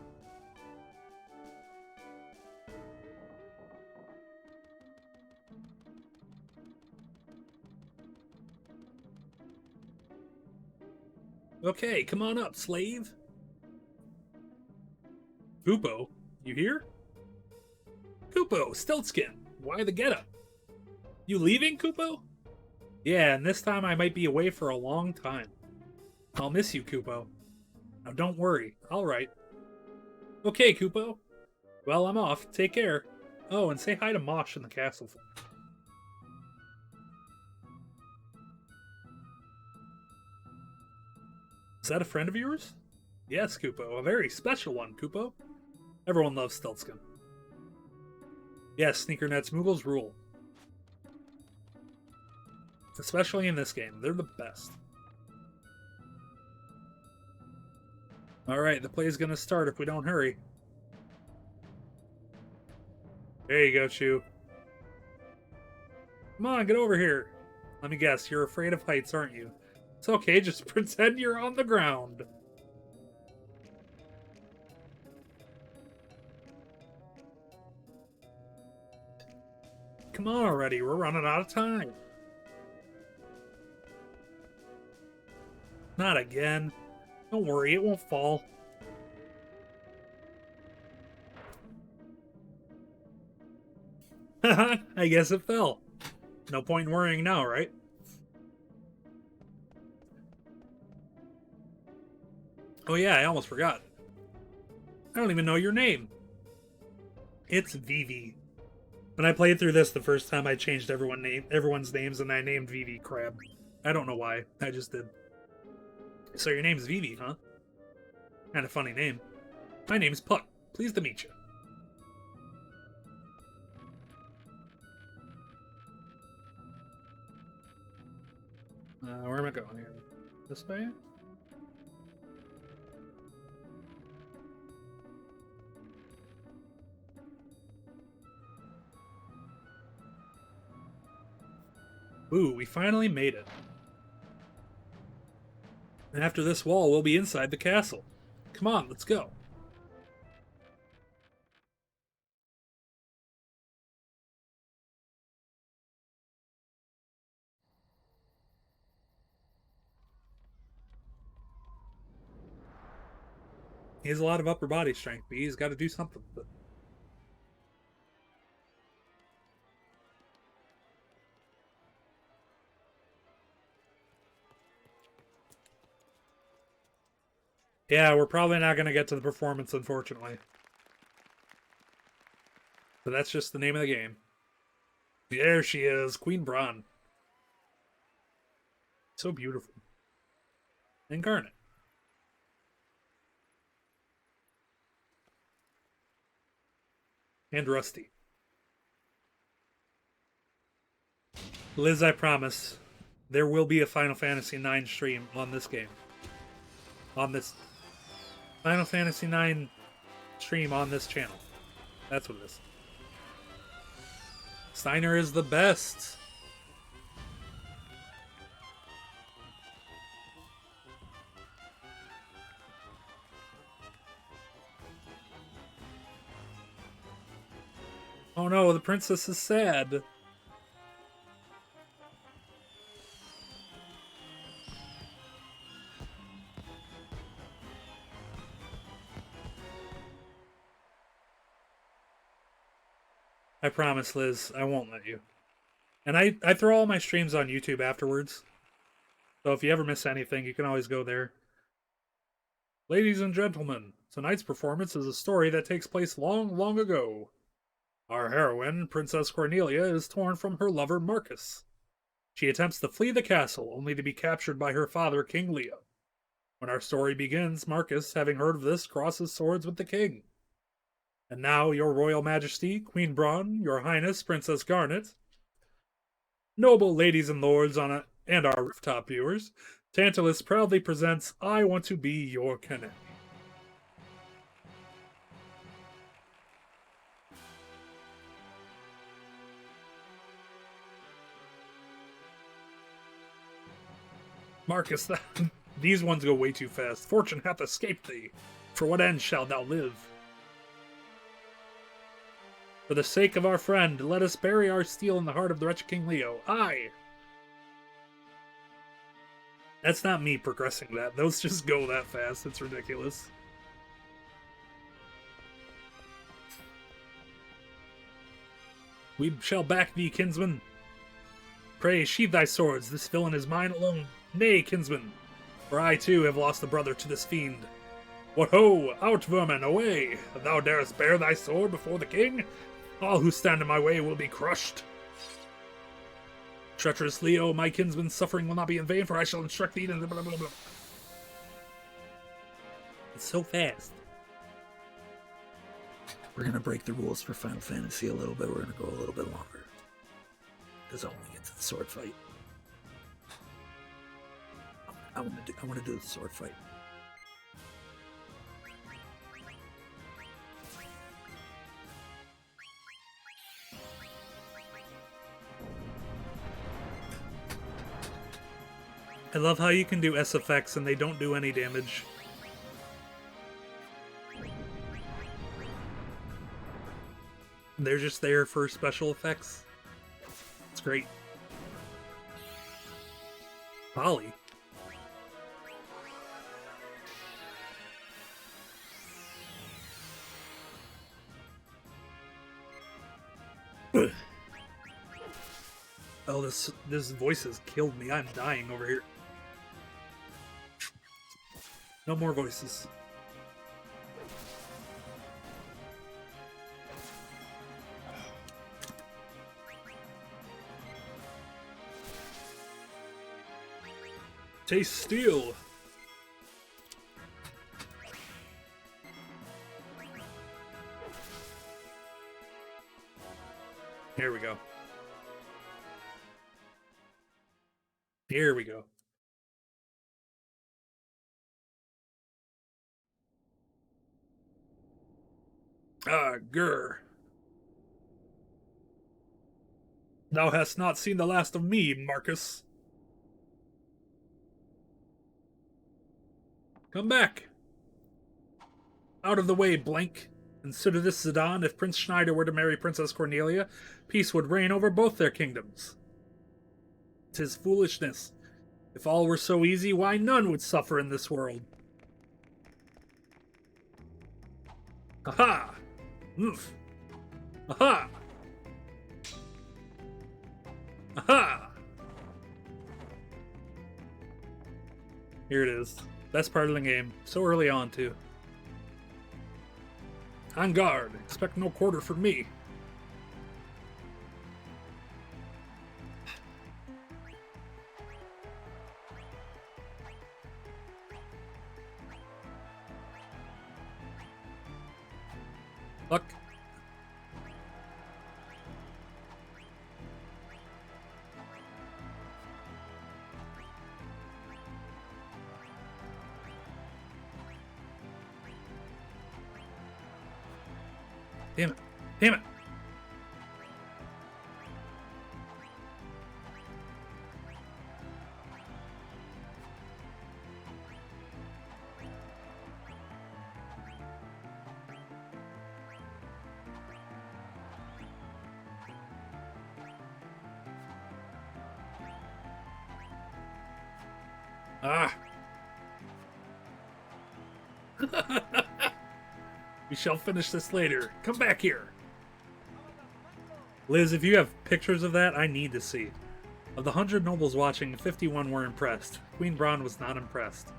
Okay, come on up, slave. Koopo, you here? Koopo, Stiltskin, why the getup? You leaving, Koopo? Yeah, and this time I might be away for a long time. I'll miss you, Koopo. Now don't worry, all right. Okay, Koopo. Well, I'm off. Take care. Oh, and say hi to Mosh in the castle. Is that a friend of yours? Yes, Koopo. A very special one, Koopo. Everyone loves Stiltskin. Yes, Sneakernets Moogles rule. Especially in this game. They're the best. Alright, the play's gonna start if we don't hurry. There you go, Chew. Come on, get over here. Let me guess, you're afraid of heights, aren't you? It's okay, just pretend you're on the ground. Come on already, we're running out of time. Not again. Don't worry, it won't fall. Haha, I guess it fell. No point in worrying now, right? Oh yeah, I almost forgot. I don't even know your name. It's Vivi. When I played through this the first time, I changed everyone's names, and I named Vivi Crab. I don't know why. I just did. So your name's Vivi, huh? Kind of funny name. My name's Puck. Pleased to meet you. Where am I going here? This way? Ooh, we finally made it. And after this wall, we'll be inside the castle. Come on, let's go. He has a lot of upper body strength, but he's got to do something with it. Yeah, we're probably not going to get to the performance, unfortunately. But that's just the name of the game. There she is, Queen Braun. So beautiful. Incarnate. And rusty. Liz, I promise, there will be a Final Fantasy IX stream on this game. On this Final Fantasy IX stream on this channel. That's what it is. Steiner is the best. Oh no, the princess is sad. I promise, Liz, I won't let you. And I throw all my streams on YouTube afterwards. So if you ever miss anything, you can always go there. Ladies and gentlemen, tonight's performance is a story that takes place long, long ago. Our heroine, Princess Cornelia, is torn from her lover Marcus. She attempts to flee the castle, only to be captured by her father, King Leo. When our story begins, Marcus, having heard of this, crosses swords with the king. And now, your royal majesty, Queen Braun, your highness, Princess Garnet, noble ladies and lords and our rooftop viewers, Tantalus proudly presents I Want to Be Your Canary. Marcus, these ones go way too fast. Fortune hath escaped thee. For what end shalt thou live? For the sake of our friend, let us bury our steel in the heart of the wretched King Leo. Aye! That's not me progressing that. Those just go that fast. It's ridiculous. We shall back thee, kinsman. Pray, sheathe thy swords. This villain is mine alone. Nay, kinsman, for I too have lost a brother to this fiend. What ho! Out, vermin, away! Thou darest bear thy sword before the king? All who stand in my way will be crushed. Treacherous Leo, my kinsman's suffering will not be in vain, for I shall instruct thee in blah, blah, blah. It's so fast. We're gonna break the rules for Final Fantasy a little bit. We're gonna go a little bit longer. Because I want to get to the sword fight. I want to do the sword fight. I love how you can do SFX and they don't do any damage. They're just there for special effects. It's great. Volley. Oh, this voice has killed me. I'm dying over here. No more voices. Taste steel. Here we go. Here we go. Ah, grr. Thou hast not seen the last of me, Marcus. Come back. Out of the way, blank. Consider this, Zidane. If Prince Schneider were to marry Princess Cornelia, peace would reign over both their kingdoms. 'Tis foolishness. If all were so easy, why none would suffer in this world? Aha! Oof! Aha! Aha! Here it is. Best part of the game. So early on, too. On guard. Expect no quarter from me. Look. Damn it. Damn it. Ah. We shall finish this later. Come back here. Liz, if you have pictures of that, I need to see. Of the 100 nobles watching, 51 were impressed. Queen Braun was not impressed.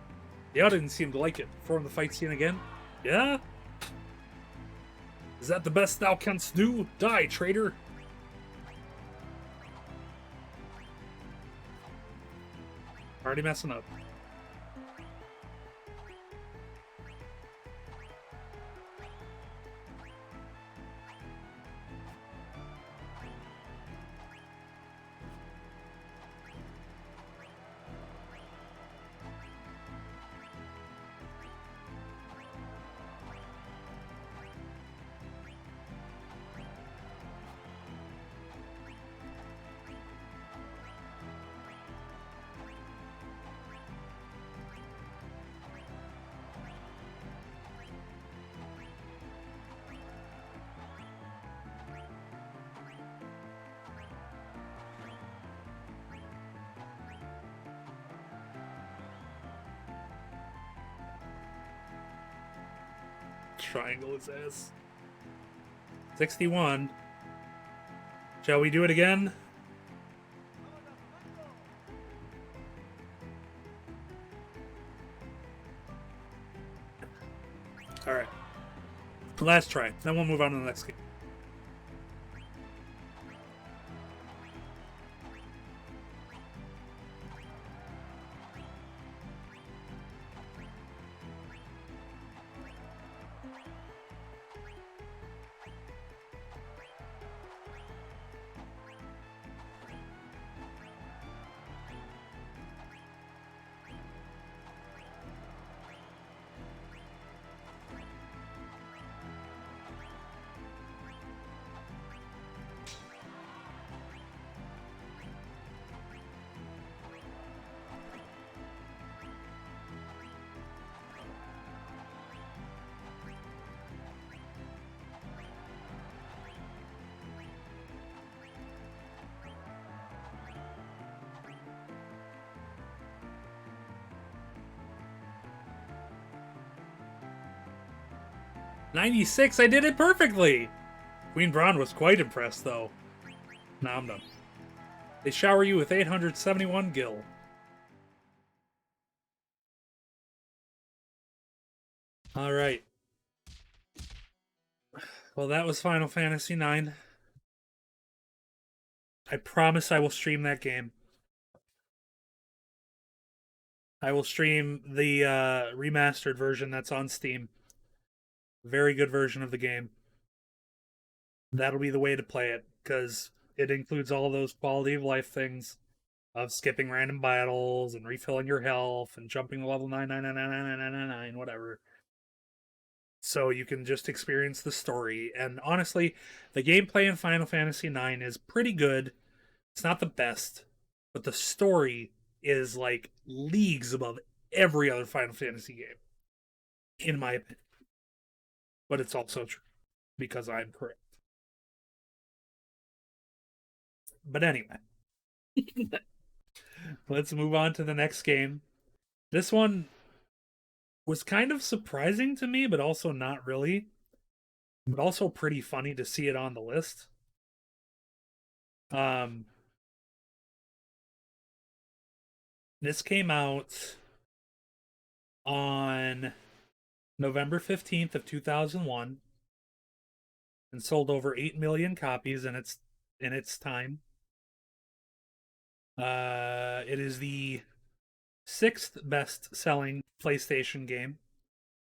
The audience seemed to like it. Perform the fight scene again? Yeah? Is that the best thou canst do? Die, traitor! Already messing up. Triangle his ass. 61. Shall we do it again? Alright. Last try. Then we'll move on to the next game. 96, I did it perfectly! Queen Braun was quite impressed, though. Nah, I'm done. They shower you with 871 gil. Alright. Well, that was Final Fantasy IX. I promise I will stream that game. I will stream the remastered version that's on Steam. Very good version of the game. That'll be the way to play it, because it includes all those quality of life things of skipping random battles and refilling your health and jumping to level 9999999, whatever. So you can just experience the story. And honestly, the gameplay in Final Fantasy IX is pretty good. It's not the best, but the story is like leagues above every other Final Fantasy game, in my opinion. But it's also true, because I'm correct. But anyway, let's move on to the next game. This one was kind of surprising to me, but also not really. But also pretty funny to see it on the list. This came out on November 15th of 2001 and sold over 8 million copies in its time. It is the 6th best-selling PlayStation game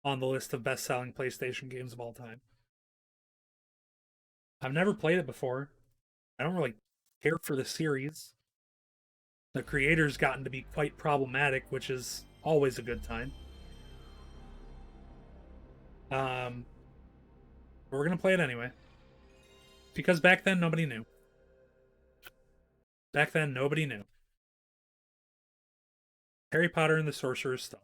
on the list of best-selling PlayStation games of all time. I've never played it before. I don't really care for the series. The creator's gotten to be quite problematic, which is always a good time. We're gonna play it anyway. Because back then, nobody knew. Back then, nobody knew. Harry Potter and the Sorcerer's Stone.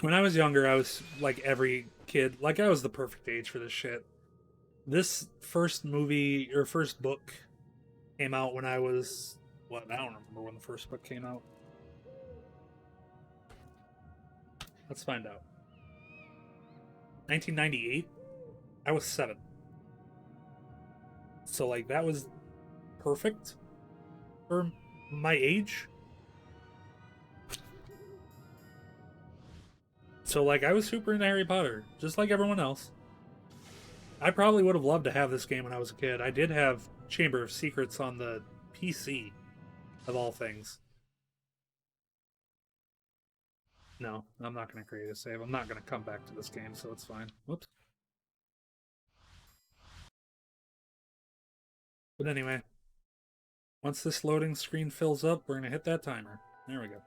When I was younger, I was like every kid. Like, I was the perfect age for this shit. This first movie, or first book, came out when I was... What? I don't remember when the first book came out. Let's find out. 1998? I was 7. So, like, that was perfect for my age. So, like, I was super into Harry Potter, just like everyone else. I probably would have loved to have this game when I was a kid. I did have Chamber of Secrets on the PC, of all things. No, I'm not going to create a save. I'm not going to come back to this game, so it's fine. Whoops. But anyway, once this loading screen fills up, we're going to hit that timer. There we go.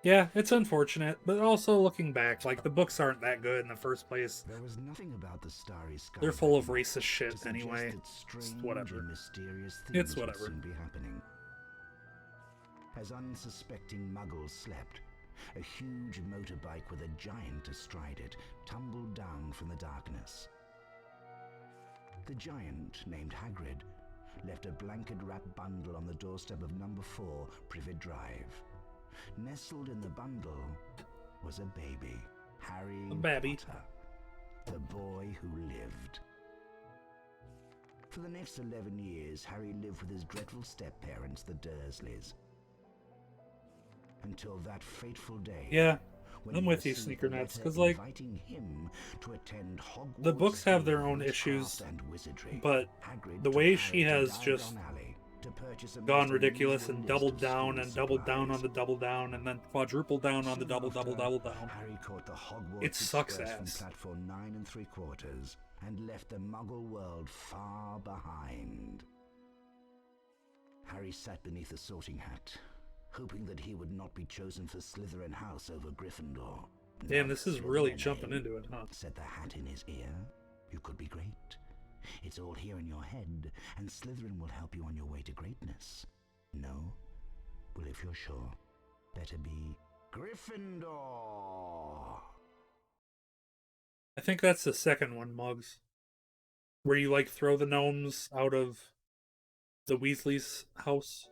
Yeah, it's unfortunate, but also looking back, like, the books aren't that good in the first place. There was nothing about the starry sky. They're full of racist shit anyway. It's whatever. Mysterious things It's whatever. would soon be happening. As unsuspecting muggles slept, a huge motorbike with a giant astride it tumbled down from the darkness. The giant, named Hagrid, left a blanket-wrapped bundle on the doorstep of number 4 Privet Drive. Nestled in the bundle was a baby, Harry Potter, the boy who lived. For the next 11 years, Harry lived with his dreadful step-parents, the Dursleys. Until that fateful day. Yeah, I'm with you, Sneaker Nuts, because, like, the books have their own issues, but the way she has just gone ridiculous and doubled down on the double down and then quadrupled down on the double down. Harry caught the Hogwarts It sucks Express ass. from platform 9 3/4 and left the Muggle world far behind. Harry sat beneath the sorting hat, hoping that he would not be chosen for Slytherin House over Gryffindor. Damn, Not this is really Slytherin, jumping eh? into it, huh? Said the hat in his ear. You could be great. It's all here in your head, and Slytherin will help you on your way to greatness. No? Well, if you're sure, better be Gryffindor. I think that's the second one, Mugs. Where you, like, throw the gnomes out of the Weasley's house.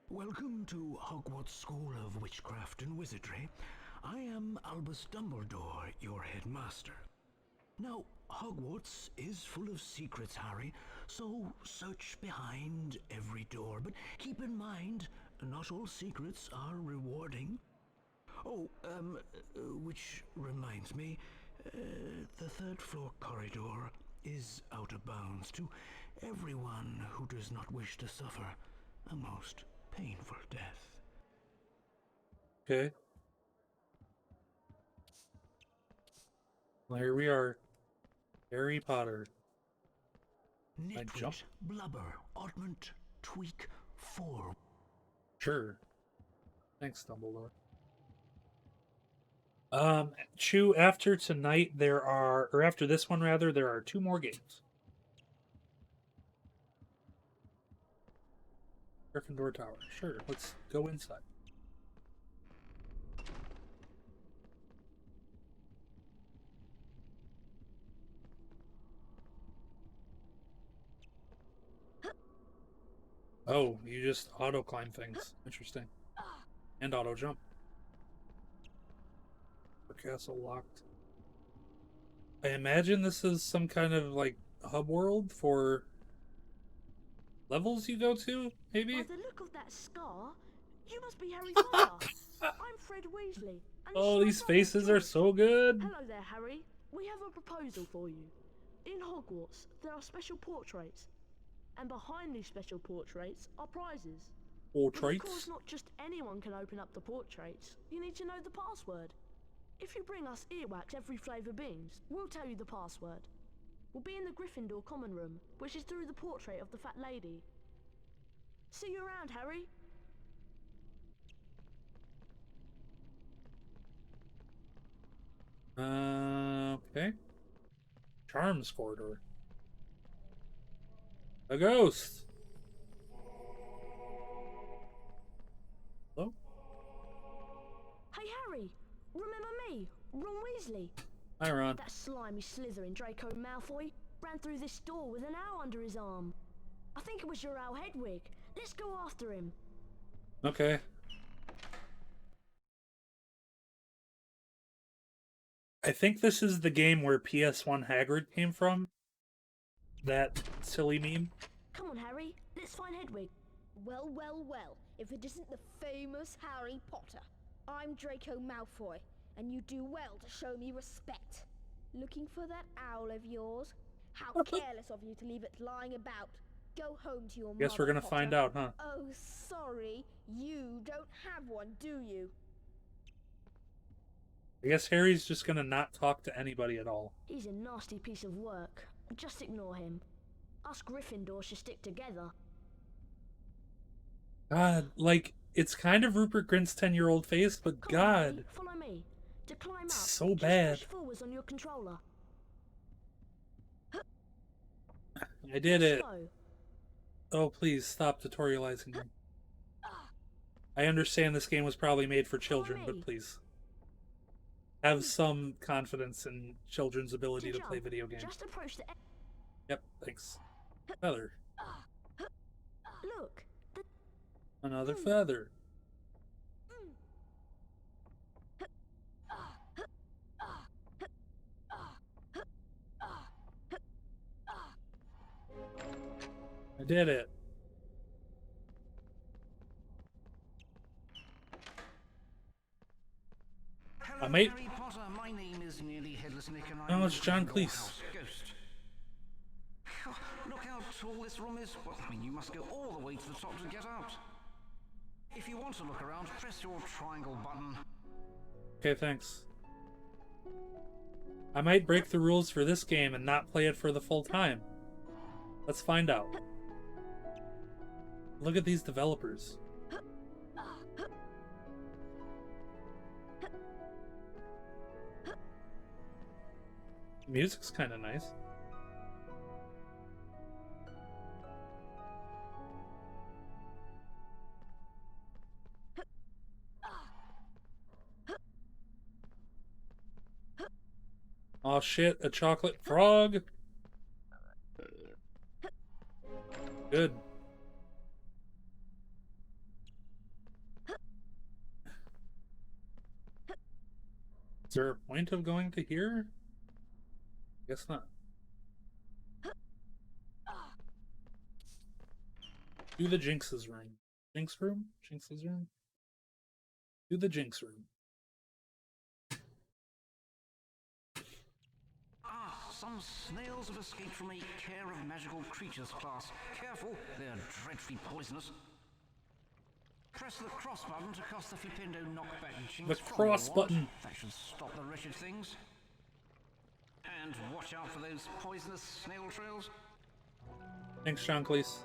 Welcome to Hogwarts School of Witchcraft and Wizardry. I am Albus Dumbledore, your headmaster. Now, Hogwarts is full of secrets, Harry, so search behind every door. But keep in mind, not all secrets are rewarding. Oh, which reminds me, the third floor corridor is out of bounds to everyone who does not wish to suffer a most painful death. Okay. Well, here we are. Harry Potter. I jump? Nitwit, blubber, oddment, tweak, 4. Sure. Thanks, Dumbledore. Chew, after tonight there are, or after this one rather, there are 2 more games. Gryffindor Tower. Sure, let's go inside. Oh, you just auto climb things. Interesting. And auto jump. The castle locked. I imagine this is some kind of like hub world for levels you go to, maybe? By the look of that scar, you must be Harry Potter. I'm Fred Weasley. And Oh, this is these my brother, faces are George. so good. Hello there, Harry. We have a proposal for you. In Hogwarts, there are special portraits. And behind these special portraits are prizes. But of Portraits? course, not just anyone can open up the portraits. You need to know the password. If you bring us earwax every flavour beans, we'll tell you the password. We'll be in the Gryffindor common room, which is through the portrait of the fat lady. See you around, Harry. Okay. Charms corridor. A ghost. Hello? Hey, Harry. Remember me, Ron Weasley? Hi, Ron. That slimy Slytherin Draco Malfoy ran through this door with an owl under his arm. I think it was your owl Hedwig. Let's go after him. Okay. I think this is the game where PS1 Hagrid came from. That silly meme. Come on, Harry. Let's find Hedwig. Well, well, well. If it isn't the famous Harry Potter. I'm Draco Malfoy, and you do well to show me respect. Looking for that owl of yours? How careless of you to leave it lying about. Go home to your mother, Guess we're gonna Potter. find out, huh? Oh, sorry. You don't have one, do you? I guess Harry's just gonna not talk to anybody at all. He's a nasty piece of work. Just ignore him. Us Gryffindor should stick together. God, like, it's kind of Rupert Grint's 10-year-old face, but Come on, God. Harry, follow me. To climb up, So just bad. push forwards on your controller. I did it. Slow. Oh, please stop tutorializing me. I understand this game was probably made for children, but please. Have some confidence in children's ability to play jump, video games. Just approach the Yep, thanks. Feather. Look. Another feather. I did it. Hello, I might... Harry Potter. My name is Nearly Headless Nick, and Oh, I'm it's John your Cleese. house ghost. Look how tall this room is. Well, I mean, you must go all the way to the top to get out. If you want to look around, press your triangle button. Okay, thanks. I might break the rules for this game and not play it for the full time. Let's find out. Look at these developers. Music's kind of nice. Oh shit, a chocolate frog. Good. Is there a point of going to here? Guess not. Do the Jinx's room. Jinx room? Jinx's room? Do the Jinx room. Some snails have escaped from a care of magical creatures class. Careful, they're dreadfully poisonous. Press the cross button to cast the Flipendo knockback jinx. The cross button. That should stop the wretched things. And watch out for those poisonous snail trails. Thanks, John Cleese.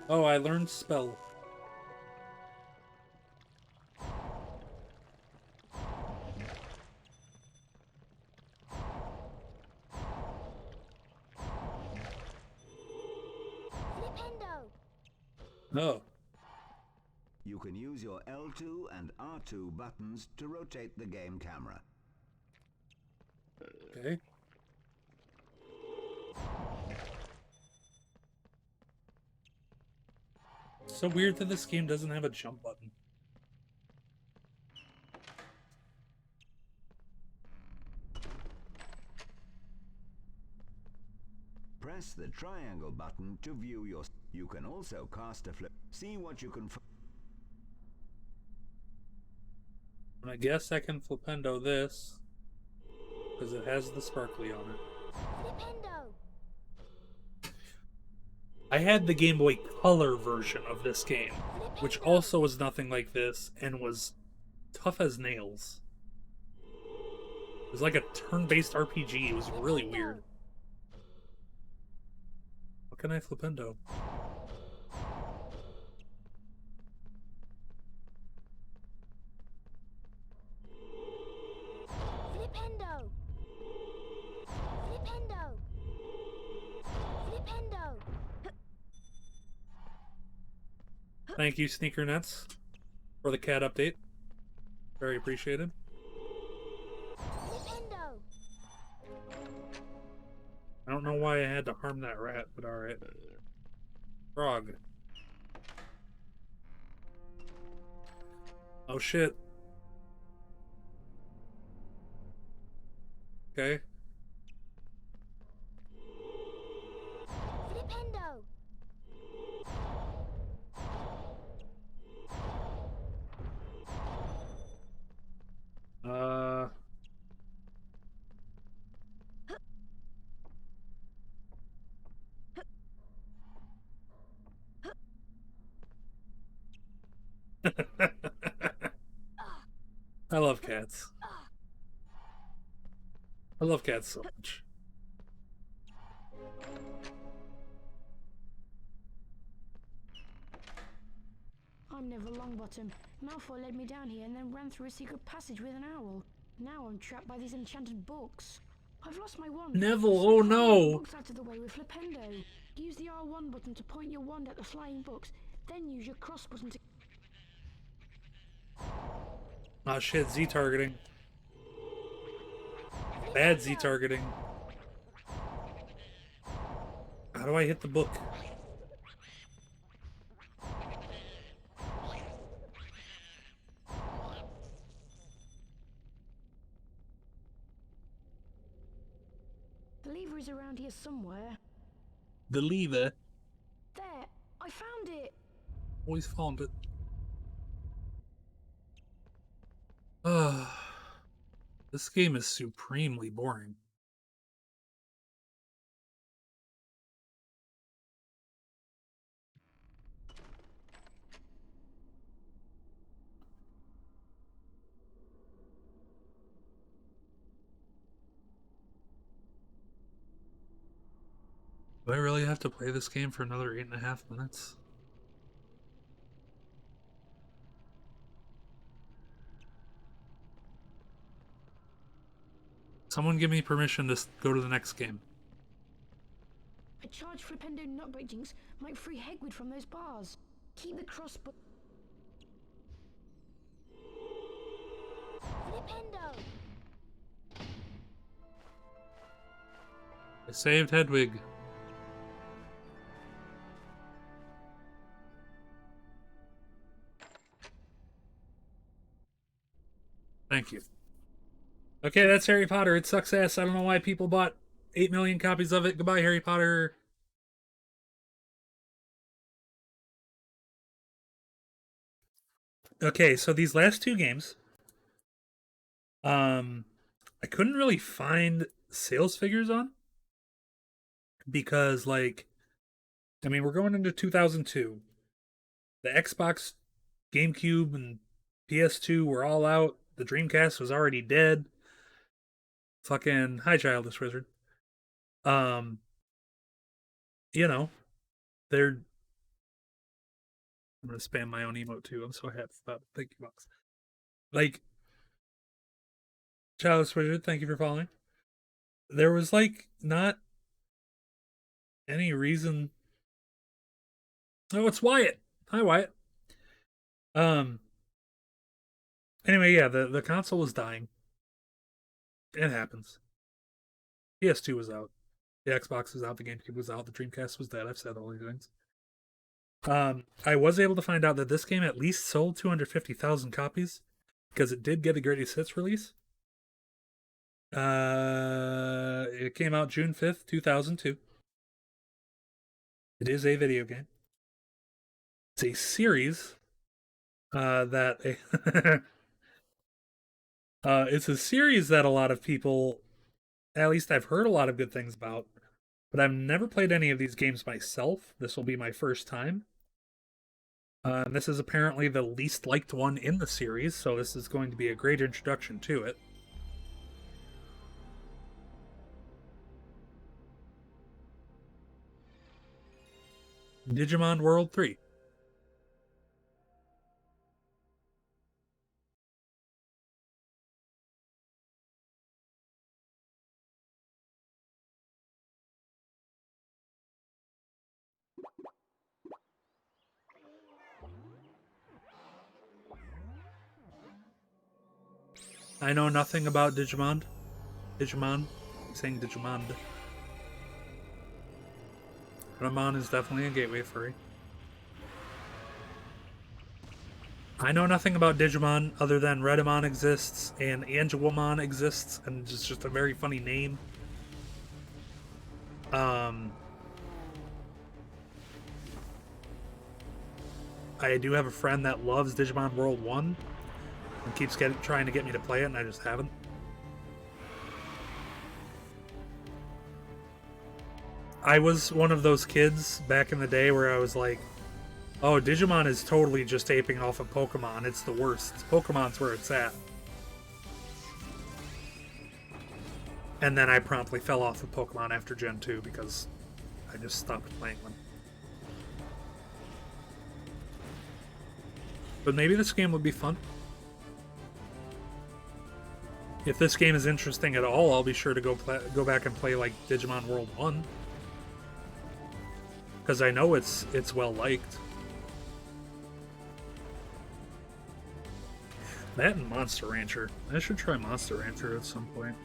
Oh, I learned spell. Oh. You can use your L2 and R2 buttons to rotate the game camera. Okay. So weird that this game doesn't have a jump button. Press the triangle button to view your... You can also cast a flip. See what you can... And I guess I can Flipendo this, because it has the sparkly on it. Flipendo! I had the Game Boy Color version of this game, which also was nothing like this, and was tough as nails. It was like a turn-based RPG. It was really weird. What can I Flipendo? Flipendo! Flipendo! Flipendo! Thank you, Sneaker Nets, for the cat update. Very appreciated. Flipendo! I don't know why I had to harm that rat, but alright. Frog. Oh shit. Okay. Flipendo! I love cats. I love cats so much. I'm Neville Longbottom. Malfoy led me down here and then ran through a secret passage with an owl. Now I'm trapped by these enchanted books. I've lost my wand. Neville, So oh I can no! get the books out of the way with Flipendo. Use the R1 button to point your wand at the flying books. Then use your cross button to... Ah shit, Z targeting. Bad Z targeting. How do I hit the book? The lever is around here somewhere. The lever? There! I found it! Always found it. Ah. This game is supremely boring. Do I really have to play this game for another 8.5 minutes? Someone give me permission to go to the next game. I charge Flipendo knockback jinx, make free Hegwood from those bars. Keep the crossbow. Flipendo! I saved Hedwig. Thank you. Okay, that's Harry Potter. It sucks ass. I don't know why people bought 8 million copies of it. Goodbye, Harry Potter. Okay, so these last two games, I couldn't really find sales figures on because, like, I mean, we're going into 2002. The Xbox, GameCube, and PS2 were all out. The Dreamcast was already dead. Fucking hi, childish wizard. You know, they're. I'm gonna spam my own emote too. I'm so happy about it. Thank you, Box. Like, childish wizard, thank you for following. There was like not any reason. Oh, it's Wyatt. Hi, Wyatt. Anyway, yeah, the console was dying. It happens. PS2 was out. The Xbox was out. The GameCube was out. The Dreamcast was dead. I've said all these things. I was able to find out that this game at least sold 250,000 copies because it did get a greatest hits release. It came out June 5th, 2002. It is a video game. It's a series it's a series that a lot of people, at least I've heard a lot of good things about, but I've never played any of these games myself. This will be my first time. And this is apparently the least liked one in the series, so this is going to be a great introduction to it. Digimon World 3. I know nothing about Digimon. I'm saying Digimon. Ramon is definitely a gateway furry. I know nothing about Digimon other than Redamon exists and Angelomon exists, and it's just a very funny name. I do have a friend that loves Digimon World 1 and keeps trying to get me to play it, and I just haven't. I was one of those kids back in the day where I was like, oh, Digimon is totally just aping off of Pokemon. It's the worst. Pokemon's where it's at. And then I promptly fell off of Pokemon after Gen 2 because I just stopped playing them. But maybe this game would be fun. If this game is interesting at all, I'll be sure to go back and play like Digimon World 1. Because I know it's well liked. That and Monster Rancher. I should try Monster Rancher at some point.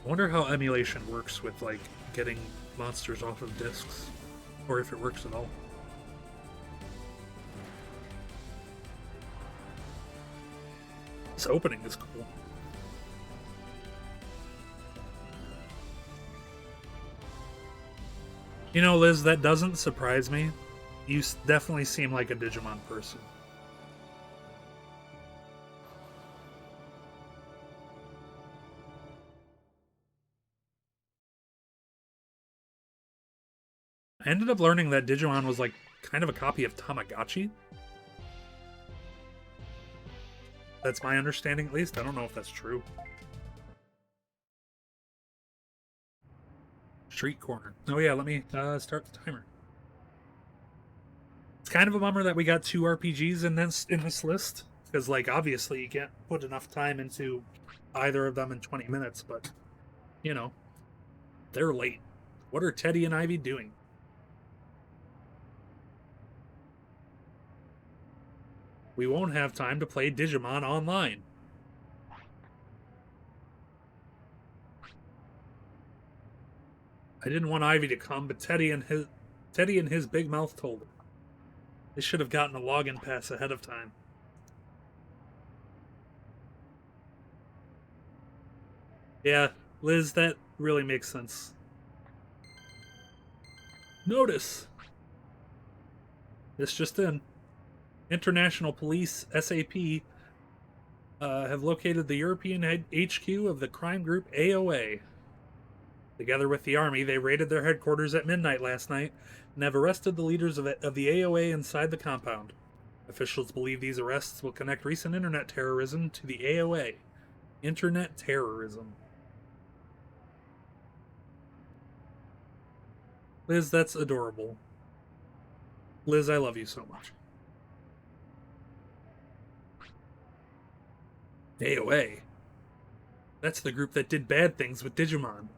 I wonder how emulation works with like getting monsters off of discs, or if it works at all. This opening is cool. You know, Liz, that doesn't surprise me. You definitely seem like a Digimon person. I ended up learning that Digimon was like kind of a copy of Tamagotchi. That's my understanding, at least. I don't know if that's true. Street Corner. Oh yeah, let me start the timer. It's kind of a bummer that we got 2 RPGs in this list, because like obviously you can't put enough time into either of them in 20 minutes, but you know, they're late. What are Teddy and Ivy doing? We won't have time to play Digimon online. I didn't want Ivy to come, but Teddy and his big mouth told her. They should have gotten a login pass ahead of time. Yeah, Liz, that really makes sense. Notice! This just in. International Police, SAP, have located the European HQ of the crime group AOA. Together with the army, they raided their headquarters at midnight last night and have arrested the leaders of the AOA inside the compound. Officials believe these arrests will connect recent internet terrorism to the AOA. Internet terrorism. Liz, that's adorable. Liz, I love you so much. AOA? That's the group that did bad things with Digimon.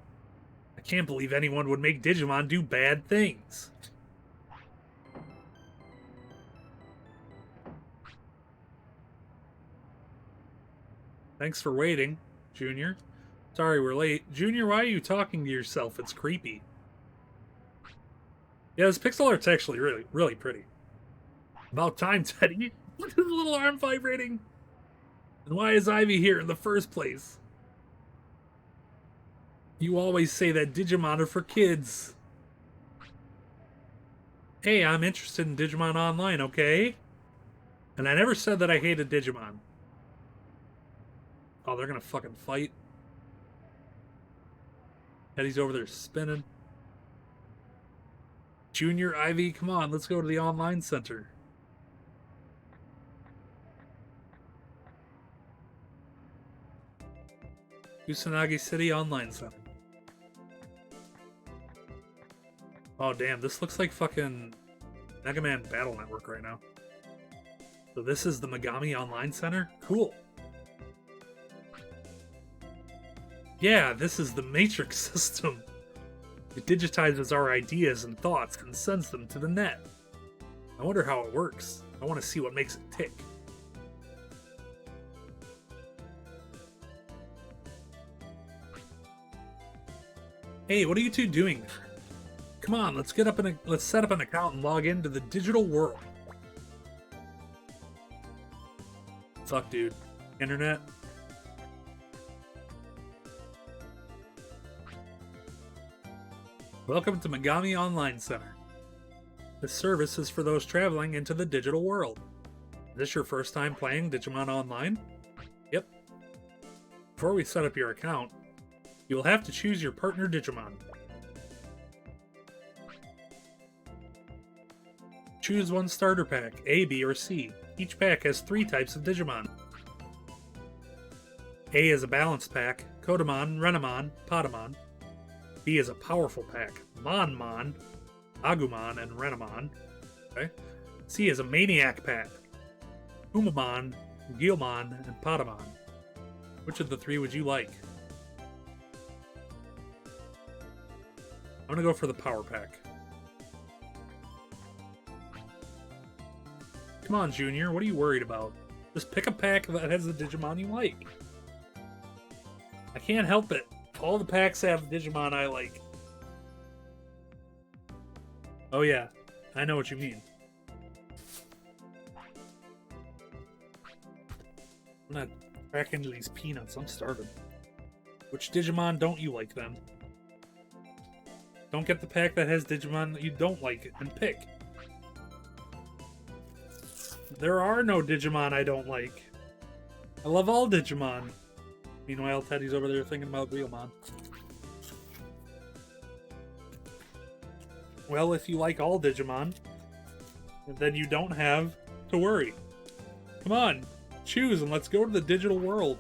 I can't believe anyone would make Digimon do bad things. Thanks for waiting, Junior. Sorry we're late. Junior, why are you talking to yourself? It's creepy. Yeah, this pixel art's actually really, really pretty. About time, Teddy. Look at his little arm vibrating. And why is Ivy here in the first place? You always say that Digimon are for kids. Hey, I'm interested in Digimon Online, okay? And I never said that I hated Digimon. Oh, they're gonna fucking fight. Teddy's over there spinning. Junior, Ivy, come on, let's go to the online center. Kusanagi City Online Center. Oh, damn, this looks like fucking Mega Man Battle Network right now. So this is the Megami Online Center? Cool. Yeah, this is the Matrix system. It digitizes our ideas and thoughts and sends them to the net. I wonder how it works. I want to see what makes it tick. Hey, what are you two doing? Come on, let's set up an account and log into the digital world. Fuck, dude. Internet. Welcome to Megami Online Center. This service is for those traveling into the digital world. Is this your first time playing Digimon Online? Yep. Before we set up your account, you will have to choose your partner Digimon. Choose one starter pack, A, B, or C. Each pack has 3 types of Digimon. A is a balanced pack, Kodamon, Renamon, Patamon. B is a powerful pack, Monmon, Agumon, and Renamon. Okay. C is a maniac pack, Umamon, Guilmon, and Patamon. Which of the 3 would you like? I'm gonna go for the power pack. Come on, Junior, what are you worried about? Just pick a pack that has the Digimon you like. I can't help it. All the packs have Digimon I like. Oh yeah, I know what you mean. I'm not crack into these peanuts, I'm starving. Which Digimon don't you like then? Don't get the pack that has Digimon that you don't like and pick. There are no Digimon I don't like. I love all Digimon. Meanwhile, Teddy's over there thinking about Guilmon. Well, if you like all Digimon, then you don't have to worry. Come on, choose and let's go to the digital world.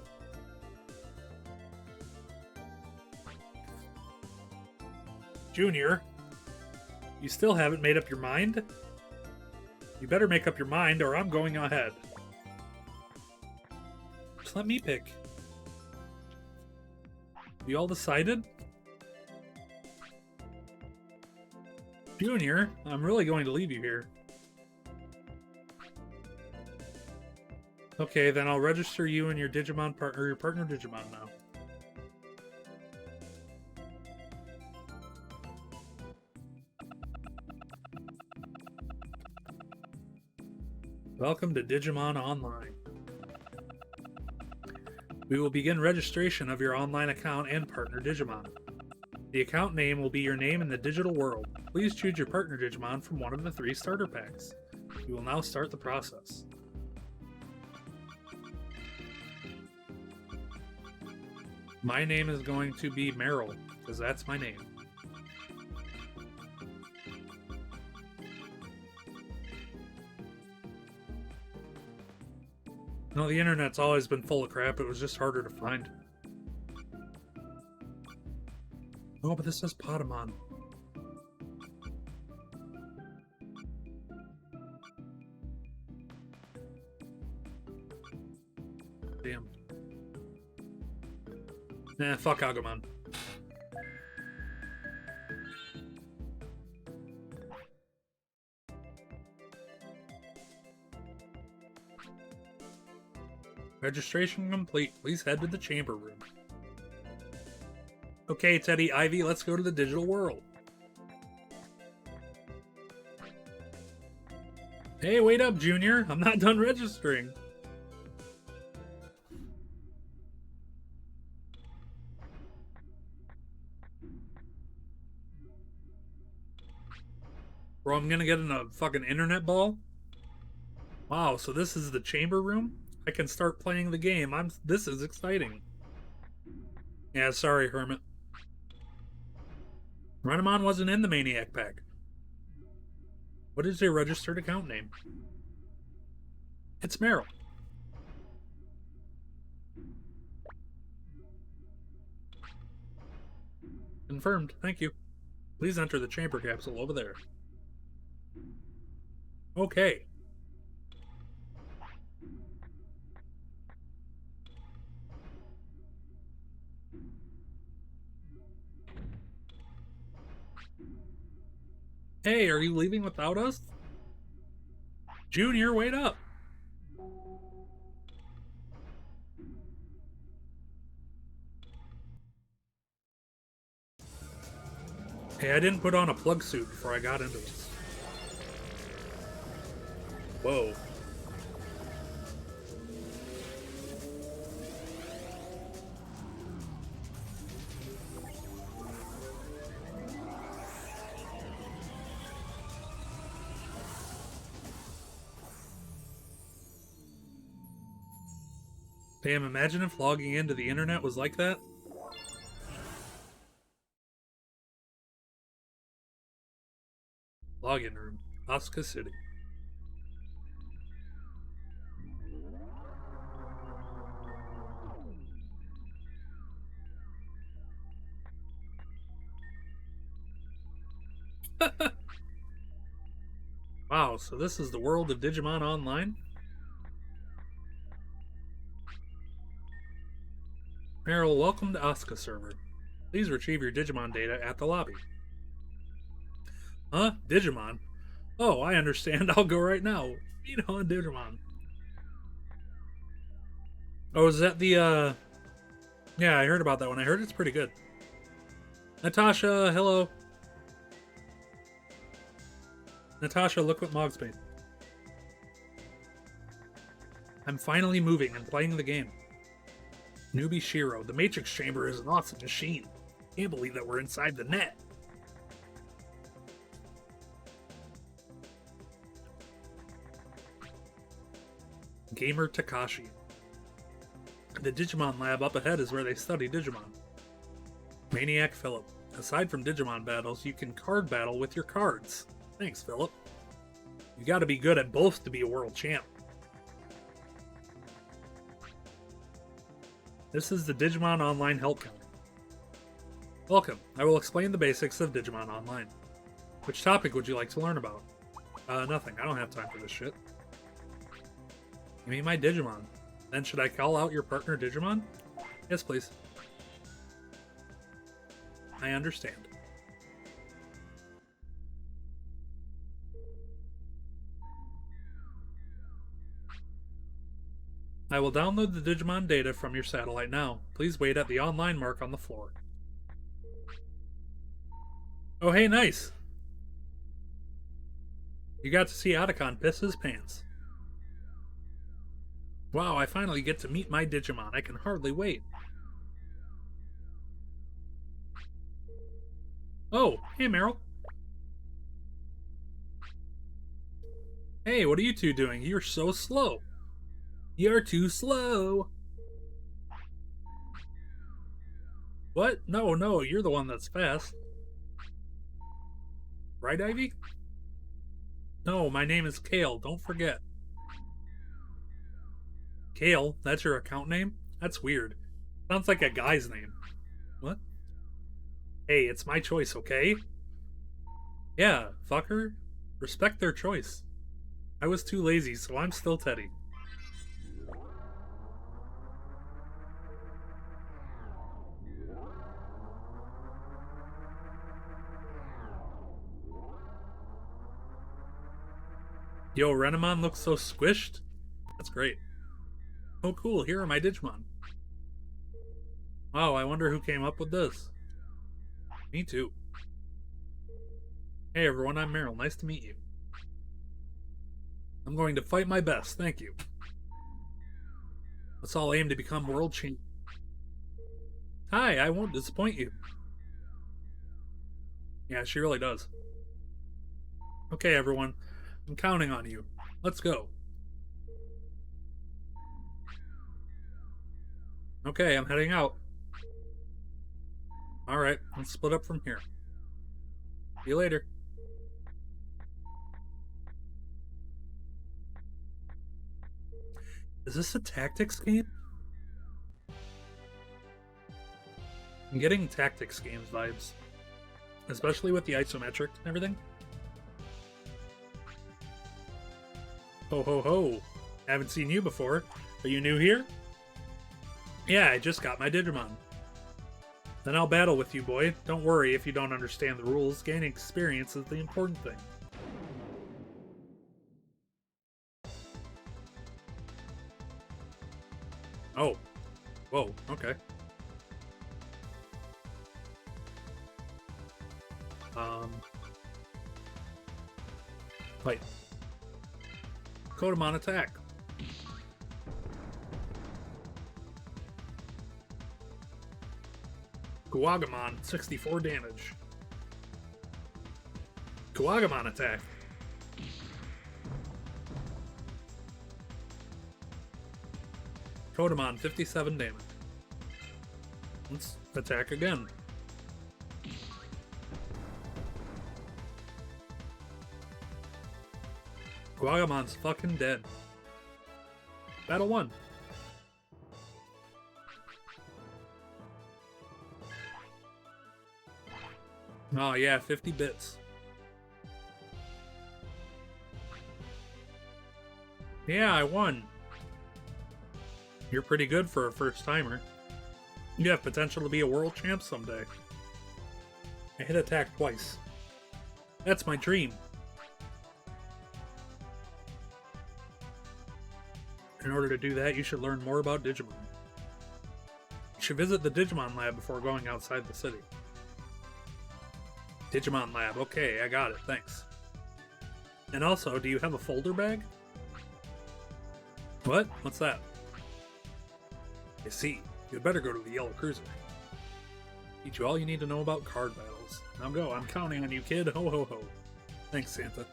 Junior, you still haven't made up your mind? You better make up your mind or I'm going ahead. Just let me pick. You all decided? Junior, I'm really going to leave you here. Okay, then I'll register you and your Digimon partner, your partner Digimon now. Welcome to Digimon Online. We will begin registration of your online account and partner Digimon. The account name will be your name in the digital world. Please choose your partner Digimon from one of the 3 starter packs. We will now start the process. My name is going to be Meryl, because that's my name. No, the internet's always been full of crap. It was just harder to find. Oh, but this says Patamon. Damn. Nah, fuck Agumon. Registration complete. Please head to the chamber room. Okay, Teddy, Ivy, let's go to the digital world. Hey, wait up, Junior. I'm not done registering. Bro, I'm gonna get in a fucking internet ball? Wow, so this is the chamber room? I can start playing the game. This is exciting. Yeah, sorry, Hermit. Renamon wasn't in the Maniac pack. What is your registered account name? It's Meryl. Confirmed. Thank you. Please enter the chamber capsule over there. Okay. Hey, are you leaving without us? Junior, wait up. Hey, I didn't put on a plug suit before I got into this. Whoa. Damn, imagine if logging into the internet was like that. Login room, Asuka City. Wow, so this is the world of Digimon Online? Meryl, welcome to Asuka server. Please retrieve your Digimon data at the lobby. Huh? Digimon? Oh, I understand. I'll go right now. Meet on Digimon. Oh, is that the, Yeah, I heard about that one. I heard it's pretty good. Natasha, hello. Natasha, look what Mog's made. I'm finally moving and playing the game. Newbie Shiro, the Matrix Chamber is an awesome machine. Can't believe that we're inside the net. Gamer Takashi. The Digimon lab up ahead is where they study Digimon. Maniac Philip. Aside from Digimon battles, you can card battle with your cards. Thanks, Philip. You gotta be good at both to be a world champ. This is the Digimon Online Help Counter. Welcome. I will explain the basics of Digimon Online. Which topic would you like to learn about? Nothing. I don't have time for this shit. Give me my Digimon. Then should I call out your partner Digimon? Yes, please. I understand. I will download the Digimon data from your satellite now. Please wait at the online mark on the floor. Oh, hey, nice! You got to see Otacon piss his pants. Wow, I finally get to meet my Digimon. I can hardly wait. Oh, hey, Meryl. Hey, what are you two doing? You're so slow. You're too slow. What? No, you're the one that's fast. Right, Ivy? No, my name is Kale, don't forget. Kale? That's your account name? That's weird. Sounds like a guy's name. What? Hey, it's my choice, okay? Yeah, fucker. Respect their choice. I was too lazy, so I'm still Teddy. Yo, Renamon looks so squished. That's great. Oh cool, here are my Digimon. Wow, I wonder who came up with this. Me too. Hey everyone, I'm Meryl. Nice to meet you. I'm going to fight my best, thank you. Let's all aim to become world champ. Hi, I won't disappoint you. Yeah, she really does. Okay everyone, I'm counting on you. Let's go. Okay, I'm heading out. Alright, let's split up from here. See you later. Is this a tactics game? I'm getting tactics games vibes. Especially with the isometric and everything. Ho ho ho. Haven't seen you before. Are you new here? Yeah, I just got my Digimon. Then I'll battle with you, boy. Don't worry if you don't understand the rules. Gaining experience is the important thing. Oh. Whoa, okay. Fight. Kodamon attack. Kuwagamon, 64 damage. Kuwagamon attack. Kodamon, 57 damage. Let's attack again. Kuwagamon's fucking dead. Battle 1. Oh yeah, 50 bits. Yeah, I won. You're pretty good for a first timer. You have potential to be a world champ someday. I hit attack twice. That's my dream. In order to do that, you should learn more about Digimon. You should visit the Digimon lab before going outside the city. Digimon lab, okay, I got it, thanks. And also, do you have a folder bag? What? What's that? I see. You'd better go to the Yellow Cruiser. Teach you all you need to know about card battles. Now go, I'm counting on you, kid. Ho ho ho. Thanks, Santa.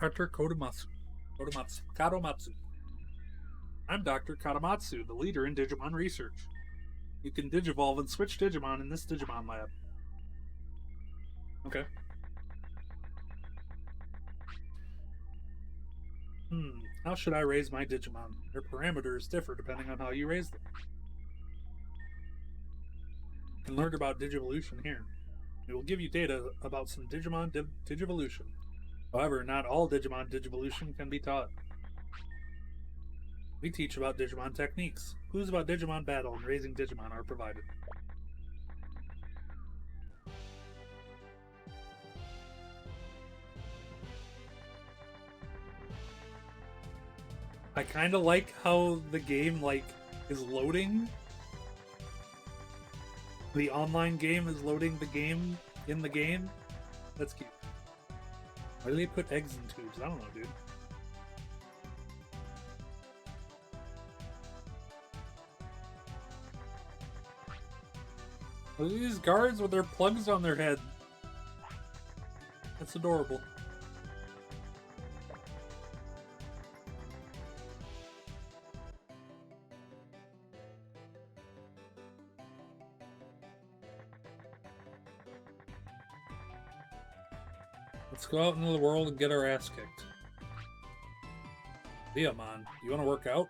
Dr. Kadomatsu. I'm Dr. Kadomatsu, the leader in Digimon research. You can digivolve and switch Digimon in this Digimon lab. Okay. How should I raise my Digimon? Their parameters differ depending on how you raise them. can learn about Digivolution here. It will give you data about some Digimon Digivolution. However, not all Digimon Digivolution can be taught. We teach about Digimon techniques. Clues about Digimon battle and raising Digimon are provided. I kind of like how the game is loading. The online game is loading the game in the game. That's cute. Why do they put eggs in tubes? I don't know, dude. Look at these guards with their plugs on their head. That's adorable. Let's go out into the world and get our ass kicked. Leomon, you want to work out?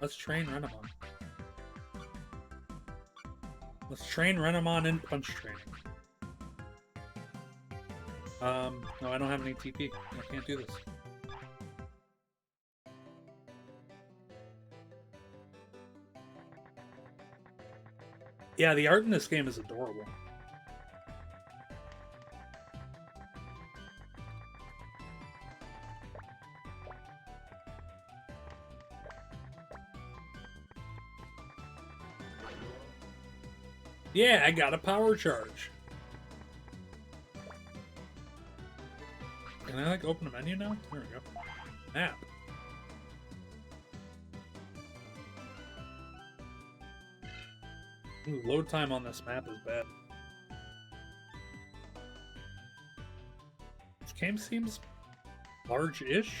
Let's train Renamon. Let's train Renamon in punch training. No, I don't have any TP. I can't do this. Yeah, the art in this game is adorable. Yeah, I got a power charge. Can I open a menu now? There we go. Map. Ooh, load time on this map is bad. This game seems large-ish.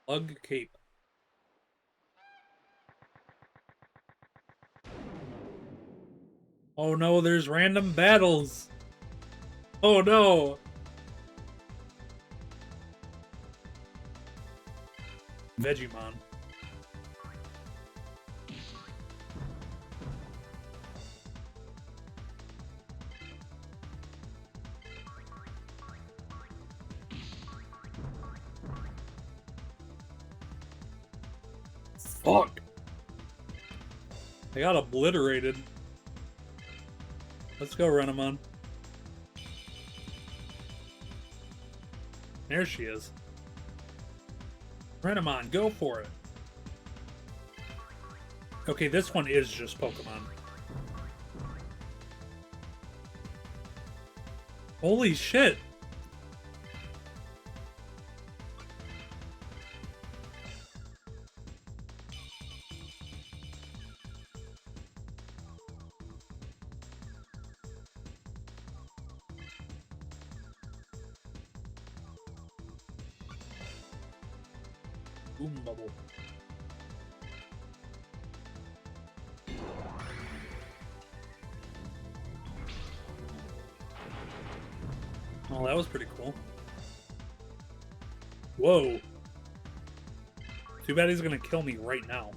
Plug cape. Oh no, there's random battles. Oh no. Vegemon. Fuck. I got obliterated. Let's go, Renamon. There she is. Renamon, go for it. Okay, this one is just Pokemon. Holy shit. Boom bubble. Oh, that was pretty cool. Whoa. Too bad he's gonna kill me right now.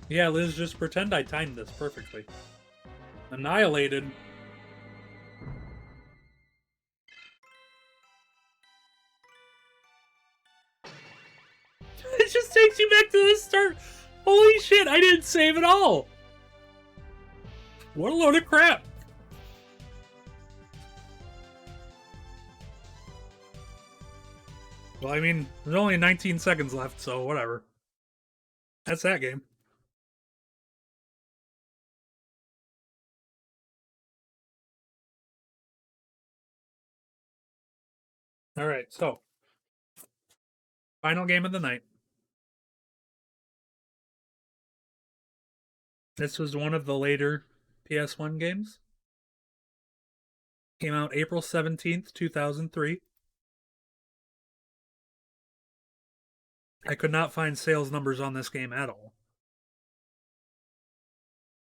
Yeah, Liz, just pretend I timed this perfectly. Annihilated. It just takes you back to the start. Holy shit, I didn't save at all. What a load of crap. Well, I mean, there's only 19 seconds left, so whatever. That's that game. Alright, so. Final game of the night. This was one of the later PS1 games. Came out April 17th, 2003. I could not find sales numbers on this game at all.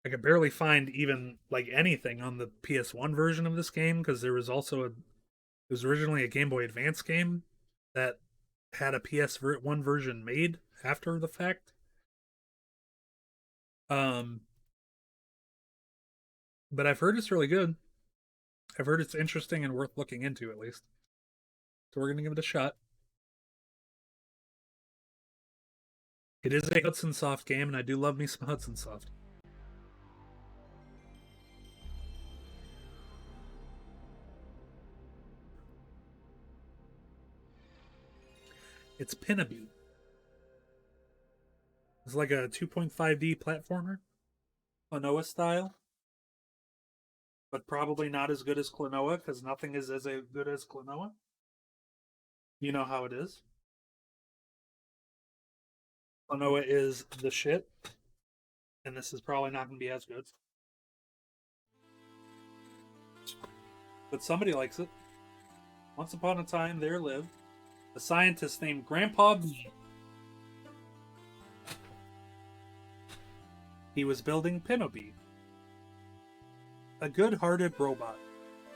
I could barely find even like anything on the PS1 version of this game because there was also it was originally a Game Boy Advance game that had a PS1 version made after the fact. But I've heard it's really good. I've heard it's interesting and worth looking into at least. So we're gonna give it a shot. It is a Hudson Soft game, and I do love me some Hudson Soft. It's Pinnaby. It's like a 2.5D platformer, Klonoa style, but probably not as good as Klonoa because nothing is as good as Klonoa. You know how it is. Klonoa is the shit, and this is probably not going to be as good. But somebody likes it. Once upon a time, there lived a scientist named Grandpa B. He was building Pinnaby, a good-hearted robot.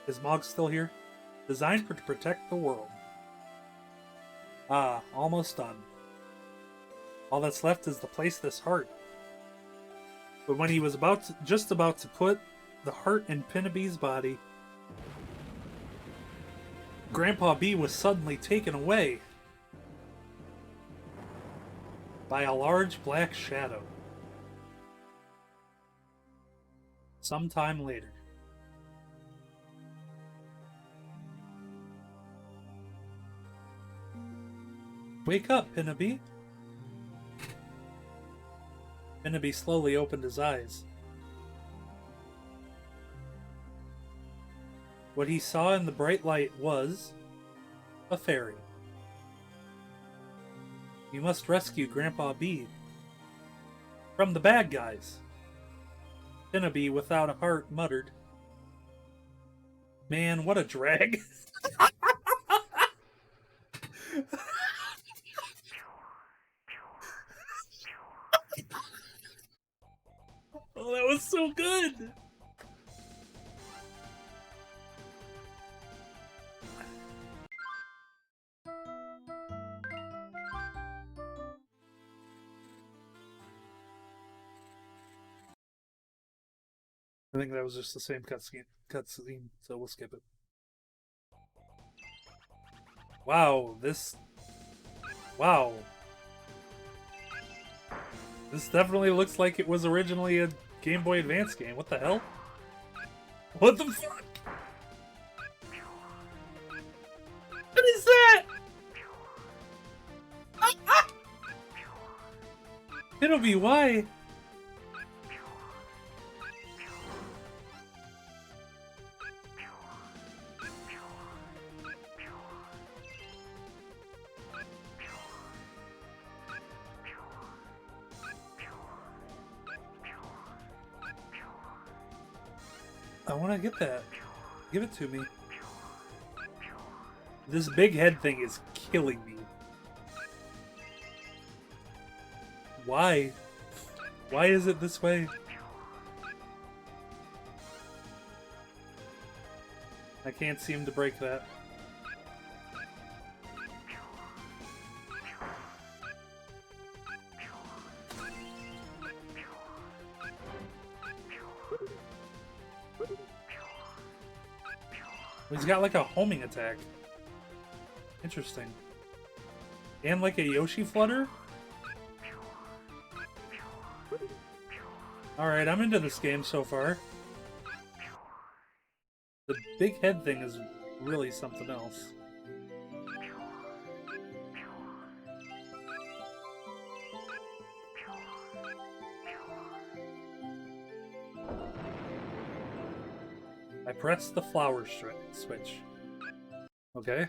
Is Mog still here? Designed to protect the world. Ah, almost done. All that's left is to place this heart. But when he was just about to put the heart in Pinnaby's body, Grandpa B was suddenly taken away by a large black shadow. Sometime later. Wake up, Pinnaby. Pinnaby slowly opened his eyes. What he saw in the bright light was a fairy. You must rescue Grandpa B from the bad guys. Pinnaby, without a heart, muttered, "Man, what a drag." Oh, that was so good! I think that was just the same cutscene, so we'll skip it. Wow, Wow. This definitely looks like it was originally a Game Boy Advance game. What the hell? What the fuck? What is that? It'll be why. I want to get that. Give it to me. This big head thing is killing me. Why? Why is it this way? I can't seem to break that. He's got like a homing attack. Interesting. And like a Yoshi flutter? Alright, I'm into this game so far. The big head thing is really something else. I pressed the flower switch. Okay.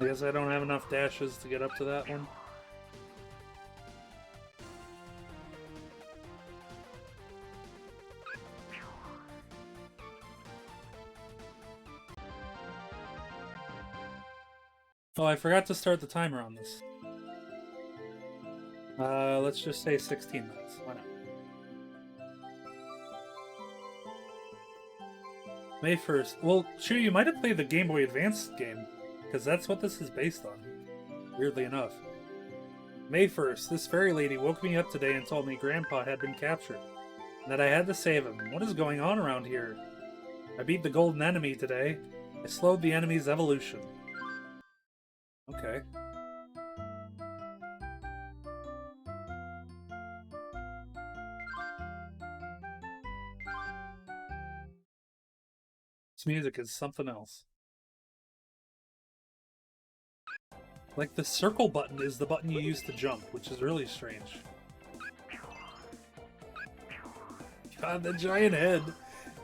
I guess I don't have enough dashes to get up to that one. Oh, I forgot to start the timer on this. Let's just say 16 minutes. Why not? May 1st. Well, Shu, you might have played the Game Boy Advance game, because that's what this is based on, weirdly enough. May 1st. This fairy lady woke me up today and told me Grandpa had been captured, and that I had to save him. What is going on around here? I beat the golden enemy today. I slowed the enemy's evolution. Okay. This music is something else. Like, the circle button is the button you use to jump, which is really strange. God, the giant head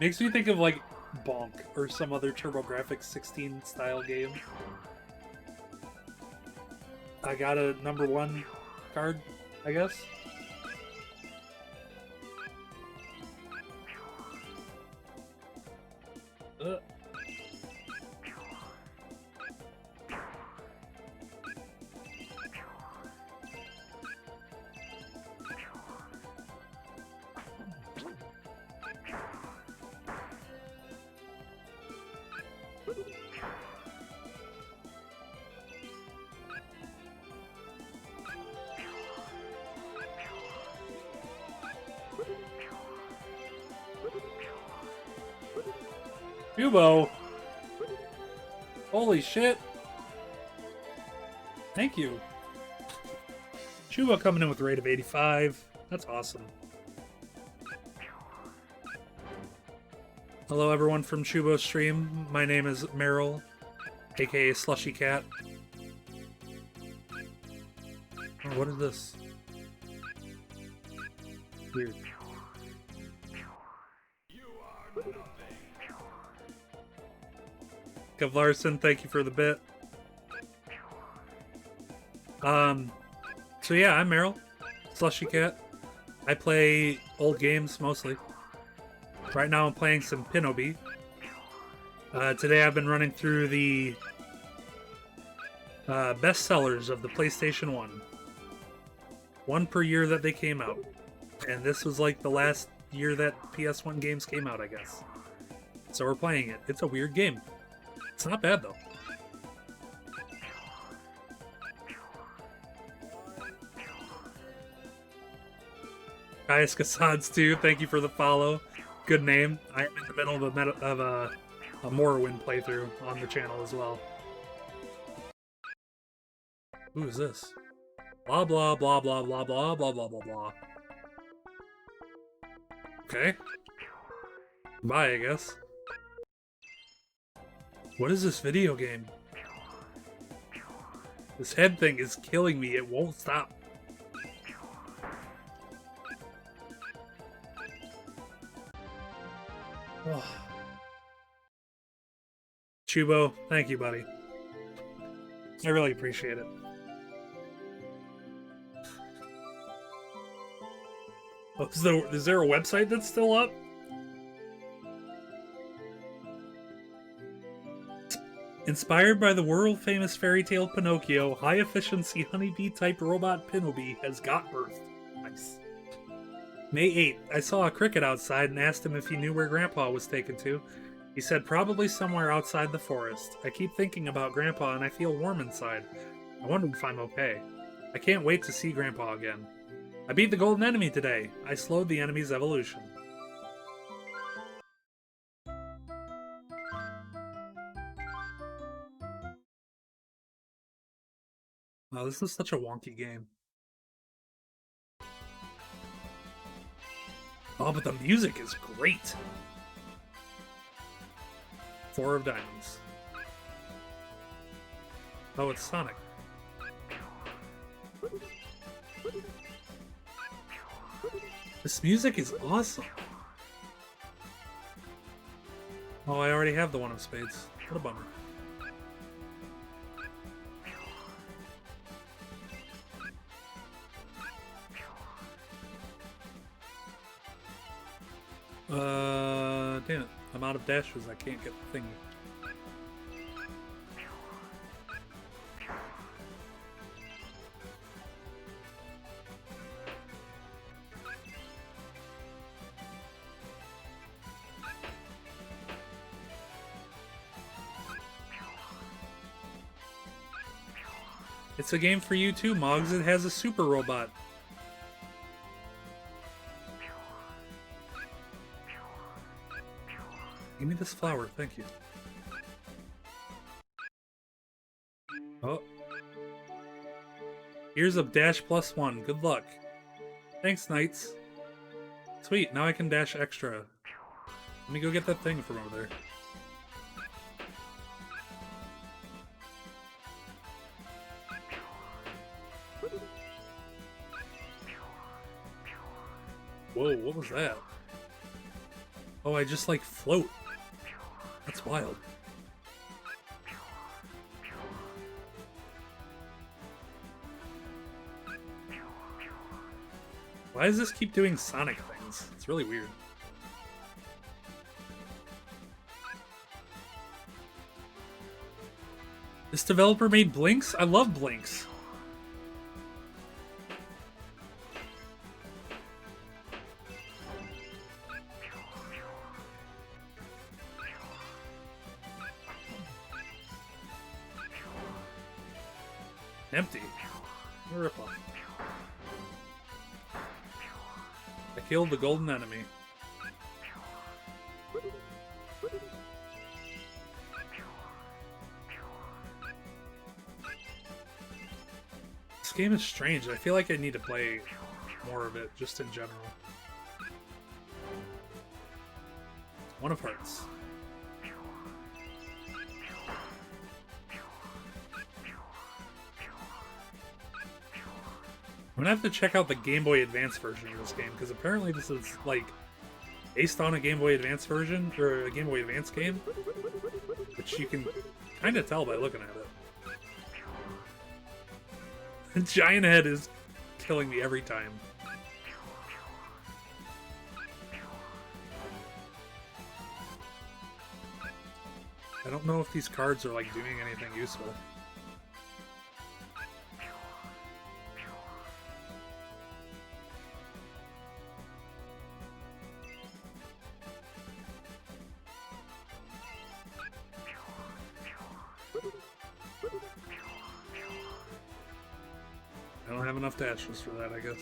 makes me think of, like, Bonk or some other TurboGrafx 16 style game. I got a number 1 card, I guess. Cubo! Holy shit! Thank you. Chuba coming in with a rate of 85. That's awesome. Hello everyone from Chubo's stream. My name is Meryl, aka Slushy Cat. Oh, what is this? Weird. Kev Larson, thank you for the bit. So yeah, I'm Meryl, Slushy Cat. I play old games mostly. Right now I'm playing some Pinobi. Today I've been running through the best sellers of the PlayStation 1. One per year that they came out. And this was like the last year that PS1 games came out, I guess. So we're playing it. It's a weird game. It's not bad, though. Kaius Kassads, too. Thank you for the follow. Good name. I'm in the middle of a Morrowind playthrough on the channel as well. Who is this? Blah, blah, blah, blah, blah, blah, blah, blah, blah, blah. Okay. Bye, I guess. What is this video game? This head thing is killing me. It won't stop. Oh. Chubo, thank you, buddy. I really appreciate it. Oh, is there a website that's still up? Inspired by the world-famous fairy tale Pinocchio, high-efficiency honeybee-type robot Pinobi has got birth. Nice. May 8th, I saw a cricket outside and asked him if he knew where Grandpa was taken to. He said probably somewhere outside the forest. I keep thinking about Grandpa and I feel warm inside. I wonder if I'm okay. I can't wait to see Grandpa again. I beat the golden enemy today. I slowed the enemy's evolution. Wow, this is such a wonky game. Oh, but the music is great. 4 of diamonds. Oh, it's Sonic. This music is awesome. Oh, I already have the one of spades. What a bummer. Damn it. I'm out of dashes. I can't get the thing. It's a game for you too, Moggs. It has a super robot. Give me this flower, thank you. Oh. Here's a dash +1. Good luck. Thanks, Knights. Sweet, now I can dash extra. Let me go get that thing from over there. Whoa, what was that? Oh, I just like float. That's wild. Why does this keep doing Sonic things? It's really weird. This developer made Blinks? I love Blinks. Empty. Ripoff. I killed the golden enemy. This game is strange. I feel like I need to play more of it, just in general. One of Hearts. I'm gonna have to check out the Game Boy Advance version of this game, because apparently this is, like, based on a Game Boy Advance version, or a Game Boy Advance game, which you can kind of tell by looking at it. The giant head is killing me every time. I don't know if these cards are, like, doing anything useful. I don't have enough dashes for that, I guess.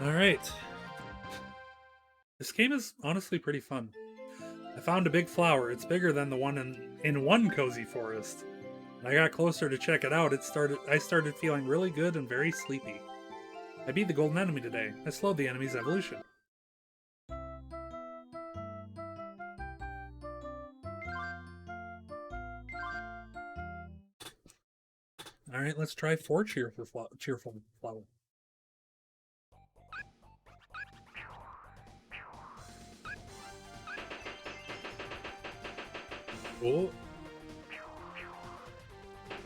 Alright. This game is honestly pretty fun. I found a big flower. It's bigger than the one in one cozy forest. When I got closer to check it out, I started feeling really good and very sleepy. I beat the golden enemy today. I slowed the enemy's evolution. Alright, let's try 4 cheerful flower. Oh.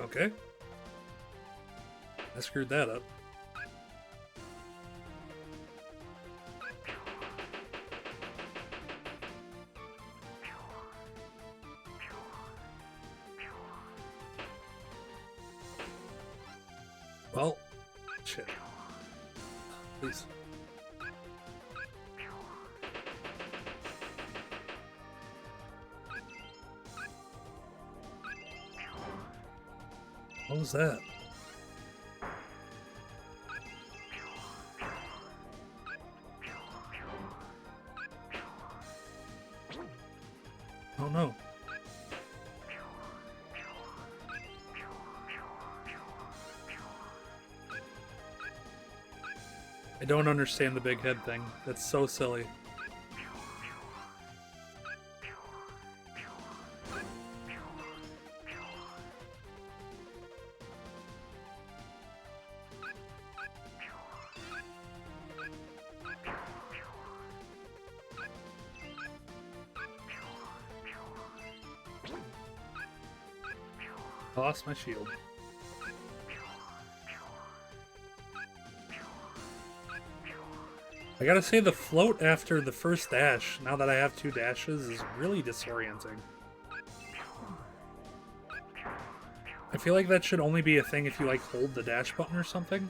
Okay. I screwed that up. Well, shit. Please. What was that? Oh no. I don't understand the big head thing. That's so silly. I lost my shield. I gotta say, the float after the first dash, now that I have 2 dashes, is really disorienting. I feel like that should only be a thing if you, like, hold the dash button or something.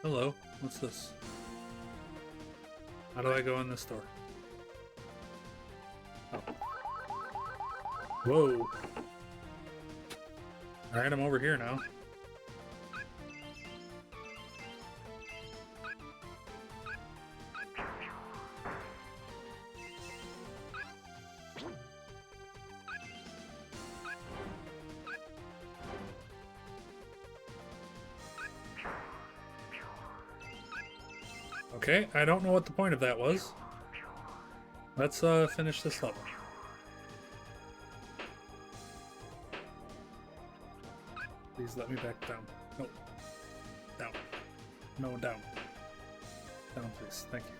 Hello, what's this? How do I go in this door? Oh. Whoa. Alright, I'm over here now. Okay, I don't know what the point of that was. Let's finish this level. Please let me back down. No. Down. No, down. Down, please. Thank you.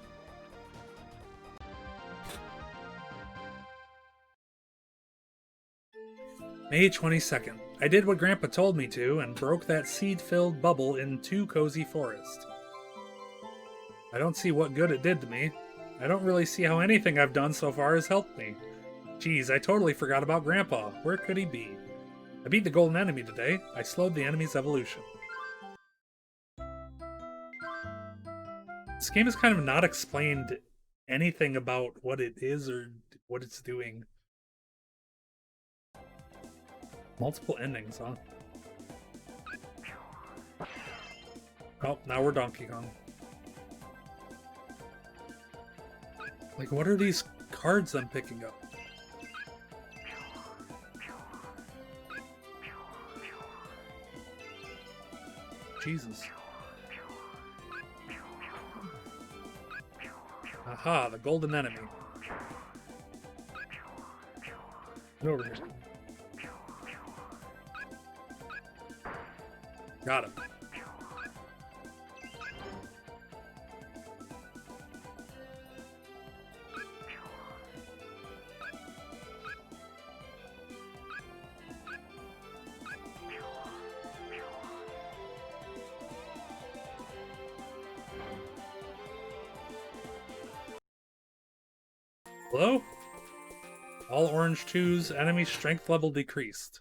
May 22nd. I did what Grandpa told me to and broke that seed-filled bubble in Too Cozy Forest. I don't see what good it did to me. I don't really see how anything I've done so far has helped me. Geez, I totally forgot about Grandpa. Where could he be? I beat the golden enemy today. I slowed the enemy's evolution. This game has kind of not explained anything about what it is or what it's doing. Multiple endings, huh? Oh, now we're Donkey Kong. Like, what are these cards I'm picking up? Jesus. Aha, the golden enemy. Get over here. Got him. Hello? All orange 2s, enemy strength level decreased.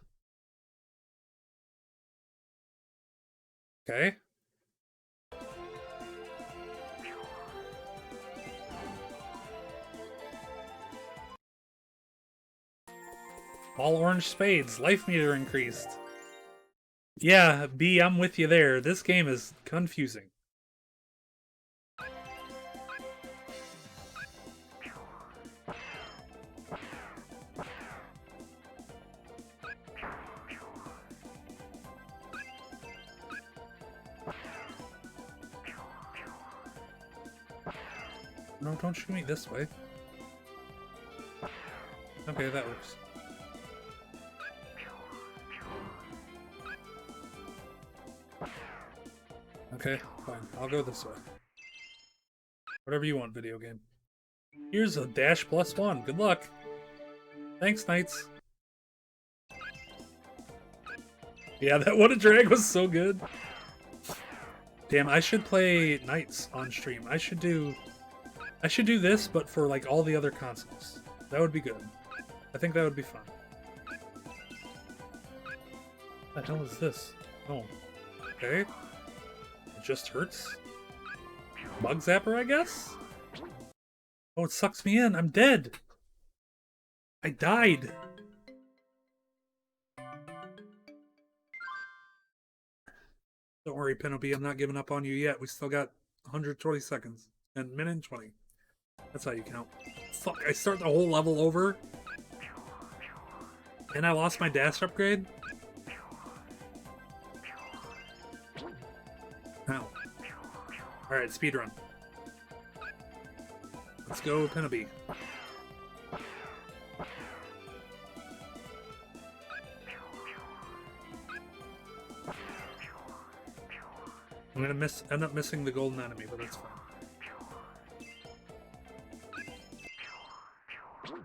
Okay. All orange spades, life meter increased. Yeah, B, I'm with you there. This game is confusing. No, don't shoot me this way. Okay, that works. Okay, fine. I'll go this way. Whatever you want, video game. Here's a dash +1. Good luck. Thanks, Knights. Yeah, that What a Drag was so good. Damn, I should play Knights on stream. I should do this, but for like all the other consoles. That would be good. I think that would be fun. What the hell is this? Oh. Okay. It just hurts. Bug zapper, I guess? Oh, it sucks me in. I'm dead. I died. Don't worry, Penelope. I'm not giving up on you yet. We still got 120 seconds. And minute and 20. That's how you count. Fuck, I start the whole level over. And I lost my dash upgrade? Ow. Alright, speedrun. Let's go, Penelope. I'm gonna end up missing the golden enemy, but that's fine.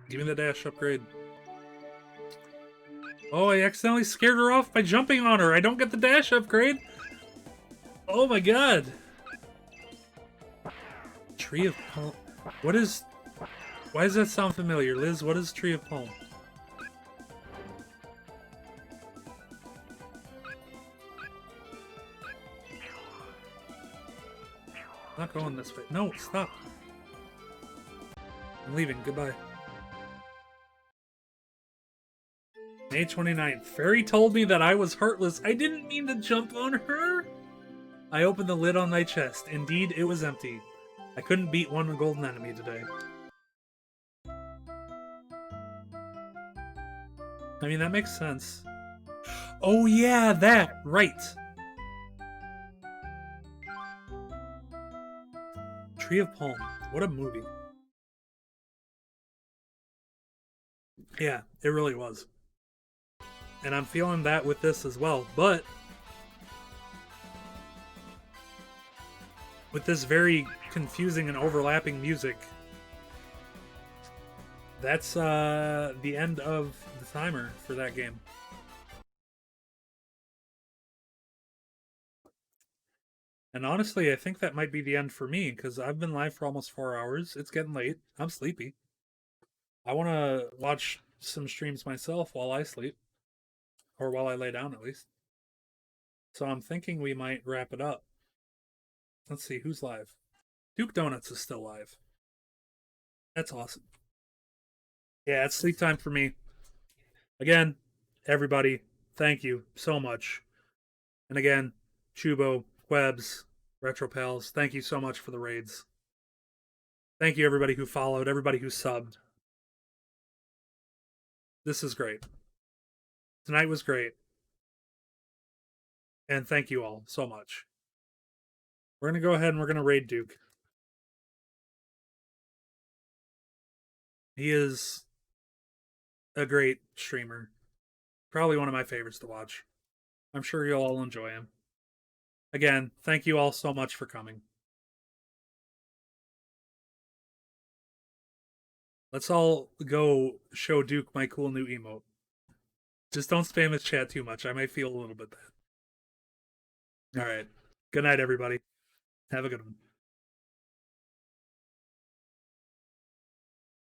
Give me the dash upgrade. Oh, I accidentally scared her off by jumping on her. I don't get the dash upgrade. Oh my god. Tree of Palm. What is... Why does that sound familiar? Liz, what is Tree of Palm? I'm not going this way. No, stop. I'm leaving. Goodbye. May 29th. Fairy told me that I was heartless. I didn't mean to jump on her. I opened the lid on my chest. Indeed, it was empty. I couldn't beat one golden enemy today. I mean, that makes sense. Oh yeah, that! Right! Tree of Palm. What a movie. Yeah, it really was. And I'm feeling that with this as well, but with this very confusing and overlapping music, that's the end of the timer for that game. And honestly, I think that might be the end for me, because I've been live for almost 4 hours. It's getting late. I'm sleepy. I want to watch some streams myself while I sleep. Or while I lay down, at least. So I'm thinking we might wrap it up. Let's see, who's live? Duke Donuts is still live. That's awesome. Yeah, it's sleep time for me. Again, everybody, thank you so much. And again, Chubo, Webs, RetroPals, thank you so much for the raids. Thank you, everybody who followed, everybody who subbed. This is great. Tonight was great. And thank you all so much. We're going to go ahead and we're going to raid Duke. He is a great streamer. Probably one of my favorites to watch. I'm sure you'll all enjoy him. Again, thank you all so much for coming. Let's all go show Duke my cool new emote. Just don't spam his chat too much. I might feel a little bit bad. All right. Good night, everybody. Have a good one.